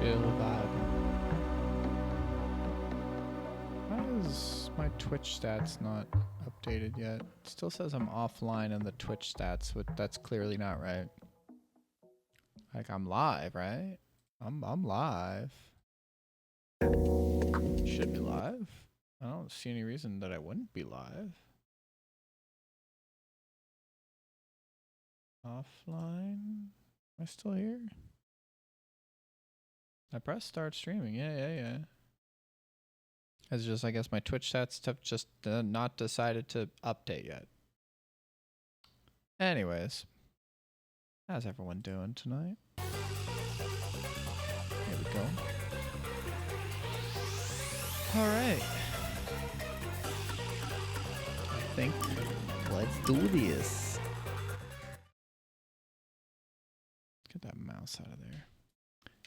Chill vibing. Why is my Twitch stats not updated yet? It still says I'm offline in the Twitch stats, but that's clearly not right. Like, I'm live, right? I'm live. Should be live. I don't see any reason that I wouldn't be live. Offline? Am I still here? I pressed start streaming. Yeah. It's just, I guess my Twitch stats have just not decided to update yet. Anyways, how's everyone doing tonight? Here we go. All right. I think let's do this. Get that mouse out of there.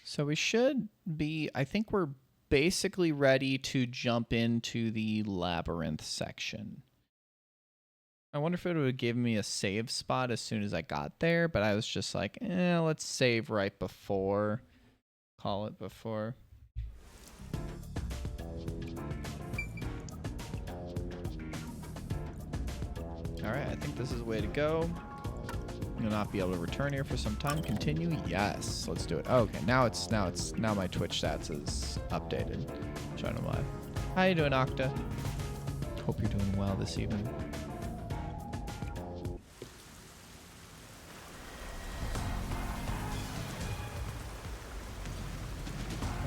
So we should be, I think we're basically ready to jump into the labyrinth section. I wonder if it would give me a save spot as soon as I got there, but I was just like, let's save right before. Call it before. Alright, I think this is the way to go. You'll not be able to return here for some time. Continue. Yes, let's do it. Oh, okay, now my Twitch stats is updated. Showing them live. How you doing, Octa? Hope you're doing well this evening.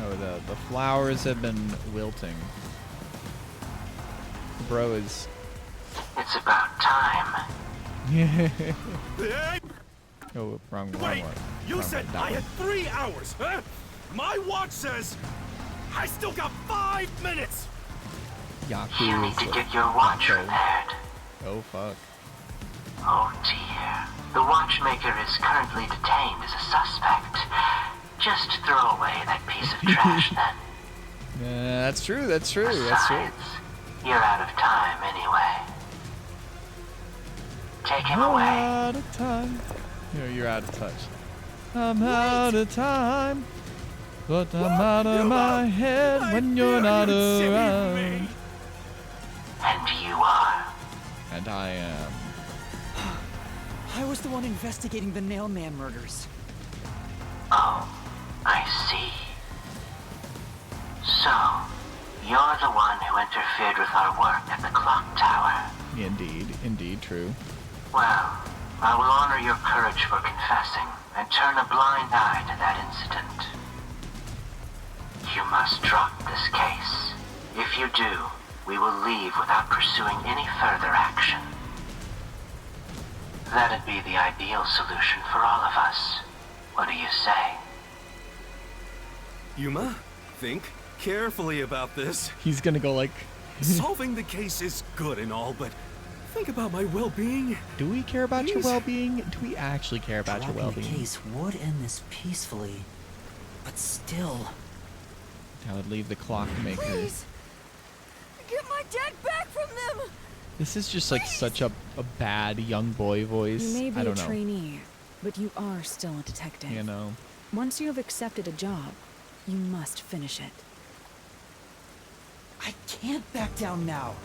Oh, the flowers have been wilting. Bro is. It's about time. Yeah. Oh, wrong Wait, one. You Wrong said one, that I had 3 hours, huh? My watch says I still got 5 minutes. Yaku You need to get your watch repaired. Oh, fuck. Oh dear. The watchmaker is currently detained as a suspect. Just throw away that piece of trash then. That's true, that's true, Besides, that's true. you're out of time anyway. Take him away. Out of time. You're out of touch. I'm out of time, but I'm out of my head when you're not around. And you are. And I am. I was the one investigating the Nailman murders. Oh, I see. So, you're the one who interfered with our work at the clock tower. Indeed, true. Well, I will honor your courage for confessing and turn a blind eye to that incident. You must drop this case. If you do, we will leave without pursuing any further action. That'd be the ideal solution for all of us. What do you say? Yuma, think carefully about this. He's gonna go like. Solving the case is good and all, but think about my well-being. Do we care about your well-being? Do we actually care about your well-being? The case would end this peacefully, but still. I would leave the clockmaker. Please, get my dad back from them. This is just like such a bad young boy voice. You may be I a don't know. trainee, but you are still a detective. You know. Once you have accepted a job, you must finish it. I can't back down now.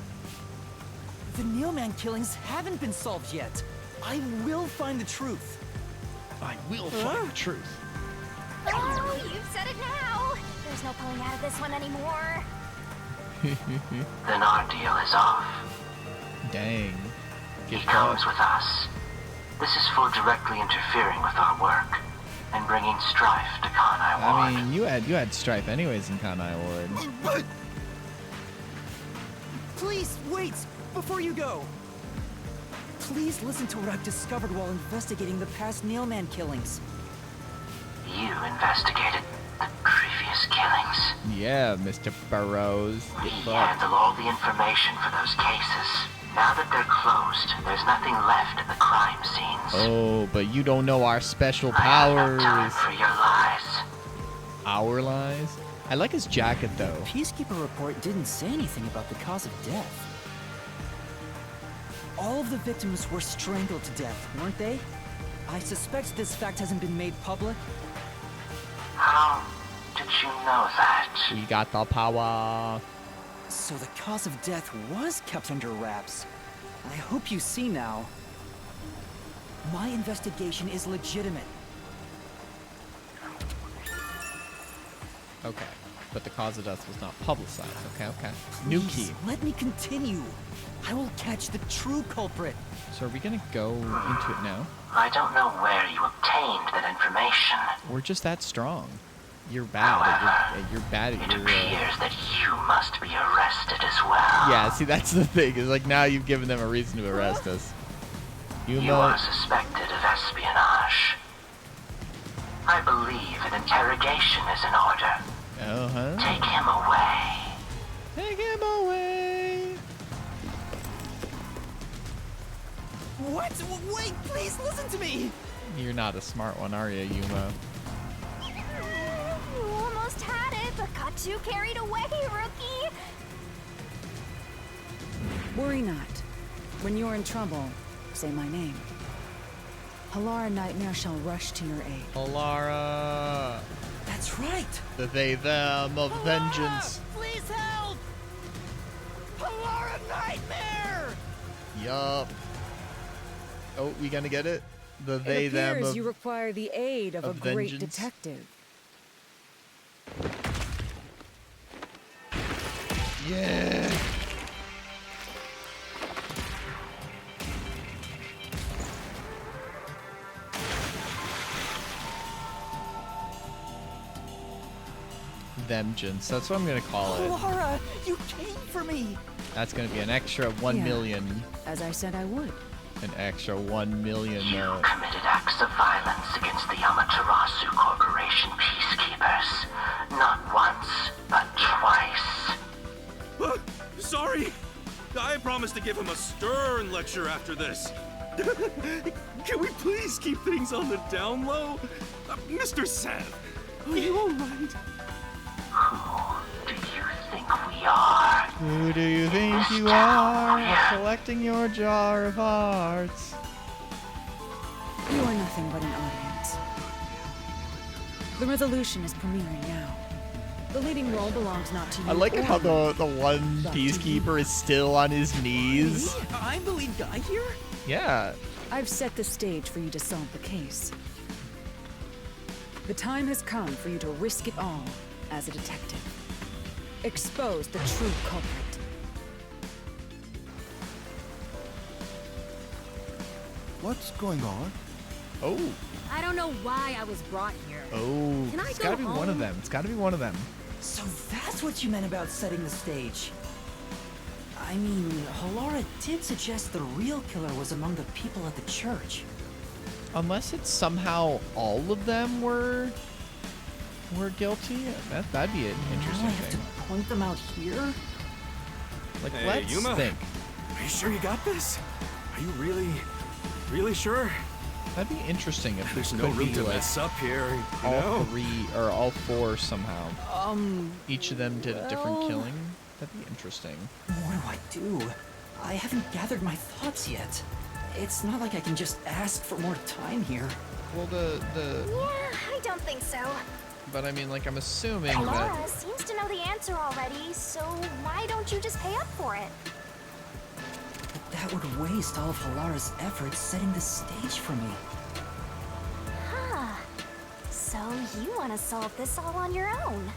The Nailman killings haven't been solved yet. I will find the truth. I will find the truth. Oh, you've said it now. There's no pulling out of this one anymore. Then our deal is off. Dang. He comes with us. This is for directly interfering with our work and bringing strife to Kanai Ward. I mean, you had strife anyways in Kanai Ward. But Please, wait, before you go. Please listen to what I've discovered while investigating the past Nailman killings. You investigated the previous killings. Yeah, Mr. Burrows. We Get fucked. handle all the information for those cases. Now that they're closed, there's nothing left at the crime scenes. Oh, but you don't know our special I have no powers. time for your lies. Our lies? I like his jacket though. Peacekeeper report didn't say anything about the cause of death. All of the victims were strangled to death, weren't they? I suspect this fact hasn't been made public. How do did you know that? We got the power. So the cause of death was kept under wraps. I hope you see now. My investigation is legitimate. Okay. But the cause of death was not publicized. Okay. New key. Please, let me continue. I will catch the true culprit. So are we gonna go into it now? I don't know where you obtained that information. We're just that strong. You're bad. You're bad at It your. appears that you must be arrested as well. Yeah. See, that's the thing. Is like now you've given them a reason to arrest us. You are suspected of espionage. I believe an interrogation is in order. Uh-huh. Take him away. Take him away. What? Wait, please listen to me! You're not a smart one, are you, Yuma? You almost had it, but got too carried away, rookie. Worry not. When you're in trouble, say my name. Halara Nightmare shall rush to your aid. Alara. That's right! The they, them of vengeance. Please help! Halara Nightmare! Yup. Oh, we gonna get it? The they, It them appears of... you require the aid of a of great vengeance. detective. Yeah. Vengeance. That's what I'm gonna call it. Halara, you came for me! That's gonna be an extra 1 Yeah. million. As I said I would. An extra 1 million. You committed acts of violence against the Amaterasu Corporation peacekeepers. Not once, but twice. Sorry. I promised to give him a stern lecture after this. Can we please keep things on the down low? Mr. Seth, are you alright? Who do you think we are? Who do you think you This town, are? yeah. Collecting your jar of hearts. You are nothing but an audience. The resolution is premiering now. The leading role belongs not to you. I like it how or the one peacekeeper is still on his knees. Me? I'm the lead guy here? Yeah. I've set the stage for you to solve the case. The time has come for you to risk it all as a detective. Expose the true culprit. What's going on? Oh. I don't know why I was brought here. Oh. Can I It's go gotta be one of home? them. It's gotta be one of them. So that's what you meant about setting the stage. I mean, Halara did suggest the real killer was among the people at the church. Unless it's somehow all of them were guilty. That'd be an Now I interesting have to thing. point them out here? Like, Hey, let's Yuma. think. Are you sure you got this? Are you really sure? That'd be interesting if There's this no could room be to like mess up here, you all know? 3 or all 4 somehow. Um, Each of them did a different well- killing. That'd be interesting. what do I do? I haven't gathered my thoughts yet. It's not like I can just ask for more time here. Well, the Yeah, I don't think so. but I mean, like, I'm assuming that Laura seems to know the answer already, so why don't you just pay up for it? But that would waste all of Halara's efforts setting the stage for me. Huh. So you want to solve this all on your own?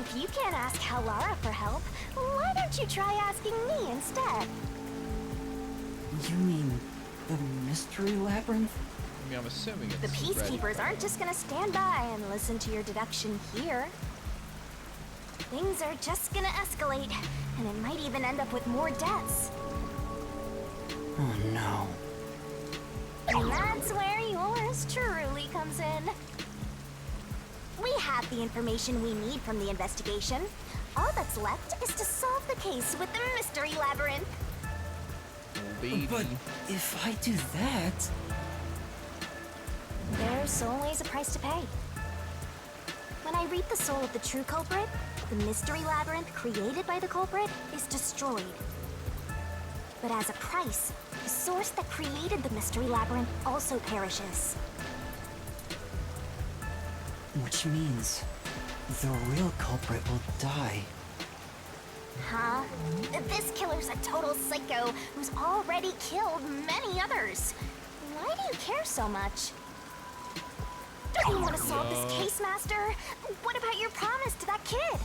If you can't ask Halara for help, why don't you try asking me instead? You mean the mystery labyrinth? I mean, I'm assuming it's The peacekeepers aren't just gonna stand by and listen to your deduction here. Things are just gonna escalate, and it might even end up with more deaths. Oh no. And that's where yours truly comes in. We have the information we need from the investigation. All that's left is to solve the case with the mystery labyrinth. baby. But if I do that... There's always a price to pay. When I reap the soul of the true culprit, the mystery labyrinth created by the culprit is destroyed. But as a price, the source that created the mystery labyrinth also perishes. Which means The real culprit will die. Huh? This killer's a total psycho who's already killed many others. Why do you care so much? Don't you want to solve this case, Master? What about your promise to that kid?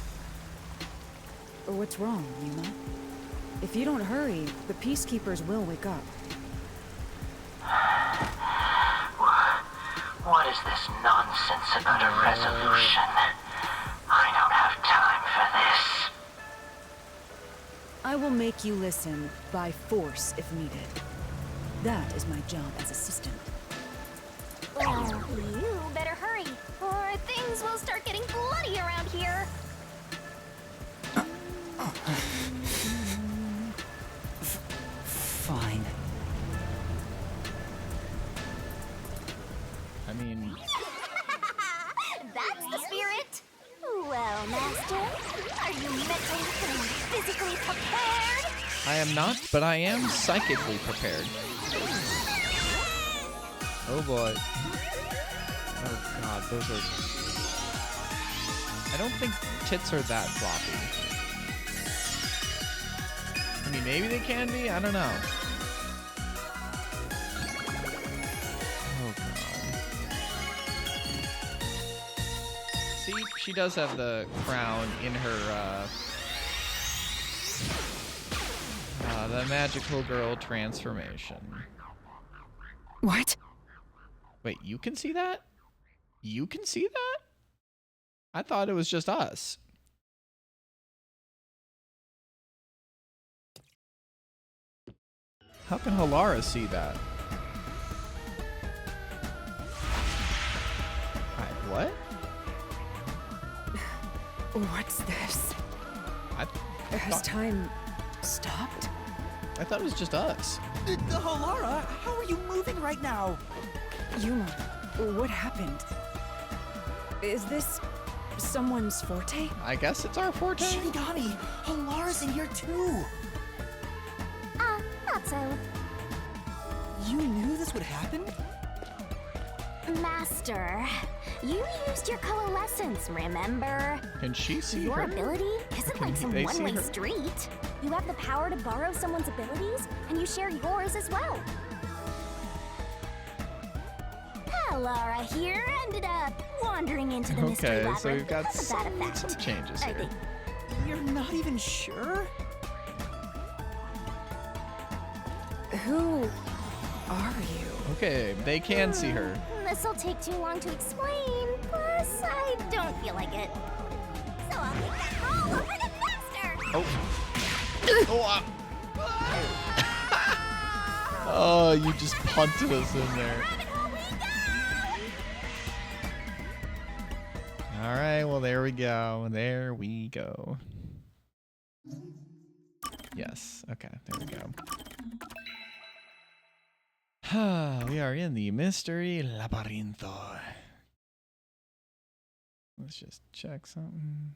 What's wrong, Yuma? If you don't hurry, the Peacekeepers will wake up. What is this nonsense about a resolution? I don't have time for this. I will make you listen by force if needed. That is my job as assistant. Well, you better hurry, or things will start getting bloody around here. Fine. I mean, That's the spirit. Well, Master, are you mentally and physically prepared? I am not, but I am psychically prepared. Oh boy. Oh god, those are... I don't think tits are that floppy. I mean, maybe they can be? I don't know. Oh god. See, she does have the crown in her, the magical girl transformation. What? Wait, you can see that? You can see that? I thought it was just us. How can Halara see that? What? What's this? I Has time stopped? thought it was just us. Halara, how are you moving right now? Yuma, what happened? Is this someone's forte? I guess it's our forte. Shinigami, Halara's in here too. Not so. You knew this would happen? Master, you used your coalescence, remember? Can she see Your her? ability isn't like some they see one-way her? street. You have the power to borrow someone's abilities, and you share yours as well. Laura here ended up wandering into the mystery Okay, labyrinth so we've got because of that effect. some changes I here. think. You're not even sure? Who are you? Okay, they can see her. This'll take too long to explain, plus I don't feel like it. So I'll take that role over the master! Oh. Oh, oh, you just punted us in there. Rabbit hole we go! All right, well, there we go. There we go. Yes, okay, there we go. We are in the mystery labyrinto. Let's just check something.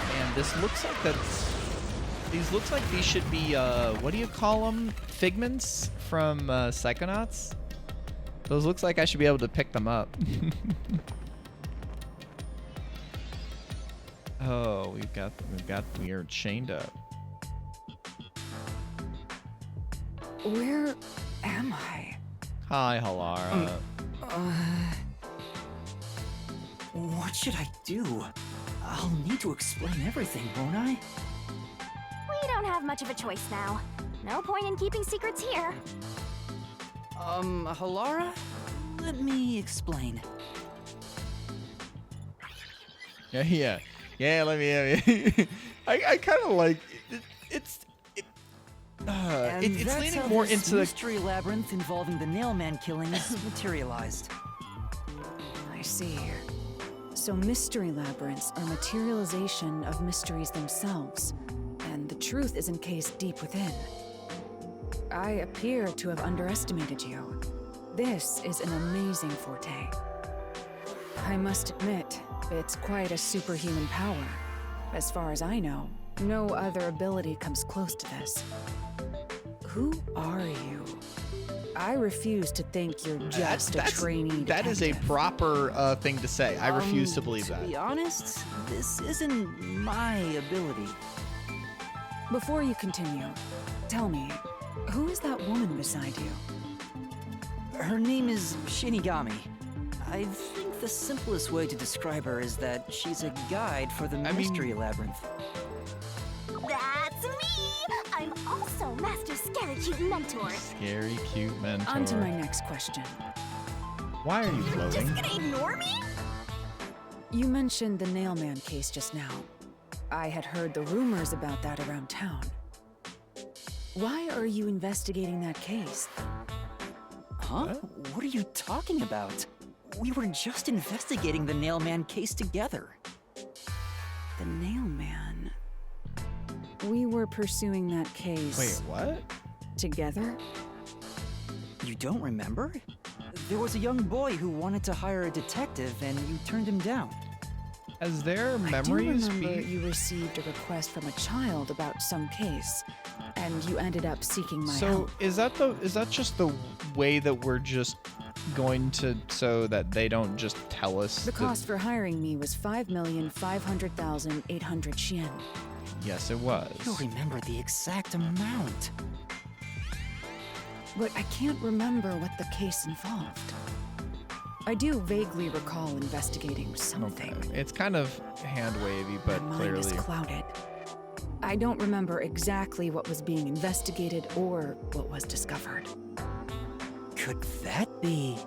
Man, this looks like that's... These looks like these should be, what do you call them? Figments from Psychonauts? Those looks like I should be able to pick them up. Oh, we are chained up. Where am I? Hi, Halara. What should I do? I'll need to explain everything, won't I? We don't have much of a choice now. No point in keeping secrets here. Halara? Let me explain. Yeah. Let me. I kind of like it's That's leaning how more this into the. mystery labyrinth involving the Nailman killings materialized. I see. So mystery labyrinths are materialization of mysteries themselves, and the truth is encased deep within. I appear to have underestimated you. This is an amazing forte. I must admit, it's quite a superhuman power. As far as I know, no other ability comes close to this. Who are you? I refuse to think you're just a trainee That is a detective. proper thing to say. I refuse to believe To that. be honest, this isn't my ability. Before you continue, tell me, who is that woman beside you? Her name is Shinigami. I think the simplest way to describe her is that she's a guide for the Mystery Labyrinth. That's me! I'm also Master Scary Cute Mentor. Scary, cute mentor. On to my next question. Why are you floating? Just gonna ignore me? You mentioned the Nailman case just now. I had heard the rumors about that around town. Why are you investigating that case? Huh? What are you talking about? We were just investigating the Nailman case together. The Nailman. We were pursuing that case. Wait, what? Together? You don't remember? There was a young boy who wanted to hire a detective and you turned him down. As their I memories do remember be... you received a request from a child about some case, and you ended up seeking my So help. is that just the way that we're just going to, so that they don't just tell us The cost for hiring me was 5,500,800 yen. Yes, it was. You remember the exact amount. But I can't remember what the case involved. I do vaguely recall investigating something. Okay. It's kind of hand wavy, but My mind is clearly. clouded. I don't remember exactly what was being investigated or what was discovered. Could that be?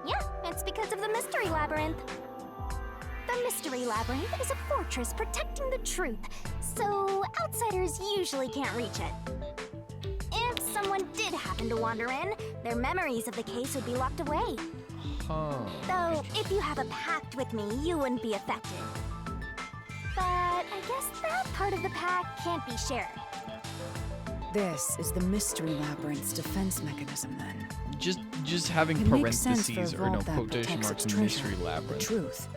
Yeah, it's because of the Mystery Labyrinth. The Mystery Labyrinth is a fortress protecting the truth, so outsiders usually can't reach it. If someone did happen to wander in, their memories of the case would be locked away. Huh. Though, if you have a pact with me, you wouldn't be affected. But I guess that part of the pact can't be shared. This is the Mystery Labyrinth's defense mechanism, then. Just having It makes sense for a parentheses or no vault that quotation protects marks its in treasure, mystery the labyrinth. truth,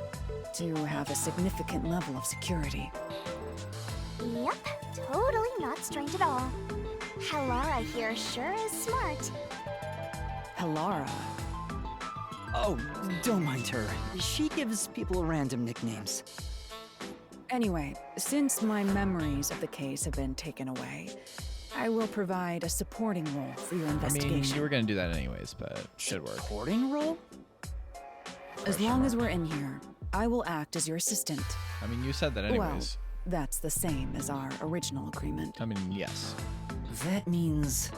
to have a significant level of security. Yep, totally not strange at all. Halara here sure is smart. Halara. Oh, don't mind her. She gives people random nicknames. Anyway, since my memories of the case have been taken away, I will provide a supporting role for your I mean, investigation. you were gonna do that anyways, but should work. Supporting role? As long as we're in here, I will act as your assistant. I mean, you said that Well, anyways. that's the same as our original agreement. I mean, yes. That means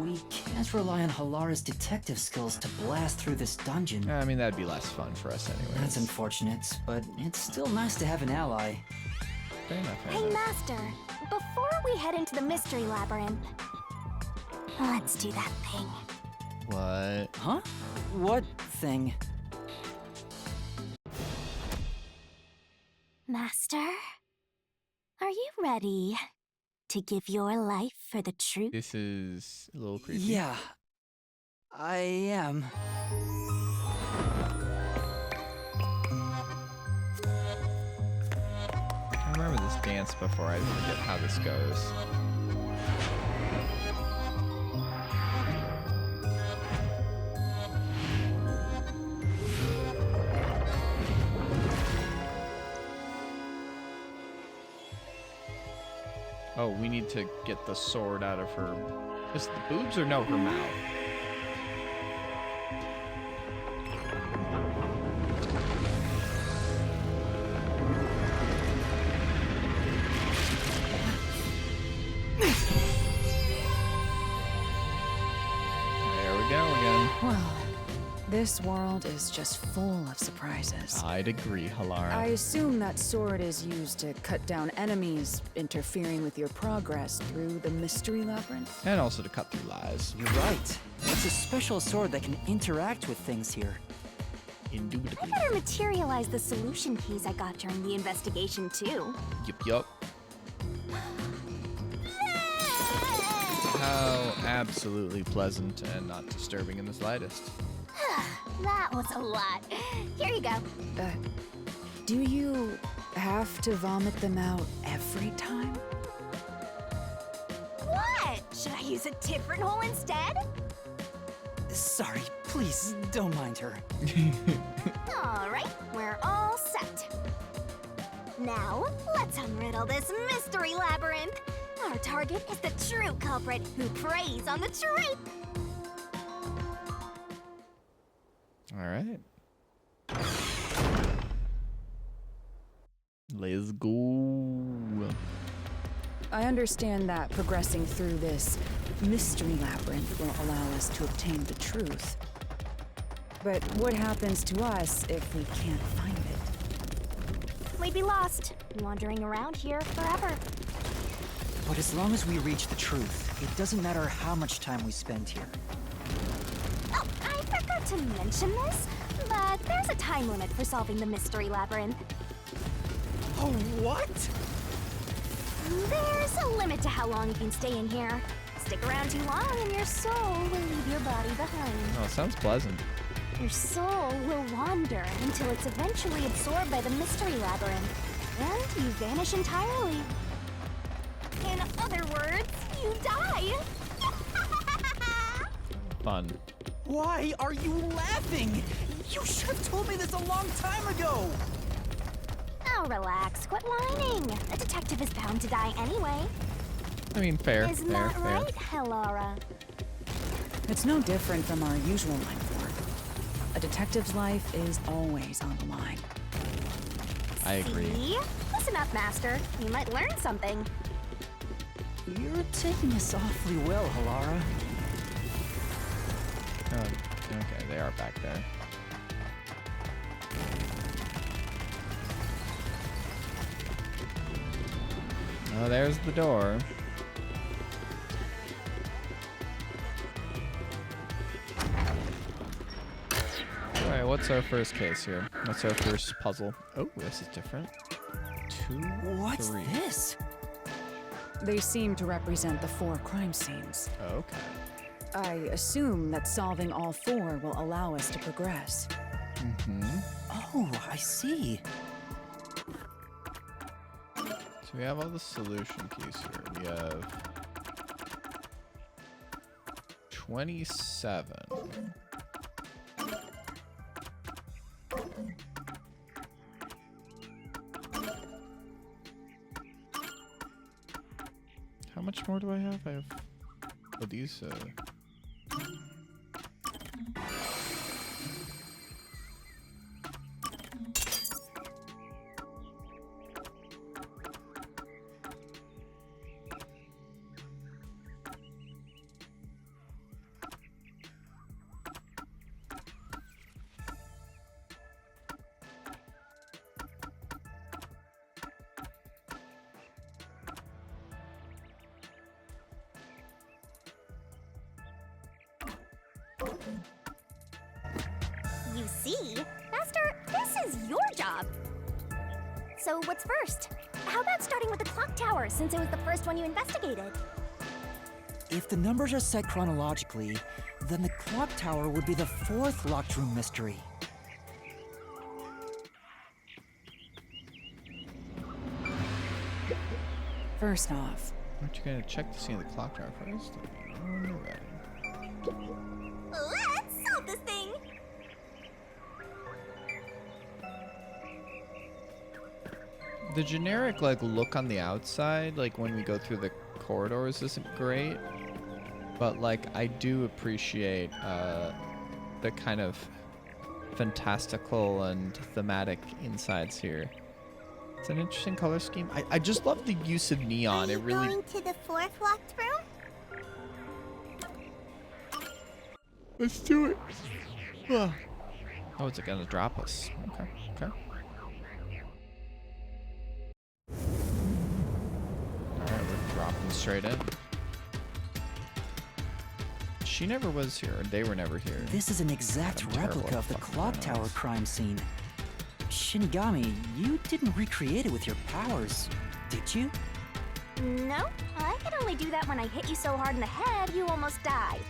we can't rely on Halara's detective skills to blast through this dungeon. I mean, that'd be less fun for us anyways. That's unfortunate, but it's still nice to have an ally. Fair enough. Fair Hey, enough. Master, before we head into the Mystery Labyrinth, let's do that thing. What? Huh? What thing? Master, are you ready to give your life for the truth? This is a little creepy. Yeah, I am. I remember this dance before. I forget how this goes. Oh, we need to get the sword out of her. Is it the boobs or no, her mouth? There we go again. Well, this world is just full of surprises. I'd agree, Halara. I assume that sword is used to cut down enemies interfering with your progress through the Mystery Labyrinth. And also to cut through lies. You're right. It's a special sword that can interact with things here. I Indubitably. better materialize the solution keys I got during the investigation, too. Yup. How absolutely pleasant and not disturbing in the slightest. That was a lot. Here you go. Do you have to vomit them out every time? What? Should I use a different hole instead? Sorry, please don't mind her. Alright, we're all set. Now, let's unriddle this mystery labyrinth. Our target is the true culprit who preys on the truth. All right. Let's go. I understand that progressing through this mystery labyrinth will allow us to obtain the truth. But what happens to us if we can't find it? We'd be lost, wandering around here forever. But as long as we reach the truth, it doesn't matter how much time we spend here. Oh, I forgot to mention this, but there's a time limit for solving the mystery labyrinth. Oh, what? There's a limit to how long you can stay in here. Stick around too long and your soul will leave your body behind. Oh, sounds pleasant. Your soul will wander until it's eventually absorbed by the mystery labyrinth, and you vanish entirely. In other words, you die. Fun. Why are you laughing? You should have told me this a long time ago! Oh, relax. Quit whining. A detective is bound to die anyway. I mean, fair. Isn't fair, that fair. right, Hellara? It's no different from our usual line of work. A detective's life is always on the line. I agree. See? Listen up, Master. You might learn something. You're taking this awfully well, Hellara. Oh, okay, they are back there. Oh, there's the door. Alright, what's our first case here? What's our first puzzle? Oh, this is different. 2, What's 3. this? They seem to represent the 4 crime scenes. Okay. I assume that solving all 4 will allow us to progress. Mm-hmm. Oh, I see. So we have all the solution keys here. We have 27. How much more do I have? I have... Oh, these, You see? Master, this is your job. So what's first? How about starting with the clock tower, since it was the first one you investigated? If the numbers are set chronologically, then the clock tower would be the 4th locked room mystery. First off, aren't you gonna check to see the clock tower first? When you're ready. Let's solve this thing! The generic look on the outside, like when we go through the corridors, isn't great, but I do appreciate the kind of fantastical and thematic insides here. It's an interesting color scheme. I just love the use of neon. It really. Going to the 4th locked room? Let's do it. Oh, is it gonna drop us? Okay. Alright, we're dropping straight in. She never was here, or they were never here. This is an exact I'm terrible replica at of the fucking clock pronouns. tower crime scene. Shinigami, you didn't recreate it with your powers, did you? No, I could only do that when I hit you so hard in the head you almost died.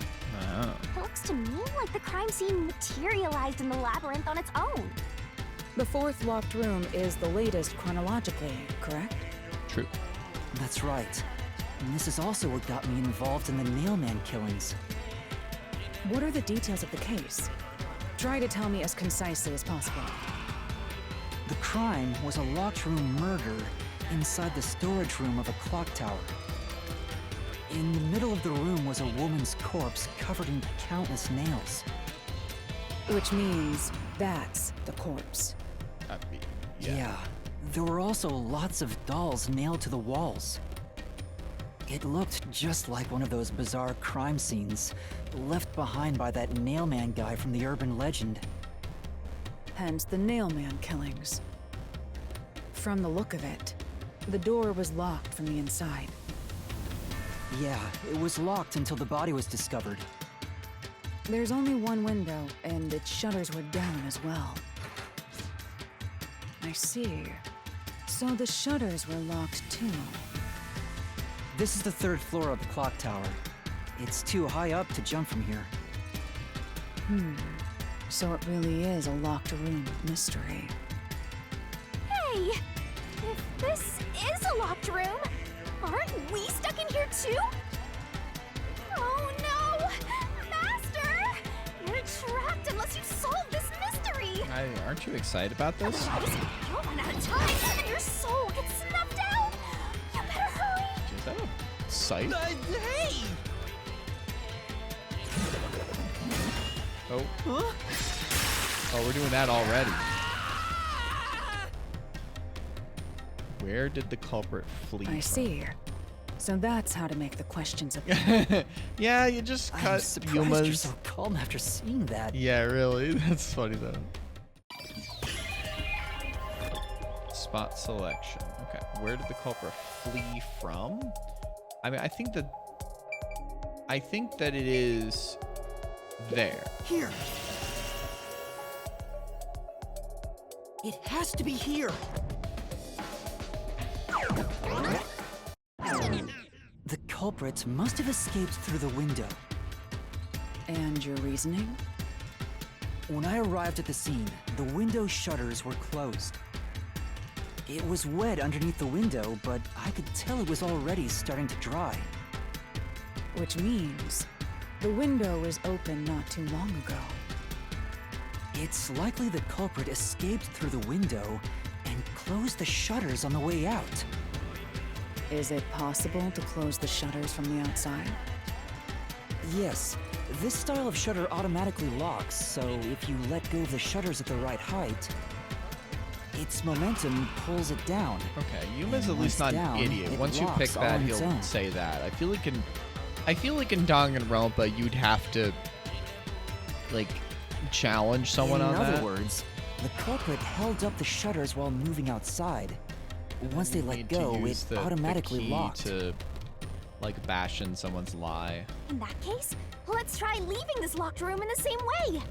Oh. It looks to me like the crime scene materialized in the labyrinth on its own. the 4th locked room is the latest chronologically, correct? True. That's right. And this is also what got me involved in the Nailman killings. What are the details of the case? Try to tell me as concisely as possible. The crime was a locked room murder inside the storage room of a clock tower. In the middle of the room was a woman's corpse covered in countless nails. Which means that's the corpse. Yeah. There were also lots of dolls nailed to the walls. It looked just like one of those bizarre crime scenes left behind by that Nailman guy from the urban legend. Hence the Nailman killings. From the look of it, the door was locked from the inside. Yeah, it was locked until the body was discovered. There's only one window, and its shutters were down as well. I see. So the shutters were locked too. This is the 3rd floor of the clock tower. It's too high up to jump from here. So it really is a locked room mystery. Hey! If this is a locked room, aren't we stuck in here too? Oh no! Master! You're trapped unless you solve this mystery! Aren't you excited about this? Otherwise, you'll run out of time and your soul gets snuffed out! You better hurry! Is that a sight? Hey! Oh. Oh, we're doing that already. Where did the culprit flee I from? see. So that's how to make the questions appear. Yeah, you just I'm cut surprised you're Yuma's. so calm after seeing that. Yeah, really. That's funny though. Spot selection. Okay, where did the culprit flee from? I mean, I think that it is there. Here! It has to be here! The culprit must have escaped through the window. And your reasoning? When I arrived at the scene, the window shutters were closed. It was wet underneath the window, but I could tell it was already starting to dry. Which means the window was open not too long ago. It's likely the culprit escaped through the window and closed the shutters on the way out. Is it possible to close the shutters from the outside? Yes, this style of shutter automatically locks, so if you let go of the shutters at the right height, its momentum pulls it down. Okay, Yuma's And at least once not down, an idiot. it Once you pick locks all that, on its he'll own. say that. I feel like in Danganronpa, you'd have to like challenge someone on that. In other words, the culprit held up the shutters while moving outside. Once they You let need to go, use it the automatically key locked. to like bash in someone's lie. In that case, let's try leaving this locked room in the same way!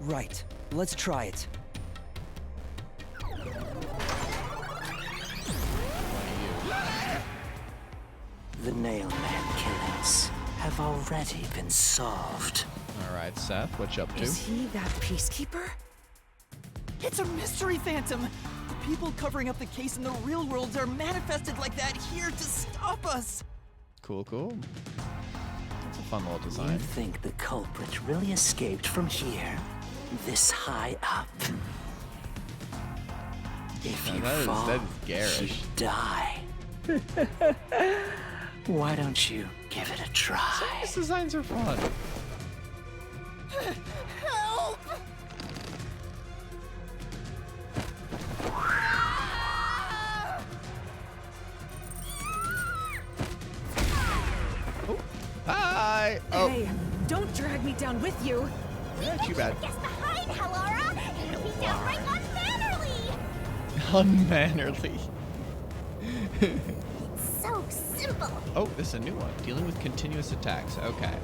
Right. Let's try it. The Nailman killings have already been solved. All right, Seth, what you up to? Is he that peacekeeper? It's a mystery phantom! The people covering up the case in the real world are manifested like that here to stop us! Cool, cool. That's a fun little You design. think the culprit really escaped from here? This high up? If Yeah, you that is- fall, that is garish. you die. Why don't you give it a try? These designs are fun. Help! Hi. Oh, Hey, don't drag me down with you! not too bad. Guess behind, Halara! It'll be downright unmannerly! Unmannerly. So simple! Oh, this is a new one. Dealing with continuous attacks. Okay.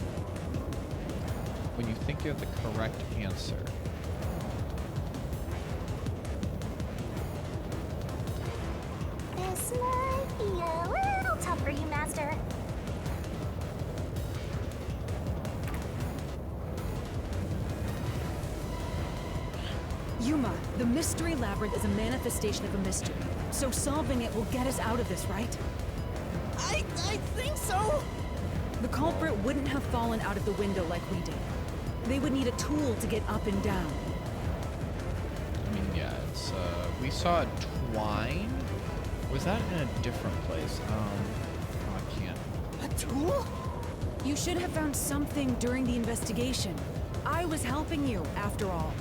When you think you have the correct answer. This might be a little tough for you, Master. Yuma, the mystery labyrinth is a manifestation of a mystery. So solving it will get us out of this, right? I think so. The culprit wouldn't have fallen out of the window like we did. They would need a tool to get up and down. I mean, yeah, it's, we saw a twine. Was that in a different place? Oh, I can't. A tool? You should have found something during the investigation. I was helping you, after all.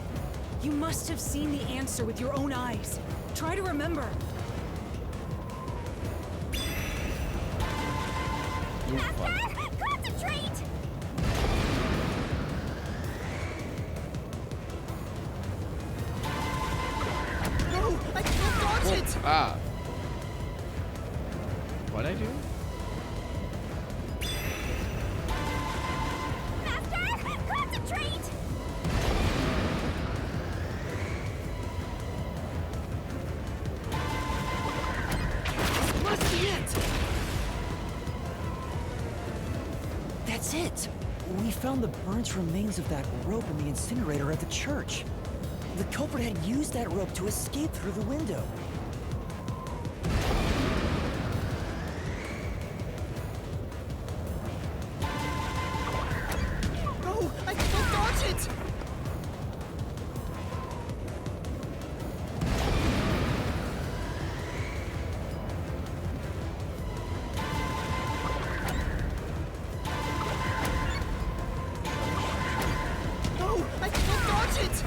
You must have seen the answer with your own eyes. Try to remember. Master, concentrate! No, I can't dodge it. Ah. What'd I do? Master, concentrate! Must be it. That's it! We found the burnt remains of that rope in the incinerator at the church. The culprit had used that rope to escape through the window. No, I can't dodge it. No, I can't dodge it.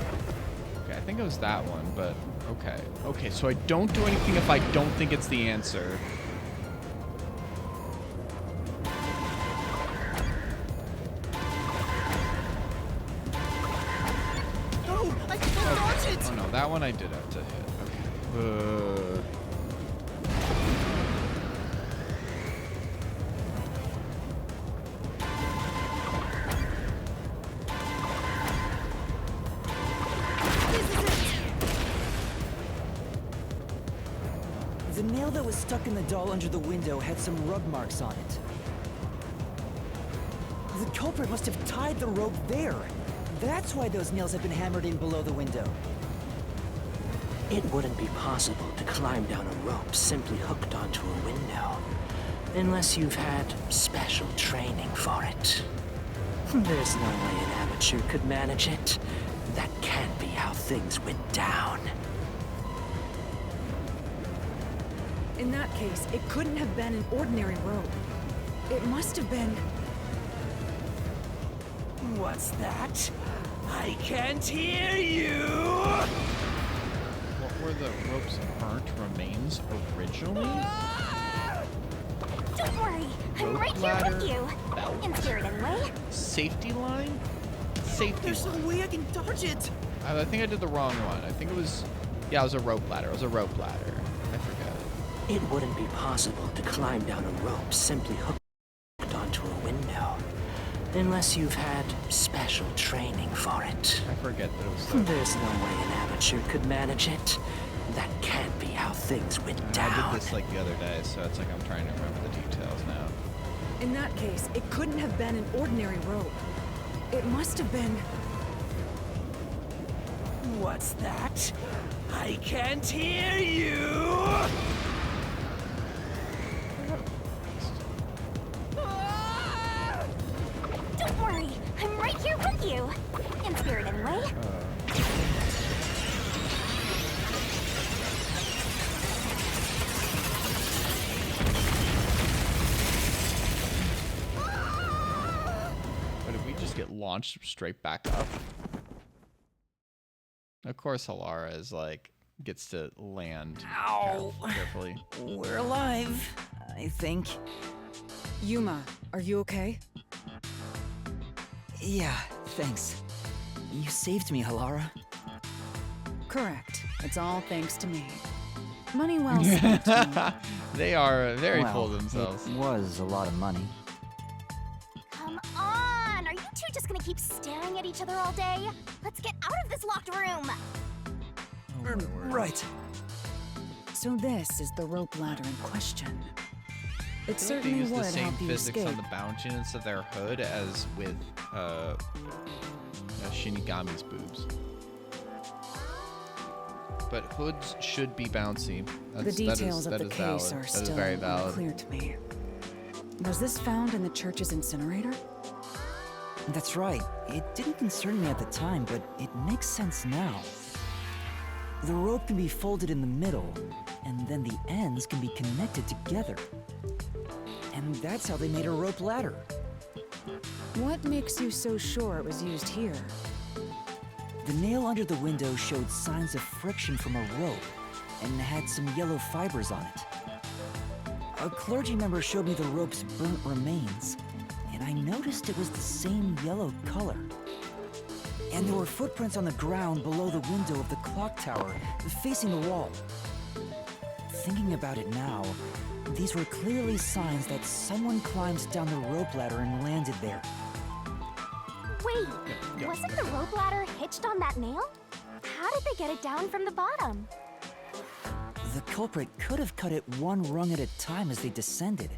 Okay, I think it was that one, but okay. Okay, so I don't do anything if I don't think it's the answer. No, I can't dodge it. Oh no, that one I did have to hit. Okay. The nail that was stuck in the doll under the window had some rub marks on it. The culprit must have tied the rope there. That's why those nails had been hammered in below the window. It wouldn't be possible to climb down a rope simply hooked onto a window, unless you've had special training for it. There's no way an amateur could manage it. That can't be how things went down. In that case, it couldn't have been an ordinary rope. It must have been... What's that? I can't hear you! What were the rope's burnt remains originally? Don't worry, I'm Rope right here ladder, with you. belt. In spirit, anyway. Safety line? Safety There's no line. way I can dodge it. I think I did the wrong one. I think it was... Yeah, it was a rope ladder. It was a rope ladder. I forgot. It wouldn't be possible to climb down a rope simply hooked onto a window, unless you've had special training for it. I forget that it was the... There's no way an amateur could manage it. That can't be how things went I down. did this like the other day, so it's like I'm trying to remember the details now. In that case, it couldn't have been an ordinary rope. It must have been... What's that? I can't hear you! Don't worry, I'm right here with you. In spirit, anyway. But did we just get launched straight back up? Of course, Halara is like gets to land Ow. carefully. We're alive, I think. Yuma, are you okay? Yeah, thanks. You saved me, Halara. Correct. It's all thanks to me. Money well spent. Yuma. They are very full of Well, themselves. It was a lot of money. Come on, are you two just gonna keep staring at each other all day? Let's get out of this locked room. Right. So this is the rope ladder in question. It They certainly use would the same help you physics escape. on the bounciness of their hood as with Shinigami's boobs. But hoods should be bouncy. The That's, details that of the is case valid. are That is still very valid. unclear to me. Was this found in the church's incinerator? That's right. It didn't concern me at the time, but it makes sense now. The rope can be folded in the middle, and then the ends can be connected together. And that's how they made a rope ladder. What makes you so sure it was used here? The nail under the window showed signs of friction from a rope, and had some yellow fibers on it. A clergy member showed me the rope's burnt remains, and I noticed it was the same yellow color. And there were footprints on the ground below the window of the clock tower, facing the wall. Thinking about it now, these were clearly signs that someone climbed down the rope ladder and landed there. Wait, wasn't the rope ladder hitched on that nail? How did they get it down from the bottom? The culprit could have cut it one rung at a time as they descended.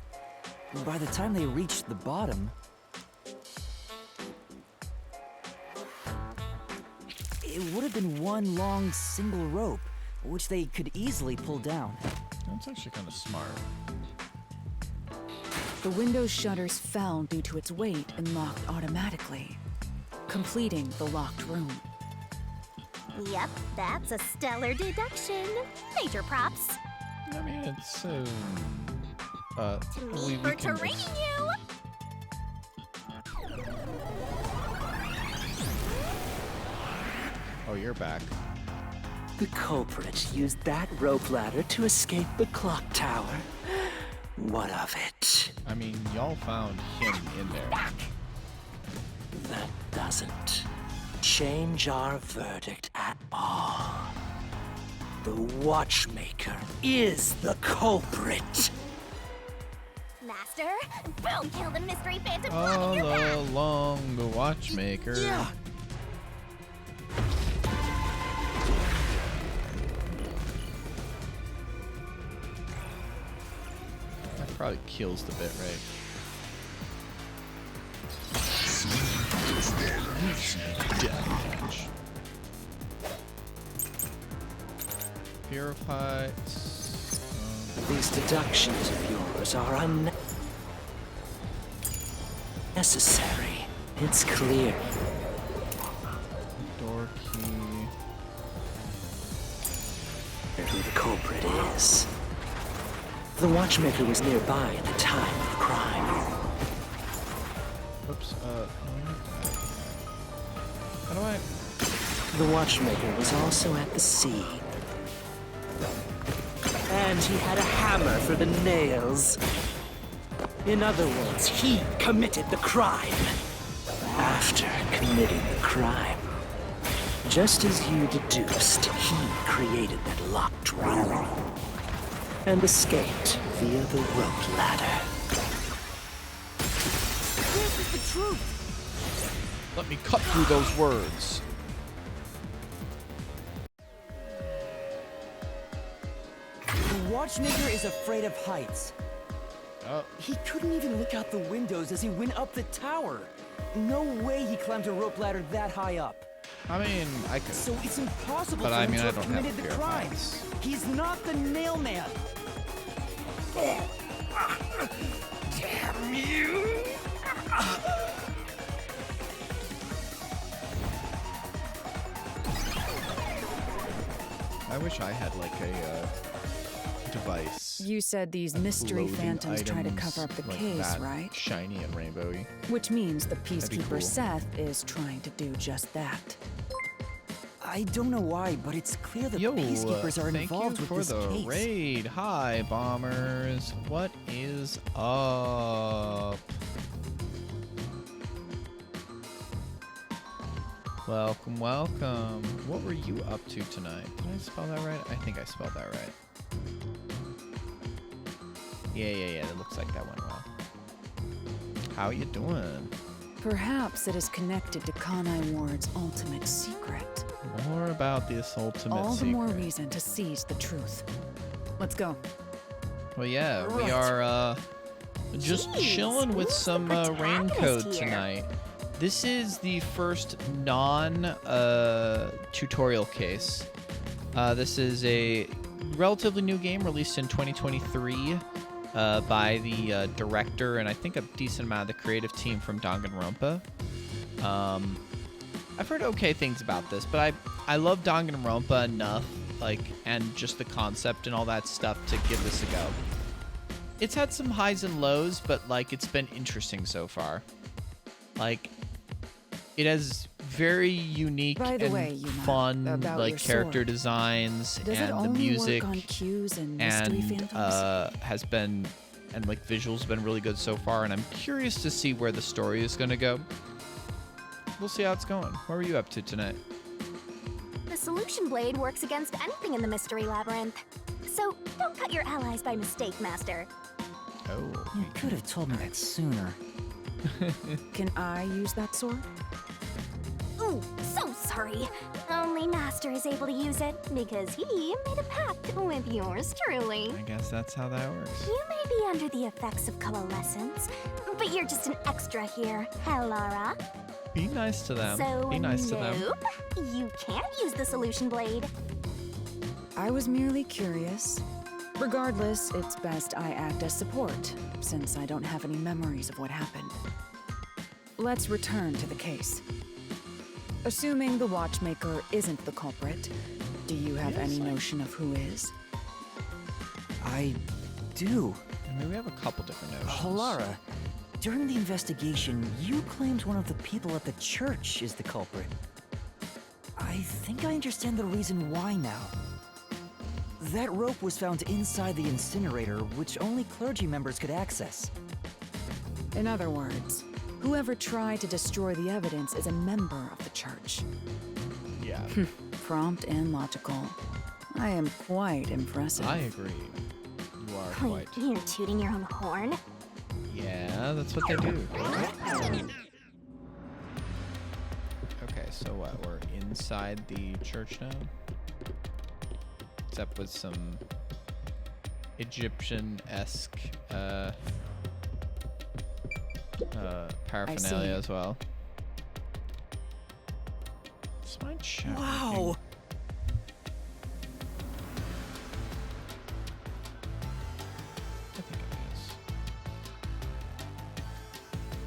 By the time they reached the bottom, it would have been one long single rope, which they could easily pull down. That's actually kind of smart. The window's shutters fell due to its weight and locked automatically, completing the locked room. Yep, that's a stellar deduction. Major props. I mean, it's To me we for can training just- you. Oh, you're back. The culprit used that rope ladder to escape the clock tower. What of it? I mean, y'all found him in there. That doesn't change our verdict at all. The watchmaker is the culprit. Master, boom, kill the mystery phantom All blocking your path. along the watchmaker. Yeah. That probably kills the bit rate. Damage. Purify. These deductions of yours are unnecessary. It's clear. Door key. Who the culprit is. The watchmaker was nearby at the time of the crime. Whoops. How do I? The watchmaker was also at the scene. And he had a hammer for the nails. In other words, he committed the crime. After committing the crime, just as you deduced, he created that locked room and escaped via the rope ladder. This is the truth. Let me cut through those words. the watchmaker is afraid of heights. Oh, He couldn't even look out the windows as he went up the tower. No way he climbed a rope ladder that high up. I mean, I could. So it's impossible But for I him mean, to I have don't have committed the fear of crime. heights. He's not the nail man. Damn you! I wish I had like a device. You said these mystery loading phantoms try to items cover up the like case, that, right? Shiny and rainbowy. Which means the be Peacekeeper cool. Seth is trying to do just that. I don't know why, but it's clear the peacekeepers are thank involved you with for this the case. raid. Hi, bombers. What is up? Welcome, welcome. What were you up to tonight? Did I spell that right? I think I spelled that right. Yeah. It looks like that went well. How you doing? Perhaps it is connected to Kanai Ward's ultimate secret. More about this ultimate All the secret. more reason to seize the truth. Let's go. Well, yeah, we Right. are just Jeez, chilling with who's the some rain protagonist code here? tonight. This is the first tutorial case. This is a relatively new game released in 2023. by the director and I think a decent amount of the creative team from Danganronpa. I've heard okay things about this, but I love Danganronpa enough, like, and just the concept and all that stuff to give this a go. It's had some highs and lows, but like it's been interesting so far. Like, it has very unique By the and way, Yuma, fun about like your character sword. designs Does it and the only music work on cues and mystery and phantoms? has been and like visuals have been really good so far, and I'm curious to see where the story is going to go. We'll see how it's going. What were you up to tonight? The solution blade works against anything in the mystery labyrinth. So don't cut your allies by mistake, Master. Oh, You could have told me that sooner. Can I use that sword? Ooh, so sorry. Only Master is able to use it because he made a pact with yours truly. I guess that's how that works. You may be under the effects of coalescence, but you're just an extra here, Hellara. Be nice to them. So Be nice to them. nope, you can't use the solution blade. I was merely curious. Regardless, it's best I act as support, since I don't have any memories of what happened. Let's return to the case. Assuming the watchmaker isn't the culprit, do you have any notion of who is? I do. I mean, we have a couple different notions. Halara, during the investigation, you claimed one of the people at the church is the culprit. I think I understand the reason why now. That rope was found inside the incinerator, which only clergy members could access. In other words, whoever tried to destroy the evidence is a member of the church. Yeah, Prompt and logical. I am quite impressive. I agree. You are quite. Wait, you're tooting your own horn? Yeah, that's what they do. Okay, so what? We're inside the church now? Except with some Egyptian-esque paraphernalia as well. Is my chat Wow! working? I think it is.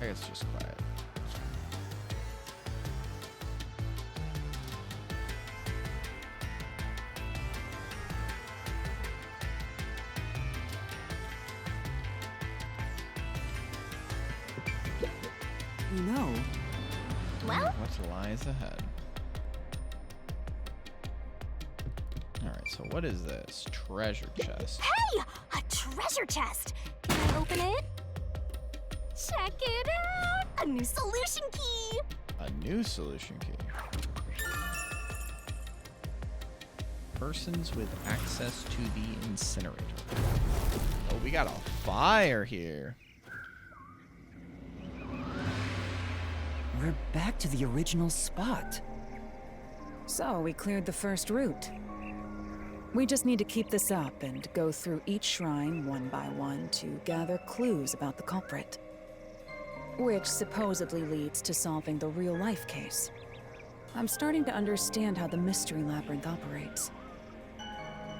I guess it's just quiet. You know, Well, What lies ahead? Alright, so what is this? Treasure chest. hey! A treasure chest! Can I open it? Check it out! A new solution key! A new solution key. Persons with access to the incinerator. Oh, we got a fire here. We're back to the original spot. So we cleared the first route. We just need to keep this up and go through each shrine one by one to gather clues about the culprit. Which supposedly leads to solving the real-life case. I'm starting to understand how the mystery labyrinth operates.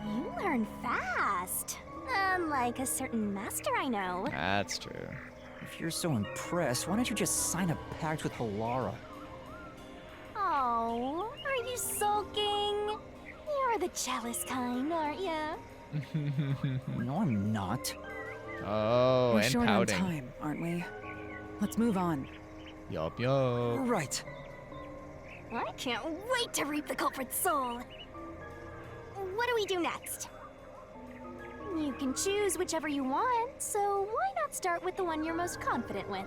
You learn fast. Unlike a certain master I know. That's true. If you're so impressed, why don't you just sign a pact with Halara? Oh, are you sulking? You're the jealous kind, aren't ya? No, I'm not. Oh, We're and short pouting. on time, aren't we? Let's move on. Yup, yup. Right. I can't wait to reap the culprit's soul. What do we do next? You can choose whichever you want, so why not start with the one you're most confident with?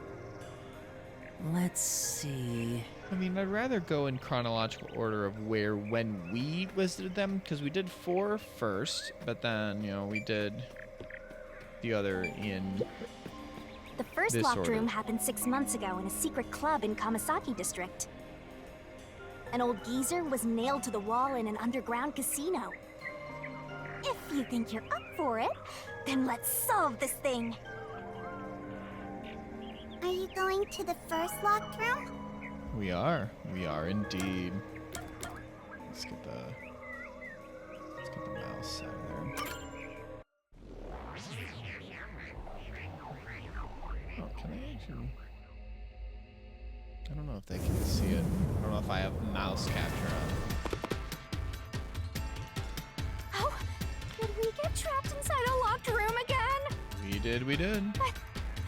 Let's see. I mean, I'd rather go in chronological order of when we visited them, because we did 4 first, but then, you know, we did the other in The first This locked order. room happened 6 months ago in a secret club in Kamasaki district. An old geezer was nailed to the wall in an underground casino. If you think you're up for it, then let's solve this thing. Are you going to the first locked room? We are indeed. Let's get the mouse out of there. Can they actually... I don't know if they can see it. I don't know if I have mouse capture on. Oh, did we get trapped inside a locked room again? We did. But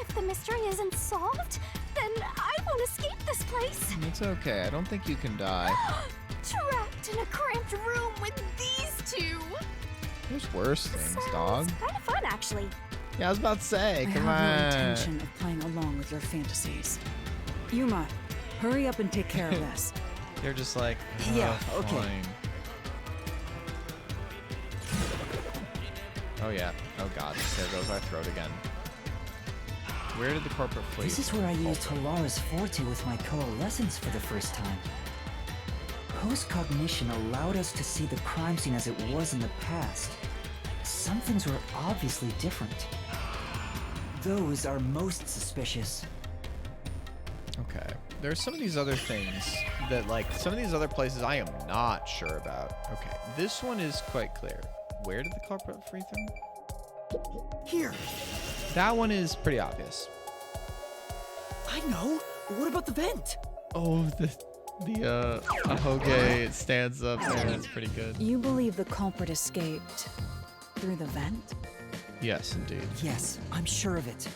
if the mystery isn't solved, then I won't escape this place. It's okay. I don't think you can die. Trapped in a cramped room with these two. There's worse things, dog. Sounds kind of fun, actually. Yeah, I was about to say, I come have no on. intention of playing along with your fantasies. Yuma, hurry up and take care of this. They're just like, Yeah, okay. fine. Oh yeah. Oh god. There goes our throat again. Where did the corporate fleet? This is where I used Talara's forte with my coalescence for the first time. Post-cognition allowed us to see the crime scene as it was in the past. Some things were obviously different. Those are most suspicious. Okay. There's some of these other things that, like, some of these other places I am not sure about. Okay. This one is quite clear. Where did the corporate fleet thing? Here. That one is pretty obvious. I know. What about the vent? Oh, the Ahoge stands up there. That's pretty good. You believe the culprit escaped through the vent? Yes, indeed. Yes, I'm sure of it.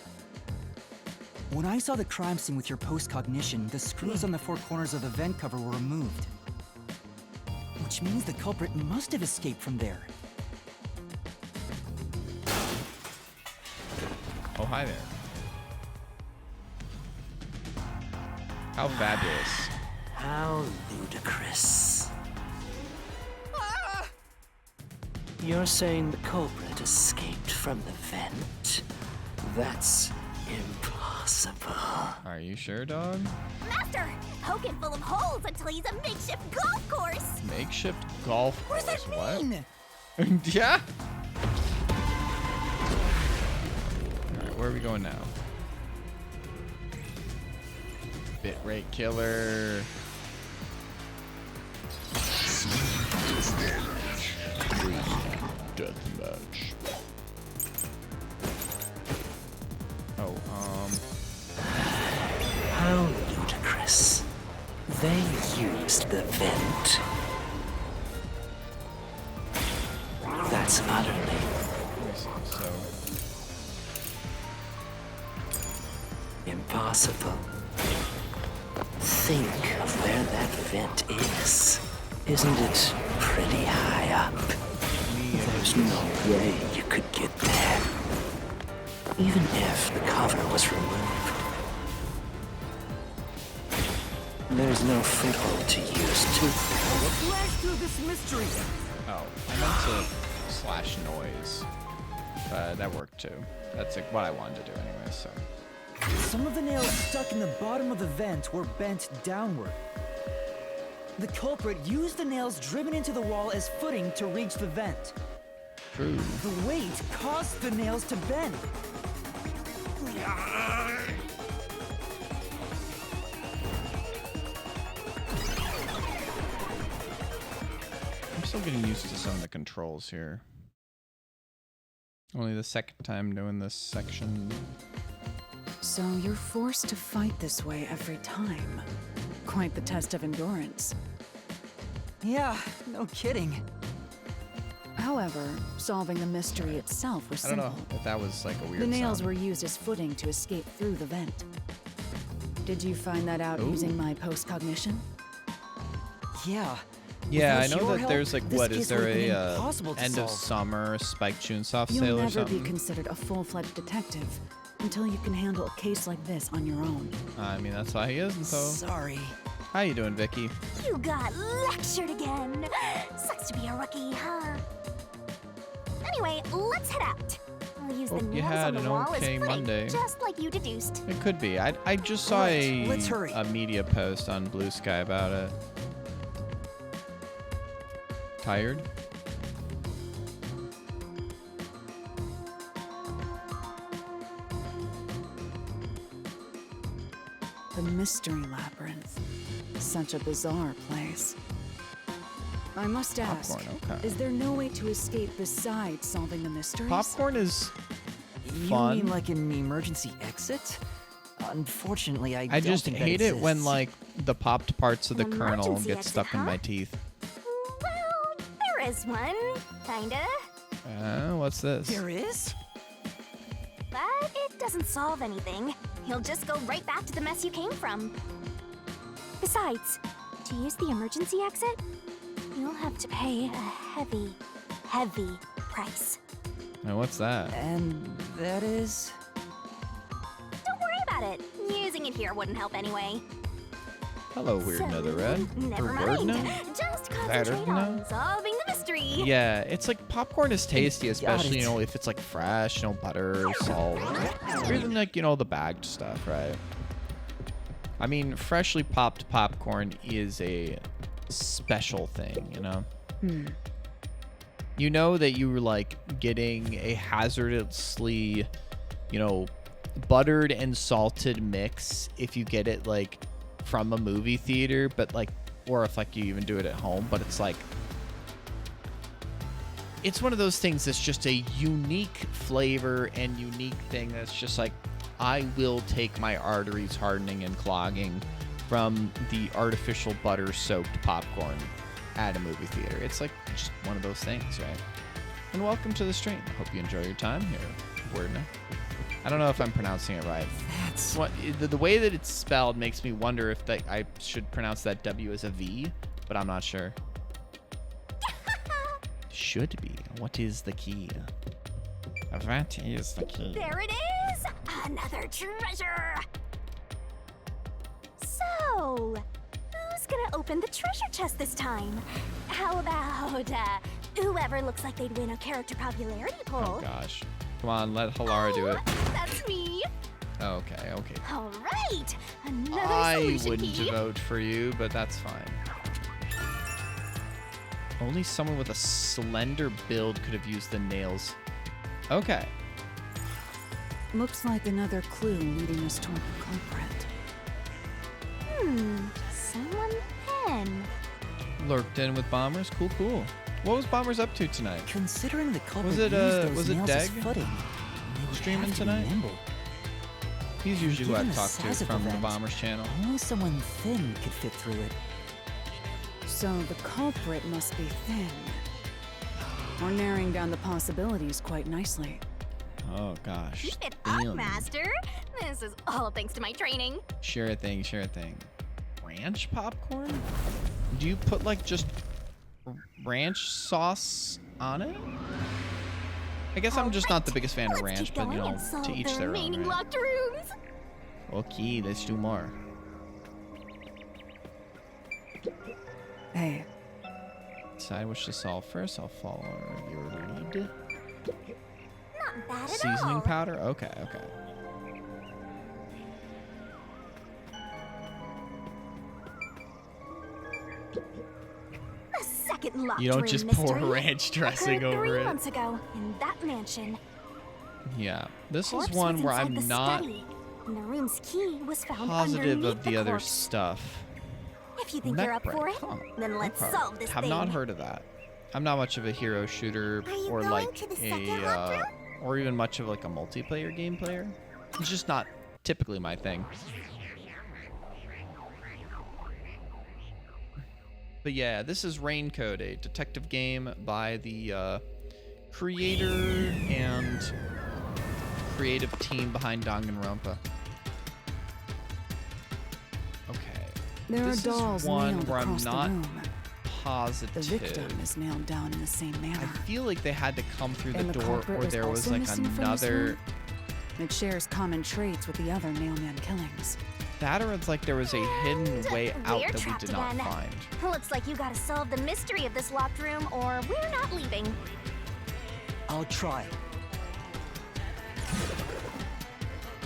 When I saw the crime scene with your post-cognition, the screws on the four corners of the vent cover were removed. Which means the culprit must have escaped from there. Oh, hi there. How fabulous. How ludicrous. You're saying the culprit escaped from the vent? That's impossible. Are you sure, dog? Master, poke it full of holes until he's a makeshift golf course. Makeshift golf What course. does that mean? What? Yeah. Alright, where are we going now? Bitrate killer. Deathmatch. Oh, How ludicrous. They used the vent. That's utterly let me see. So, impossible. Think of where that vent is. Isn't it pretty high up? There's no way you could get there. Even if the cover was removed. There's no foothold to use to... Flash through this mystery. oh, I meant to slash noise. But that worked too. That's like what I wanted to do anyway, so. Some of the nails stuck in the bottom of the vent were bent downward. The culprit used the nails driven into the wall as footing to reach the vent. True. The weight caused the nails to bend. I'm still getting used to some of the controls here. Only the second time doing this section. So you're forced to fight this way every time. Quite the test of endurance. Yeah, no kidding. However, solving the mystery itself was I don't simple. know if that was like a weird The nails sound. were used as footing to escape through the vent. Did you find that out Ooh. using my post-cognition? Yeah. Yeah, I Without know your that help, there's like, this what, case is there would've been a impossible to end of solve. summer Spike Chunsoft You'll sale or never be something? considered a full-fledged detective until you can handle a case like this on your own. I mean, that's why he isn't, so. Sorry. How you doing, Vicky? You got lectured again. Sucks to be a rookie, huh? Anyway, let's head out. I'll use Hope the you nails had on the an wall as okay footing, Monday. just like you deduced. It could be. I just saw Right, let's hurry. a media post on Blue Sky about it. Tired? The Mystery Labyrinth. Such a bizarre place. I must ask, Popcorn, okay. is there no way to escape besides solving the mysteries? Popcorn is You fun. mean like an emergency exit? Unfortunately, I I don't just think that hate it when exists. like the popped parts of the An kernel emergency get exit, stuck in huh? my teeth. Well, there is one, kinda. What's this? There is? But it doesn't solve anything. You'll just go right back to the mess you came from. Besides, to use the emergency exit, you'll have to pay a heavy, heavy price. What's that? And that is... Don't worry about it. Using it here wouldn't help anyway. Hello, weird So, Netherred. never Or word mind. now? Just Better concentrate now? on solving the mystery. Yeah, it's like popcorn is tasty, especially, it. you know, if it's like fresh, you know, butter, salt, or even like, you know, the bagged stuff, right? I mean, freshly popped popcorn is a special thing, you know? You know that you were like getting a hazardously, you know, buttered and salted mix if you get it like from a movie theater, but like, or if like you even do it at home, but it's like, it's one of those things that's just a unique flavor and unique thing that's just like, I will take my arteries hardening and clogging from the artificial butter soaked popcorn at a movie theater. It's like just one of those things, right? And welcome to the stream. Hope you enjoy your time here, Wordna. I don't know if I'm pronouncing it right. That's... What the way that it's spelled makes me wonder if I should pronounce that W as a V, but I'm not sure. Should be. What is the key? That is the key. There it is! Another treasure! So, who's gonna open the treasure chest this time? How about, whoever looks like they'd win a character popularity poll? Oh gosh. Come on, let Halara do it. That's me! Okay, okay. Alright! Another I solution wouldn't key. vote for you, but that's fine. Only someone with a slender build could have used the nails. Okay. Looks like another clue leading us toward the culprit. Someone pen. Lurked in with Bombers. Cool, cool. What was Bombers up to tonight? Considering the culprit Was it, used those was it nails as Deg? footing, they would Streaming have to be tonight? nimble. He's usually who I Given the talk to size of the from the vent, Bombers channel. Only someone thin could fit through it. So the culprit must be thin. We're narrowing down the possibilities quite nicely. Oh gosh. Keep it up, Damn. Master. This is all thanks to my training. Sure thing, sure thing. Ranch popcorn? Do you put like just ranch sauce on it? I guess I'm just not the biggest fan of Let's ranch, keep but you going know, and solve to each the their own, remaining right? locked rooms. Okay, let's do more. Hey, Decide which to solve first. I'll follow your lead. Not bad at Seasoning all. powder? Okay, okay. The second locked You don't room just mystery pour ranch dressing occurred over 3 it. months ago in that mansion. Yeah, this Corpse is one was where inside I'm the not study, and the room's key was found positive underneath of the other corpse. stuff. If you think you're up Neck for break, it, huh, then let's okay. solve this Have thing. not heard of that. I'm not much of a hero shooter Are you or going like to the second locked room? or even much of like a multiplayer game player. It's just not typically my thing. But yeah, this is Raincode, a detective game by the creator and creative team behind Danganronpa. Okay. there This are is dolls one nailed where I'm across not the room. positive. The victim is nailed down in the same I manner. feel like they had to come through the And the door, culprit or was there was also like missing from this another. room? It shares common traits with the other nailman killings. That or it's like there was a hidden And way out we're that we trapped did not again. find. Looks like you gotta solve the mystery of this locked room, or we're not leaving. I'll try.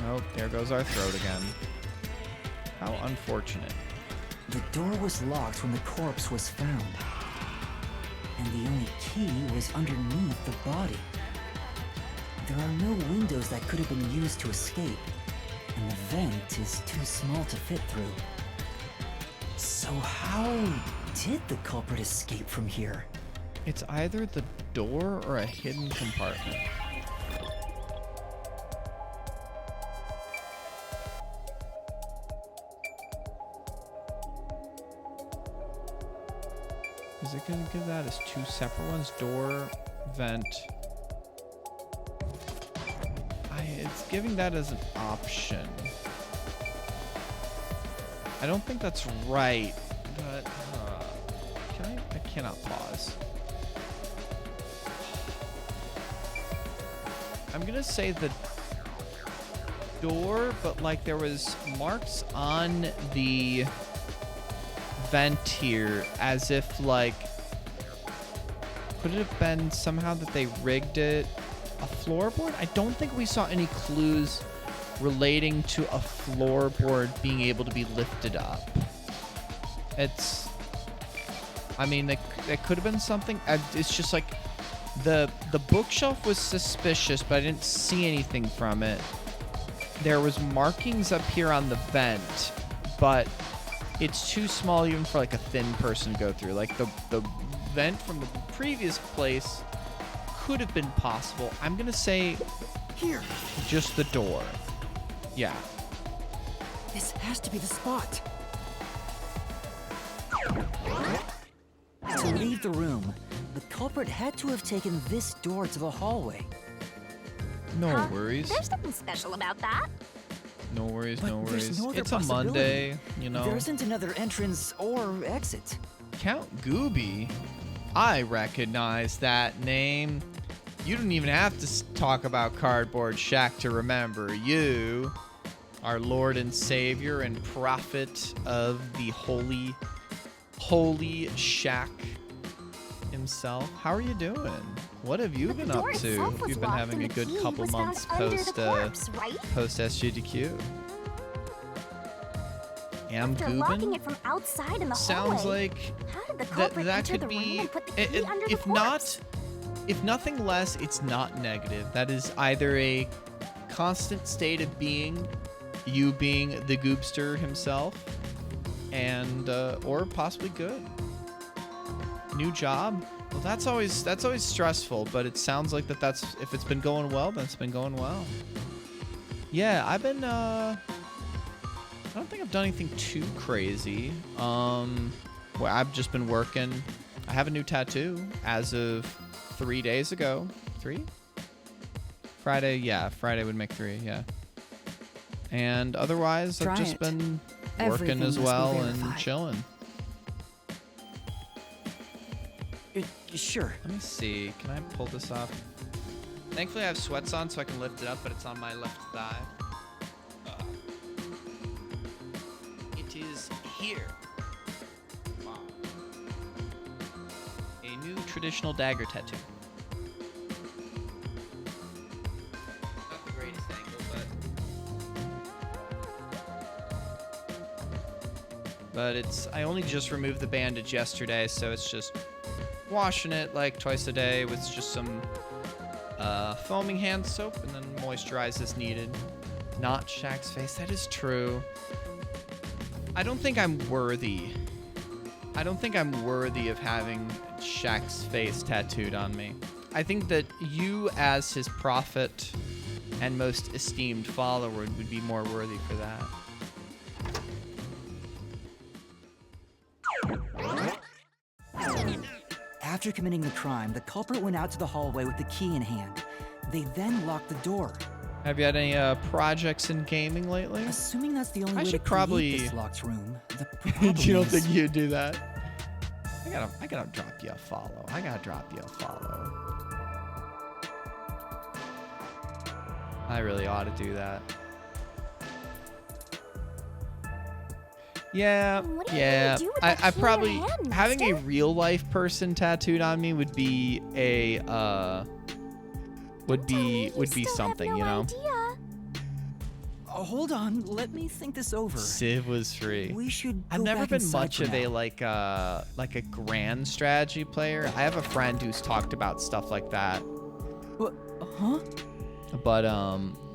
Oh, there goes our throat again. How unfortunate. The door was locked when the corpse was found. And the only key was underneath the body. There are no windows that could have been used to escape, and the vent is too small to fit through. So how did the culprit escape from here? It's either the door or a hidden compartment. Is it gonna give that as two separate ones? Door, vent. It's giving that as an option. I don't think that's right, but I cannot pause. I'm gonna say the door, but like there was marks on the vent here as if like, could it have been somehow that they rigged it a floorboard? I don't think we saw any clues relating to a floorboard being able to be lifted up. I mean, that could have been something. It's just like the bookshelf was suspicious, but I didn't see anything from it. There was markings up here on the vent, but it's too small even for like a thin person to go through. Like the vent from the previous place could have been possible. I'm gonna say Here. just the door. Yeah. This has to be the spot. To leave the room, the culprit had to have taken this door to the hallway. No worries. There's nothing special about that. No worries, But no there's worries. no other It's a possibility. Monday, you know. There isn't another entrance or exit. Count Gooby. I recognize that name. You don't even have to talk about Cardboard Shack to remember you, our Lord and Savior and prophet of the holy Shack himself. How are you doing? What have you But the been up door to? itself was You've been locked having a and the good key couple was found months under the post corpse, right? post SGDQ. Am After locking Goobin? it from outside in the Sounds hallway. like How did the that culprit that enter could the room be and put the key under the if corpse? if nothing less, it's not negative. That is either a constant state of being, you being the Goobster himself, and or possibly good. New job. Well, that's always stressful, but it sounds like that's if it's been going well, then it's been going well. Yeah, I've been I don't think I've done anything too crazy. Well, I've just been working. I have a new tattoo as of 3 days ago. 3? Friday, yeah. Friday would make 3, yeah. And otherwise, Try I've just it. been Everything working as must be well and verified. chilling. Sure. Let me see. Can I pull this off? Thankfully, I have sweats on, so I can lift it up, but it's on my left thigh. It is here. Wow. A new traditional dagger tattoo. Not the greatest angle, but it's. I only just removed the bandage yesterday, so it's just washing it like twice a day with just some foaming hand soap and then moisturize as needed. Not Shaq's face. That is true. I don't think I'm worthy. I don't think I'm worthy of having Shaq's face tattooed on me. I think that you, as his prophet and most esteemed follower, would be more worthy for that. After committing the crime, the culprit went out to the hallway with the key in hand. They then locked the door. Have you had any projects in gaming lately? Assuming that's the only way to should create probably- this locked room, the problem You don't is- think you'd do that? I gotta drop you a follow. I gotta drop you a follow. I really ought to do that. Yeah, What are you yeah. gonna do with that I key in probably your hand, having a mister? real life person tattooed on me would be a would be Still something, have you no know. idea. Hold on, let me think this over. Civ was free. We should I've go never back been inside much for of a now. like a grand strategy player. I have a friend who's talked about stuff like that, What? Huh? but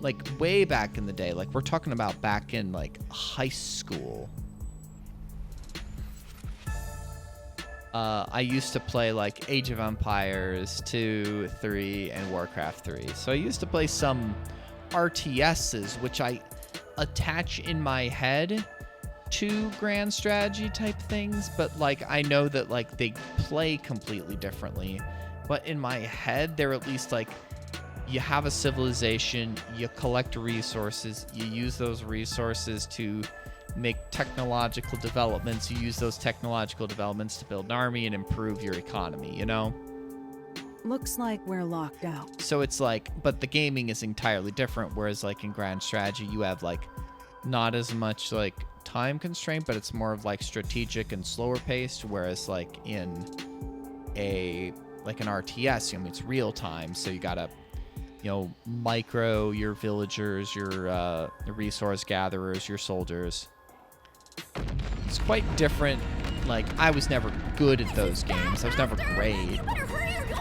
like way back in the day, like we're talking about back in like high school. I used to play like Age of Empires 2, 3, and Warcraft 3. So I used to play some RTSs, which I attach in my head two grand strategy type things, but like I know that like they play completely differently. But in my head, they're at least like you have a civilization, you collect resources, you use those resources to make technological developments, you use those technological developments to build an army and improve your economy, you know? Looks like we're locked out. So it's like, but the gaming is entirely different, whereas like in grand strategy, you have like not as much like time constraint, but it's more of like strategic and slower paced, whereas like in an RTS, you know, it's real time, so you gotta, you know, micro your villagers, your resource gatherers, your soldiers. It's quite different. Like, I was never good at those games. I was never great.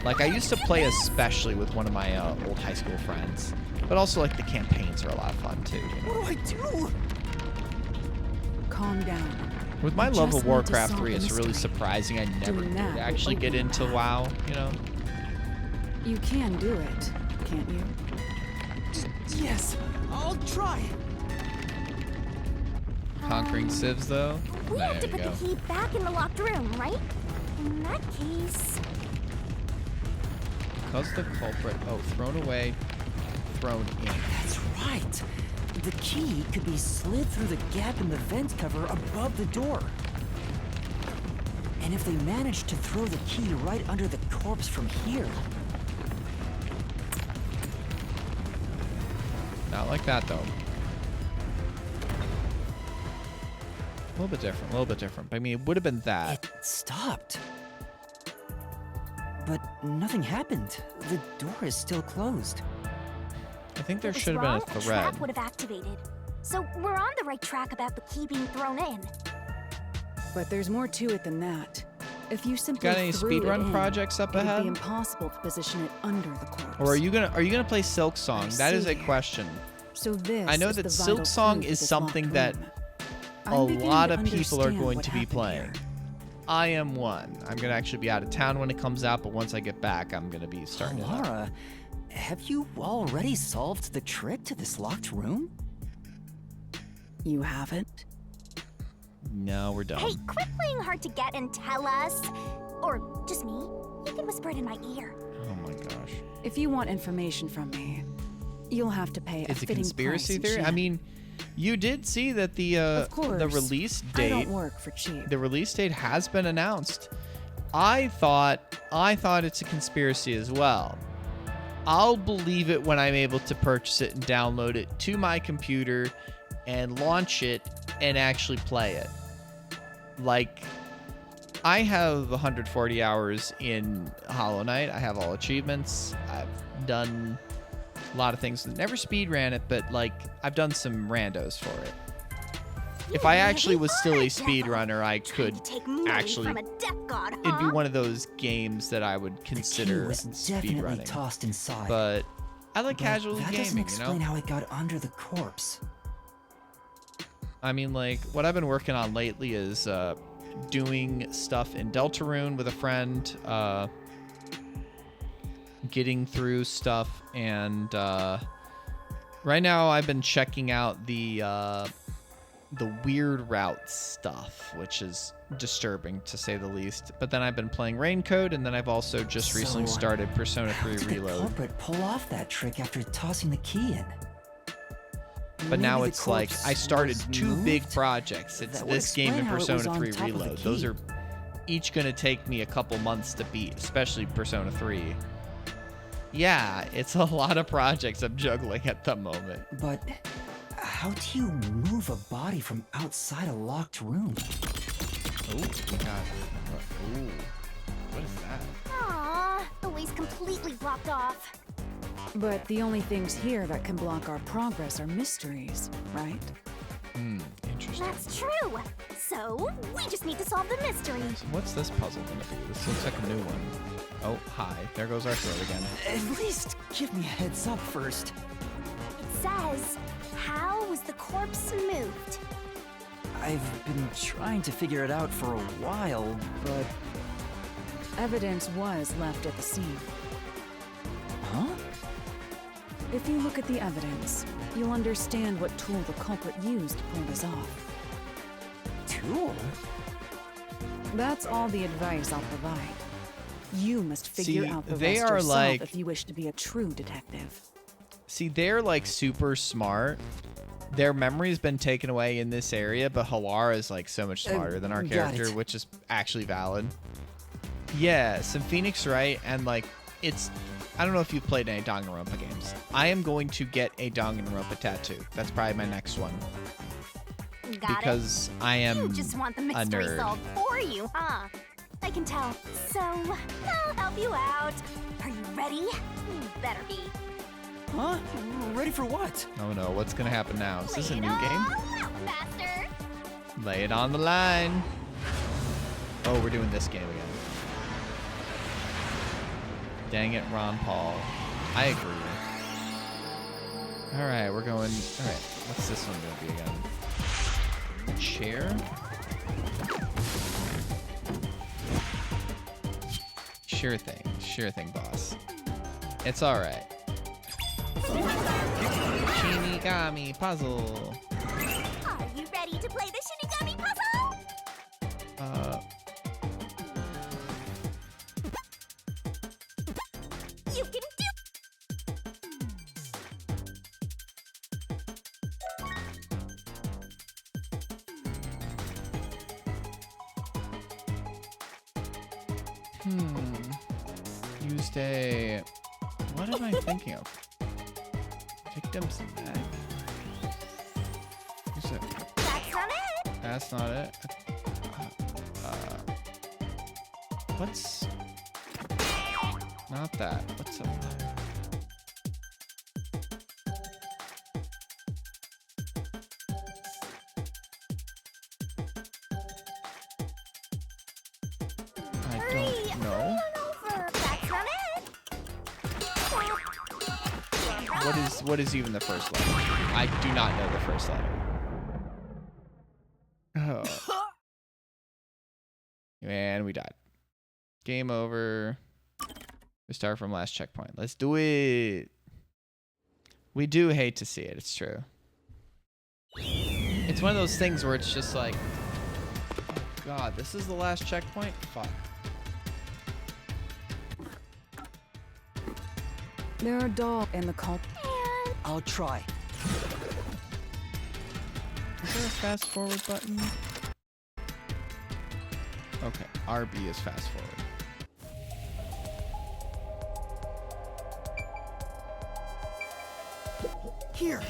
Like, I used to play especially with one of my old high school friends. But also, like, the campaigns are a lot of fun, too. You know? What do I do? Calm down. With my You love just of need to Warcraft solve 3, the it's really mystery. surprising I never Doing that did will actually get open into the path. WoW, you know? You can do it, can't you? Yes, I'll try. Conquering civs, though? We have to There put you the go. key back in the locked room, right? In that case... Because the culprit... Oh, thrown away, thrown in. That's right. The key could be slid through the gap in the vent cover above the door. And if they manage to throw the key right under the corpse from here... Not like that, though. A little bit different, a little bit different. I mean, it would have been that. It stopped. But nothing happened. The door is still closed. I think there What was should have been wrong, a thread. trap would have activated. So we're on the right track about the key being thrown in. But there's more to it than that. If you simply Got any threw it speedrun in, projects up it would ahead? be impossible to position it under the corpse. Or are you gonna play Silk Song? That is a see. question. So this I know is that the Silk vital Song clue is to this something locked that room. a I'm beginning lot to of people are understand going what to be happened playing. here. I am one. I'm gonna actually be out of town when it comes out, but once I get back, I'm gonna be starting it up. Laura, have you already solved the trick to this locked room? You haven't? No, we're done. Hey, quit playing hard to get and tell us. Or just me. You can whisper it in my ear. Oh my gosh. If you want information from me, you'll have to pay a It's a fitting conspiracy price in theory? I Shen. mean, you did see that the Of course, release I date don't work for cheap. the release date has been announced. I thought it's a conspiracy as well. I'll believe it when I'm able to purchase it and download it to my computer and launch it and actually play it. Like, I have 140 hours in Hollow Knight. I have all achievements. I've done a lot of things. Never speed ran it, but like I've done some randos for it. If I actually was still a speedrunner, I Trying could to take money actually. from a death god, huh? It'd be one of those games that I would The key consider was definitely speedrunning. tossed inside. But I like But casual that doesn't gaming, you explain know? how it got under the corpse. I mean, like, what I've been working on lately is doing stuff in Deltarune with a friend, getting through stuff, and right now I've been checking out the weird route stuff, which is disturbing to say the least. But then I've been playing Raincoat, and then I've also just recently So, started Persona How 3 did the Reload. culprit pull off that trick after tossing the key in? But now Maybe the it's like corpse I started was two big moved? projects. It's That would this game explain and how it was Persona on 3 top of the Reload. Those key. are each going to take me a couple months to beat, especially Persona 3. Yeah, it's a lot of projects I'm juggling at the moment. But how do you move a body from outside a locked room? Oh, we got. Ooh, what is that? Aww, the way's completely blocked off. But the only things here that can block our progress are mysteries, right? Interesting. That's true. So, we just need to solve the mystery. So what's this puzzle gonna be? This looks like a new one. Oh, hi. There goes our throat again. At least give me a heads up first. It says, how was the corpse moved? I've been trying to figure it out for a while, but... Evidence was left at the scene. Huh? If you look at the evidence, you'll understand what tool the culprit used to pull this off. rule? That's all the advice I'll provide. You must figure See, out the they rest are yourself like- if you wish to be a true detective. See, they're like super smart. Their memory's been taken away in this area, but Halara is like so much smarter than our got character, it. which is actually valid. Yeah, some Phoenix Wright, and like it's. I don't know if you've played any Danganronpa games. I am going to get a Danganronpa tattoo. That's probably my next one Got because I am You just want the a mystery nerd. solved for you, huh? I can tell. So, I'll help you out. Are you ready? You better be. Huh? Ready for what? Oh no, what's gonna happen now? Is this a Lay new it game? all out, Master. Lay it on the line. Oh, we're doing this game again. Dang it, Ron Paul. I agree. All right, we're going. All right, what's this one gonna be again? Chair. Sure thing, boss. It's all right. Shinigami puzzle. Are you ready to play the Shinigami puzzle? You can do. Used a. What am I thinking of? Victim's neck. Use it. That's not it. That's not it. What's. Not that. What's up there? I don't know. Over. That's not it. What is even the first letter? I do not know the first letter. Oh. And we died. Game over. We start from last checkpoint. Let's do it. We do hate to see it. It's true. It's one of those things where it's just like, oh God, this is the last checkpoint? Fuck. There are dolls in the cult. I'll try. Is there a fast forward button? Okay, RB is fast forward. Here.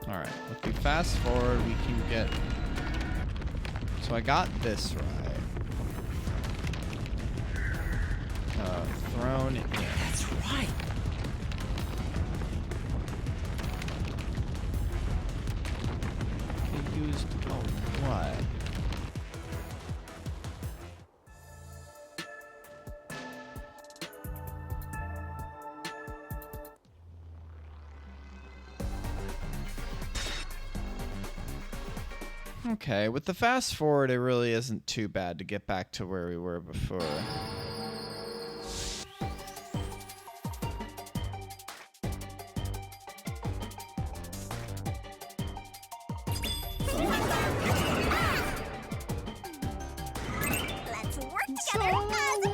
Alright, if we fast forward, we can get... So I got this right. Thrown in. That's right. It used... Oh, what? Okay, with the fast forward, it really isn't too bad to get back to where we were before. Let's work together as a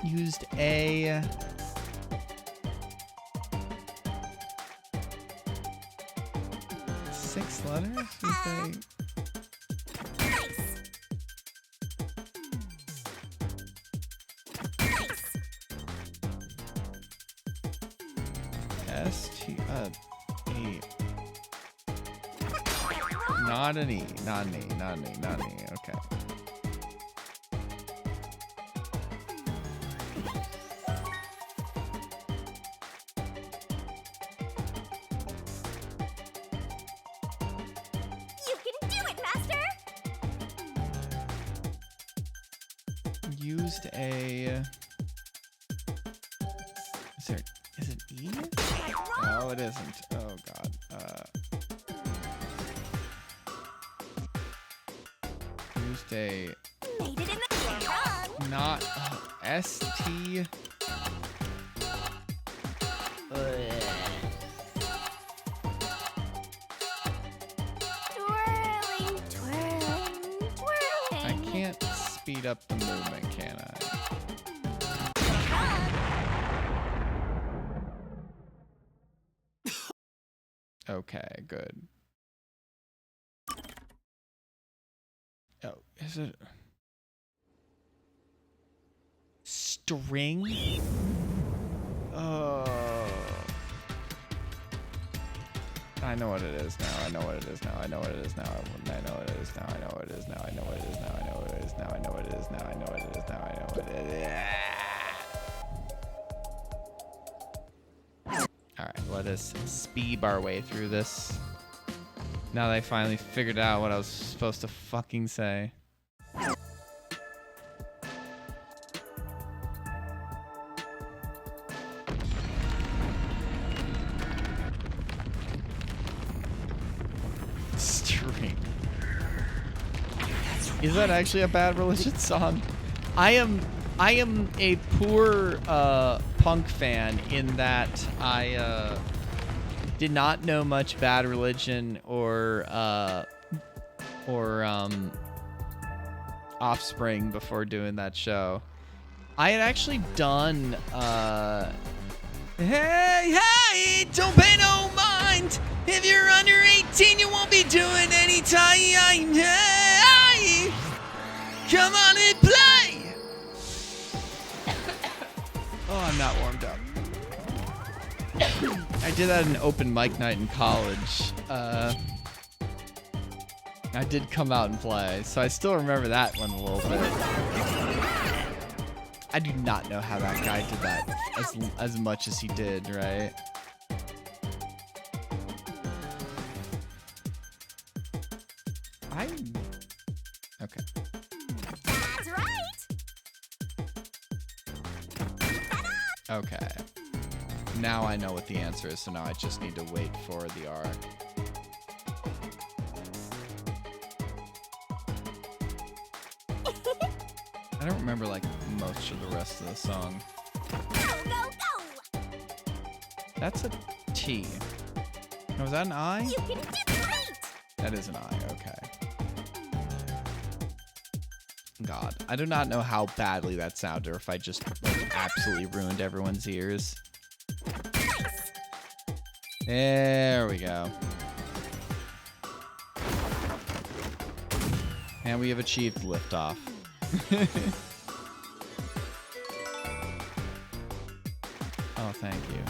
team. Used a... Six letters? Used a... Nice. Nice. S-T... E. Not an E. Not an E. Not an E. Not an E. Okay. You can do it, Master. Used a... Is it E? No, it isn't. Oh, God. used a Made it in the run. not ST. Twirling, twirling, twirling. I can't speed up the movement, can I? Okay, good. Oh, is it string? Oh, I know what it is now. I know what it is now. I know what it is now. I know what it is now. I know what it is now. I know what it is now. I know what it is now. I know what it is now. I know what it is now. I know what it is. All right, let us speed our way through this. Now that I finally figured out what I was supposed to fucking say. String. Is that actually a Bad Religion song? I am a poor punk fan in that I did not know much Bad Religion or Offspring before doing that show. I had actually done hey, don't pay no mind. If you're under 18, you won't be doing any time. Hey, come on and play. Oh, I'm not warmed up. I did that in open mic night in college. I did come out and play, so I still remember that one a little bit. I do not know how that guy did that as much as he did, right? Okay. That's right. Okay. Now I know what the answer is, so now I just need to wait for the R. I don't remember like most of the rest of the song. Go, go, go. That's a T. No, is that an I? You can do great. That is an I, okay. God, I do not know how badly that sounded or if I just like, absolutely ruined everyone's ears. Nice. There we go. And we have achieved liftoff. Oh, thank you.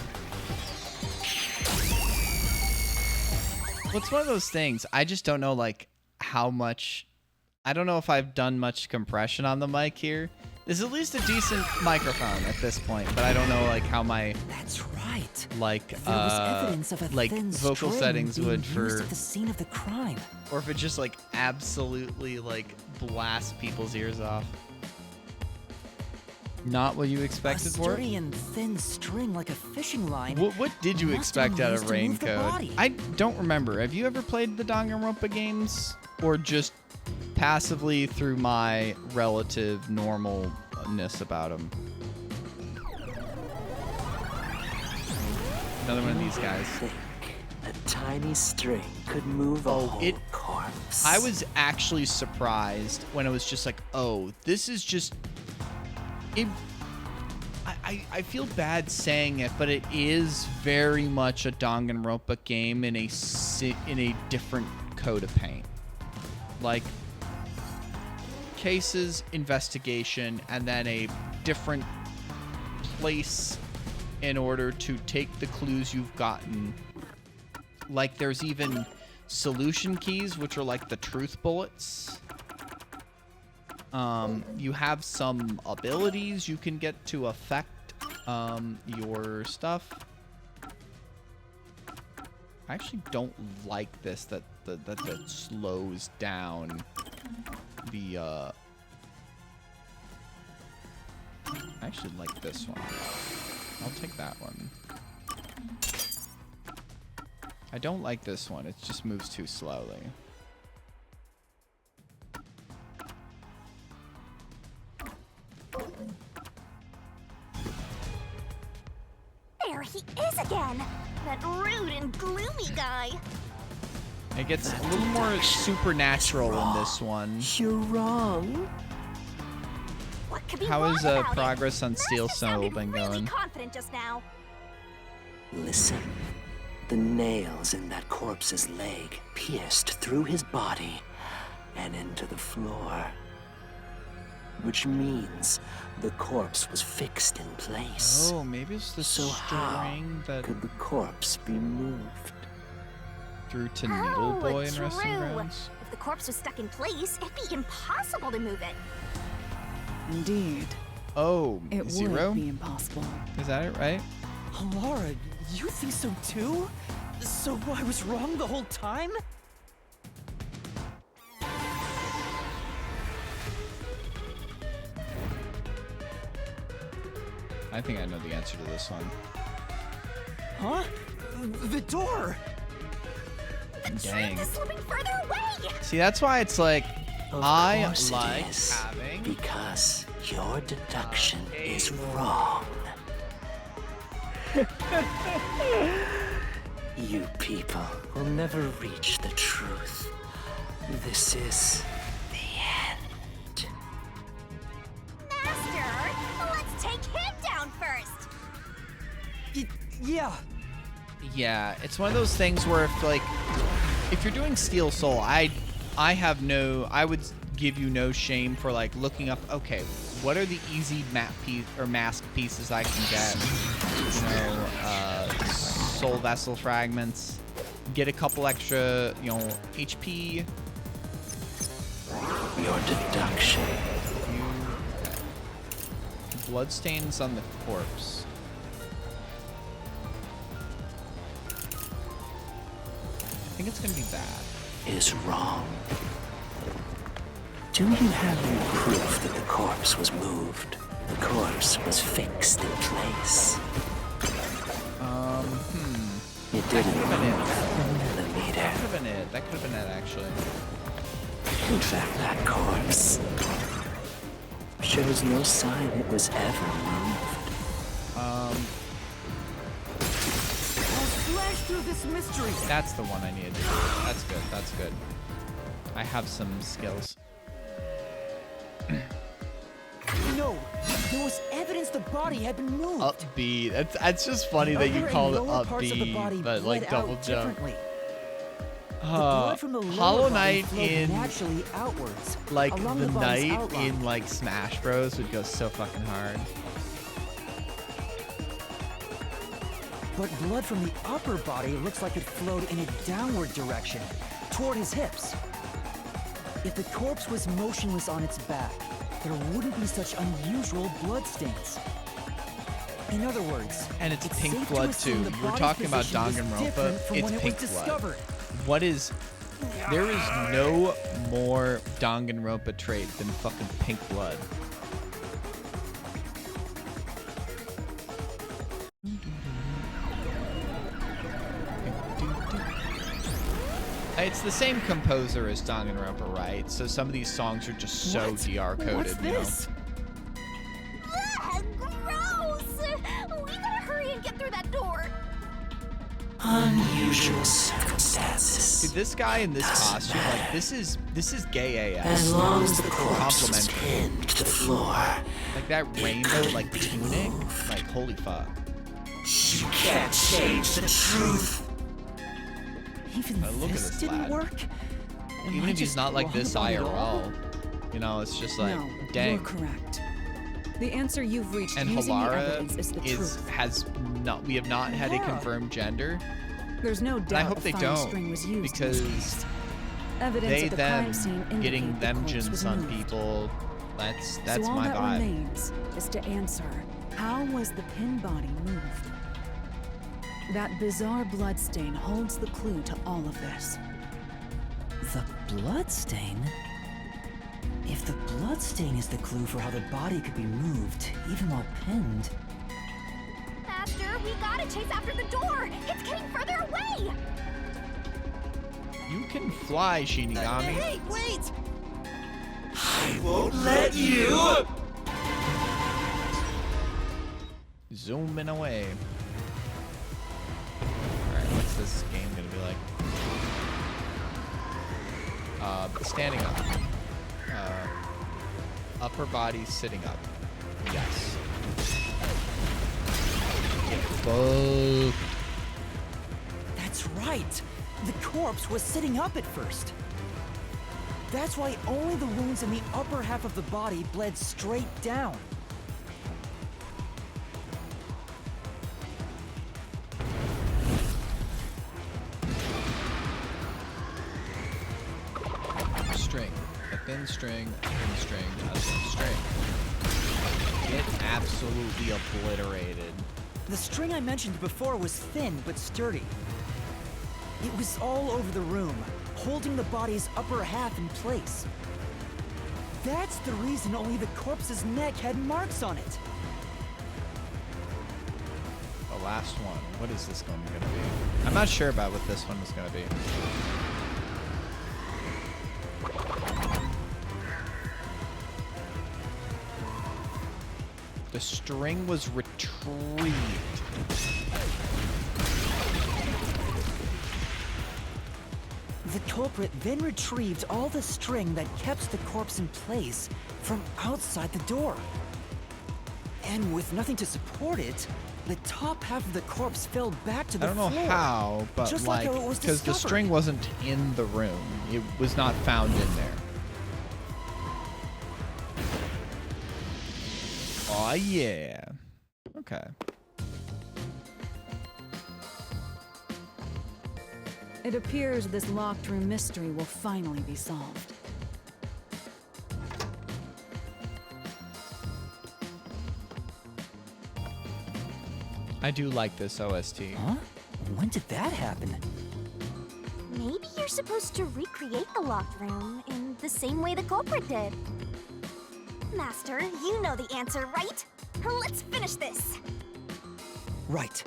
Well, it's one of those things. I just don't know, like, how much... I don't know if I've done much compression on the mic here. There's at least a decent microphone at this point, but I don't know, like, how my... That's right. Like, There was evidence of a like thin vocal string settings being would used for... at the scene of the crime. Or if it just, like, absolutely, like, blasts people's ears off. Not what you expected A for it? sturdy and thin string like a fishing line. What did you must have expect been out used of to move the Raincode? body. I don't remember. Have you ever played the Danganronpa games? Or just passively through my relative normalness about them? Another one of these guys. A tiny string could move a whole corpse. I was actually surprised when it was just like, oh, this is just... I feel bad saying it, but it is very much a Danganronpa game in a different coat of paint. Like, cases, investigation, and then a different place in order to take the clues you've gotten. Like, there's even solution keys, which are like the truth bullets. You have some abilities you can get to affect your stuff. I actually don't like this that slows down the I actually like this one. I'll take that one. I don't like this one. It just moves too slowly. he is again! That rude and gloomy guy! It gets a little more supernatural in this one. You're wrong. What could be How wrong is about it? progress on Steel Master Soul sounded been really going? confident just now. Listen. The nails in that corpse's leg pierced through his body and into the floor. Which means the corpse was fixed in place. Oh, maybe it's the So how string that could the corpse be moved? threw to Needle Boy in Resting true. Grounds. If the corpse was stuck in place, it'd be impossible to move it. Indeed. Oh, It Zero? would be impossible. Is that it, right? Laura, you think so too? So I was wrong the whole time? I think I know the answer to this one. Huh? The door! Dang. It's slipping further away! See, that's why it's like, Of I course like it is, having... because your deduction is wrong. You people will never reach the truth. This is the end. Master, let's take him down first! Yeah. Yeah, it's one of those things where if you're doing Steel Soul, I would give you no shame for like looking up, okay, what are the easy map piece or mask pieces I can get? Soul Vessel fragments, get a couple extra, HP. Your deduction. Bloodstains on the corpse. I think it's gonna be bad. Is wrong. Do you have any proof that the corpse was moved? The corpse was fixed in place. You didn't That could have been it. move the meter. That could have been it. That could have been it, actually. In fact, that corpse shows no sign it was ever moved. I'll slash through this mystery! That's the one I needed to do. That's good. That's good. I have some skills. No, there was evidence the body had been moved. Upbeat. That's just funny that you Upper call and it lower parts of the upbeat, body but like bled double out jump. differently. The blood from the lower Hollow body Knight flowed in naturally outwards, like along the the body's knight outline. in like Smash Bros would go so fucking hard. But blood from the upper body looks like it flowed in a downward direction, toward his hips. If the corpse was motionless on its back, there wouldn't be such unusual bloodstains. In other words, And it's pink safe to blood assume too. the You were body's talking about position was Danganronpa. different from It's when it pink was blood. discovered. What is? There is no more Danganronpa trait than fucking pink blood. It's the same composer as Danganronpa, right? So some of these songs are just so What? DR coded. What's this? Ugh, gross! We gotta hurry and get through that door! Unusual circumstances. Dude, this guy in this costume, like this is gay AF. As long as the corpse was Complimentary. pinned to the floor, Like that rainbow, like tunic, like holy fuck. you can't change the truth. Even Look at this this didn't lad. work? Am Even I if he's just not like wrong this about it all? IRL, it's just like, No, dang. you're correct. The answer you've reached And using the Halara evidence is the truth. we have not had a Yeah. confirmed gender. There's no doubt I hope a they fine don't, string was used because in this case. Evidence They at the crime them scene getting indicate the corpse vengeance was on moved. people. That's So all my that vibe. remains is to answer, how was the pin body moved? That bizarre bloodstain holds the clue to all of this. The bloodstain? If the bloodstain is the clue for how the body could be moved, even while pinned, Master, we gotta chase after the door! It's getting further away! You can fly, Shinigami. Hey, wait! I won't let you. Zooming away. this game gonna be like? Standing up. Upper body sitting up. Yes. Get both. That's right. The corpse was sitting up at first. That's why only the wounds in the upper half of the body bled straight down. String. A thin string, a thin string, a thin string. Get absolutely obliterated. The string I mentioned before was thin but sturdy. It was all over the room, holding the body's upper half in place. That's the reason only the corpse's neck had marks on it. The last one. What is this one gonna be? I'm not sure about what this one is gonna be. The string was retrieved. The culprit then retrieved all the string that kept the corpse in place from outside the door. And with nothing to support it, the top half of the corpse fell back to the I don't know floor. how, but just like, how it was because the discovered. string wasn't in the room. It was not found in there. Oh yeah. Okay. It appears this locked room mystery will finally be solved. I do like this OST. Huh? When did that happen? Maybe you're supposed to recreate the locked room in the same way the culprit did. Master, you know the answer, right? Let's finish this. Right.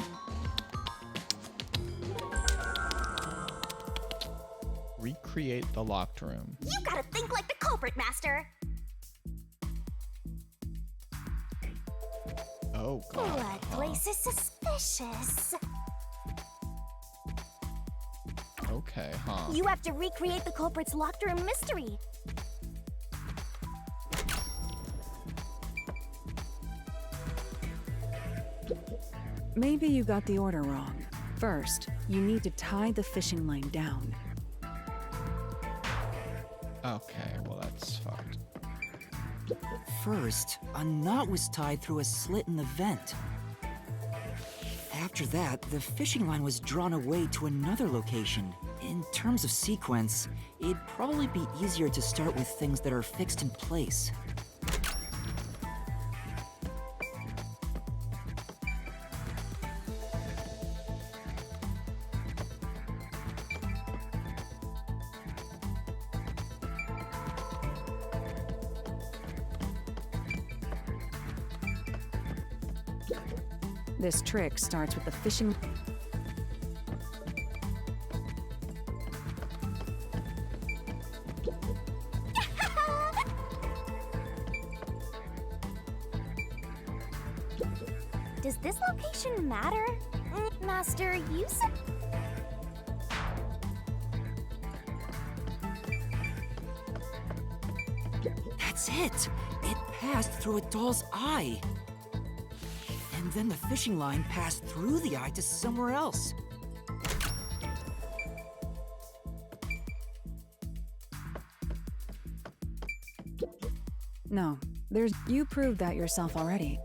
Recreate the locked room. You gotta think like the culprit, Master. Oh god. Blood place is suspicious. Okay, huh. You have to recreate the culprit's locked room mystery. Maybe you got the order wrong. First, you need to tie the fishing line down. Okay, well that's fucked. First, a knot was tied through a slit in the vent. After that, the fishing line was drawn away to another location. In terms of sequence, it'd probably be easier to start with things that are fixed in place. This trick starts with the fishing... Does this location matter? Master, you said... That's it! It passed through a doll's eye. And then the fishing line passed through the eye to somewhere else. No, there's... You proved that yourself already.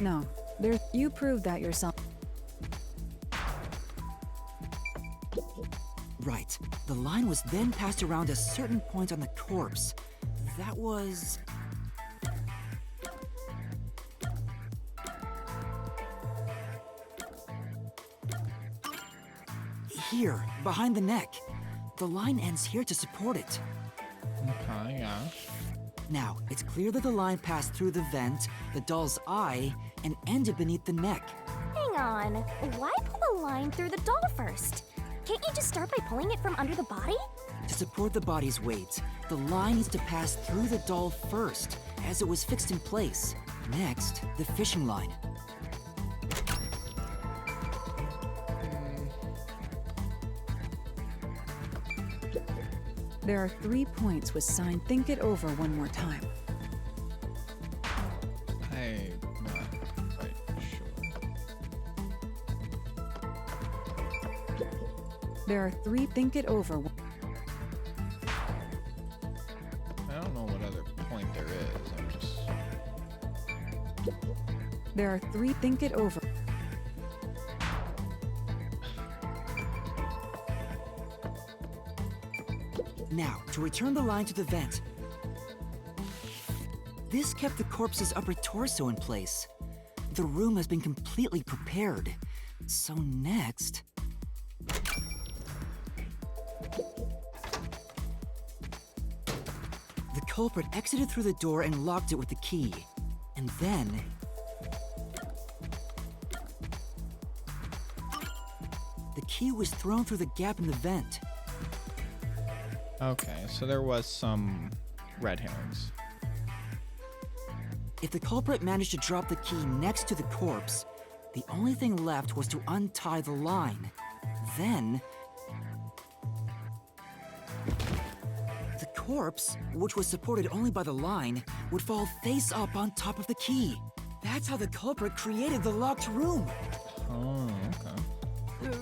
No, there's... You proved that yourself... Right. The line was then passed around a certain point on the corpse. That was... here, behind the neck. The line ends here to support it. Okay, yeah. Now, it's clear that the line passed through the vent, the doll's eye, and ended beneath the neck. Hang on. Why pull the line through the doll first? Can't you just start by pulling it from under the body? To support the body's weight, the line needs to pass through the doll first, as it was fixed in place. Next, the fishing line. There are 3 points with sign think it over one more time. I'm not quite sure. There are 3 think it over. I don't know what other point there is. I'm just. There are 3 think it over. Now, to return the line to the vent. This kept the corpse's upper torso in place. The room has been completely prepared. So next... The culprit exited through the door and locked it with the key. And then... the key was thrown through the gap in the vent. Okay, so there was some red herrings. If the culprit managed to drop the key next to the corpse, the only thing left was to untie the line. Then... the corpse, which was supported only by the line, would fall face up on top of the key. That's how the culprit created the locked room. Oh, okay. Hooray!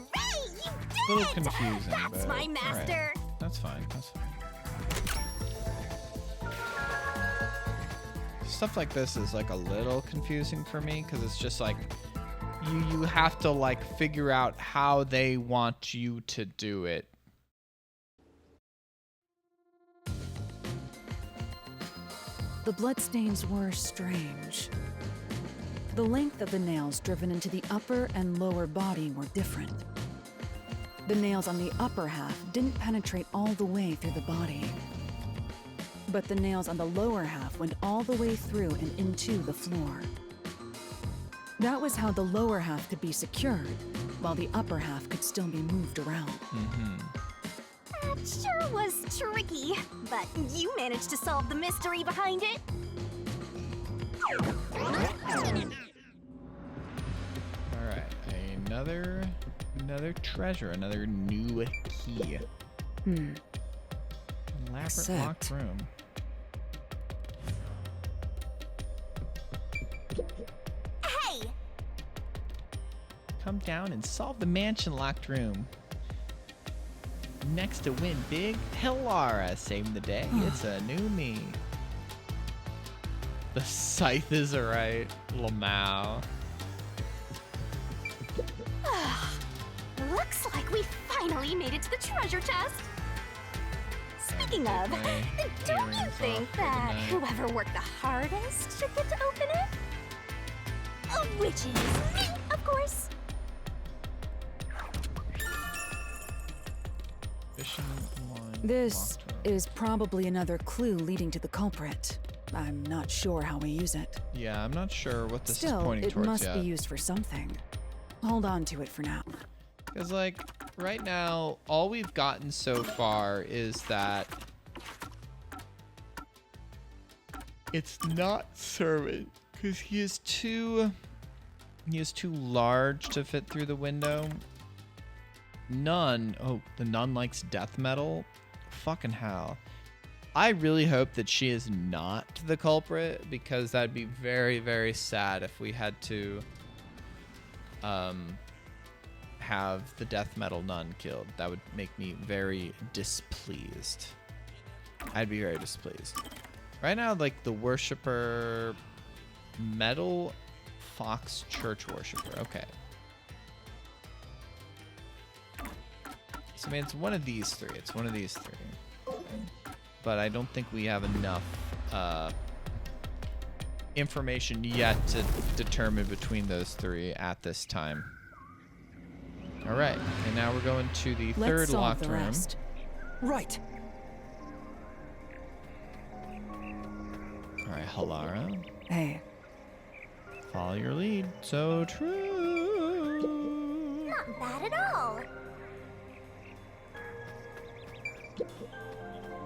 You did A little it! confusing, That's but my master! alright. That's fine, that's fine. Stuff like this is like a little confusing for me because it's just like you have to like figure out how they want you to do it. The bloodstains were strange. The length of the nails driven into the upper and lower body were different. The nails on the upper half didn't penetrate all the way through the body. But the nails on the lower half went all the way through and into the floor. That was how the lower half could be secured, while the upper half could still be moved around. That sure was tricky, but you managed to solve the mystery behind it. Alright, another treasure, another new key. Elaborate locked room. Hey! Come down and solve the mansion locked room. Next to win big, Hilara saving the day. It's a new me. The scythe is right, Lamau. Looks like we finally made it to the treasure chest. Speaking of, don't you think that whoever worked the hardest should get to open it? Which is me, of course. This is probably another clue leading to the culprit. I'm not sure how we use it. Yeah, I'm not sure what this is Still, pointing it towards must yet. be used for something. Hold on to it for now. Because, like, right now, all we've gotten so far is that it's not servant. Because he is too large to fit through the window. Nun. Oh, the nun likes death metal? Fucking hell. I really hope that she is not the culprit, because that'd be very, very sad if we had to have the death metal nun killed. That would make me very displeased. I'd be very displeased. Right now, like, the worshiper, metal fox church worshiper. Okay. So, I mean, it's one of these three. It's one of these three. But I don't think we have enough information yet to determine between those three at this time. All right, and now we're going to the third locked room. Rest. Right. All right, Hilara, Hey, follow your lead. So true. Not bad at all.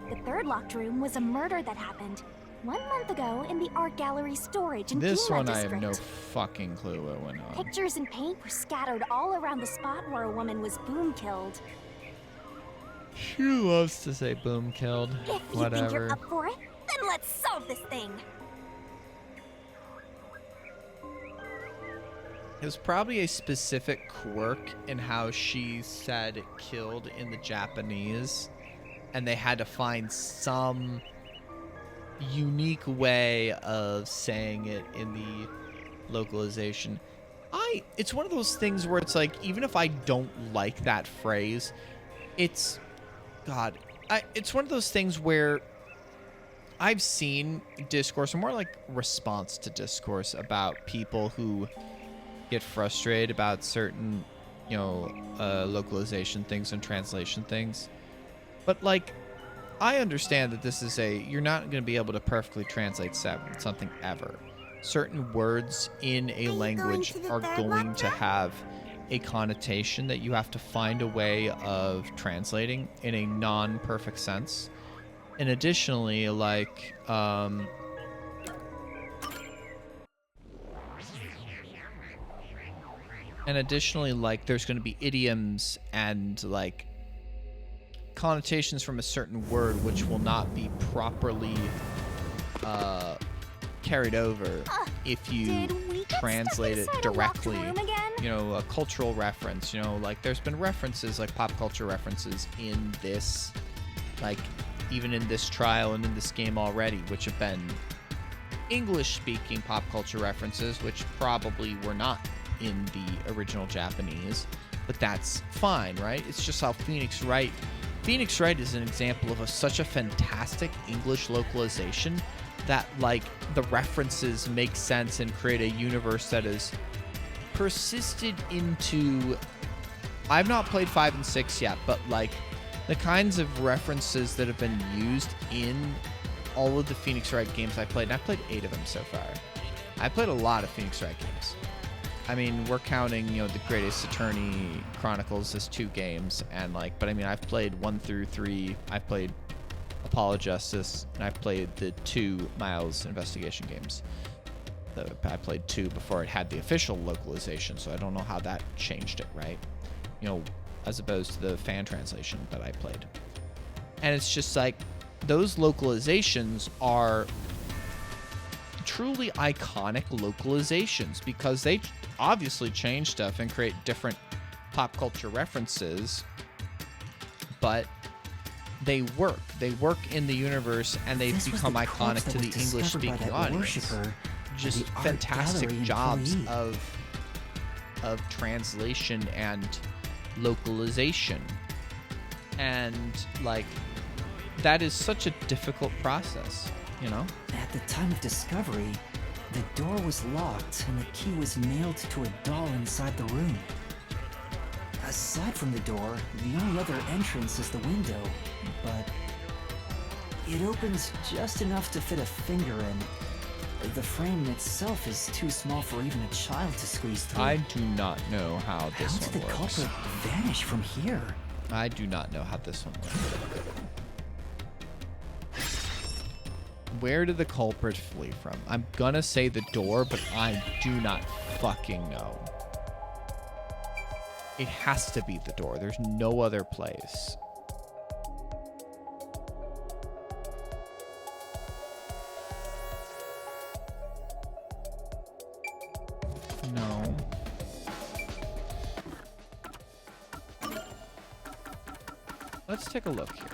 The third locked room was a murder that happened. 1 month ago in the art gallery storage in This Gima one I district. have no fucking clue what went on. Pictures and paint were scattered all around the spot where a woman was boom killed. She loves to say boom killed. If you Whatever. think you're up for it, then let's solve this thing. It was probably a specific quirk in how she said killed in the Japanese, and they had to find some unique way of saying it in the localization. It's one of those things where it's like, even if I don't like that phrase, it's one of those things where I've seen discourse, or more like response to discourse, about people who get frustrated about certain, localization things and translation things. But like, I understand that this is you're not going to be able to perfectly translate something ever. Certain words in a language are going to have a connotation that you have to find a way of translating in a non-perfect sense. And additionally, like, there's going to be idioms and, like, connotations from a certain word which will not be properly carried over if you translate it directly. A cultural reference, like there's been references, like pop culture references in this, like even in this trial and in this game already, which have been English-speaking pop culture references, which probably were not in the original Japanese, but that's fine, right? It's just how Phoenix Wright is an example of such a fantastic English localization that, like, the references make sense and create a universe that is persisted into... I've not played 5 and 6 yet, but, like, the kinds of references that have been used in all of the Phoenix Wright games I've played, and I've played 8 of them so far. I played a lot of Phoenix Wright games. I mean, we're counting, the Greatest Attorney Chronicles as 2 games, and, like, but I mean, I've played 1 through 3, I've played Apollo Justice, and I've played the 2 Miles investigation games. I played 2 before it had the official localization, so I don't know how that changed it, right? As opposed to the fan translation that I played. And it's just like, those localizations are truly iconic localizations because they obviously change stuff and create different pop culture references, but they work. They work in the universe, and they become iconic to the English-speaking audience. Just fantastic jobs of translation and localization. And, like, that is such a difficult process, At the time of discovery, the door was locked and the key was nailed to a doll inside the room. Aside from the door, the only other entrance is the window, but it opens just enough to fit a finger in. The frame itself is too small for even a child to squeeze through. I do not know how this How did one the works. culprit vanish from here? I do not know how this one works. Where did the culprit flee from? I'm gonna say the door, but I do not fucking know. It has to be the door. There's no other place. No. Let's take a look here.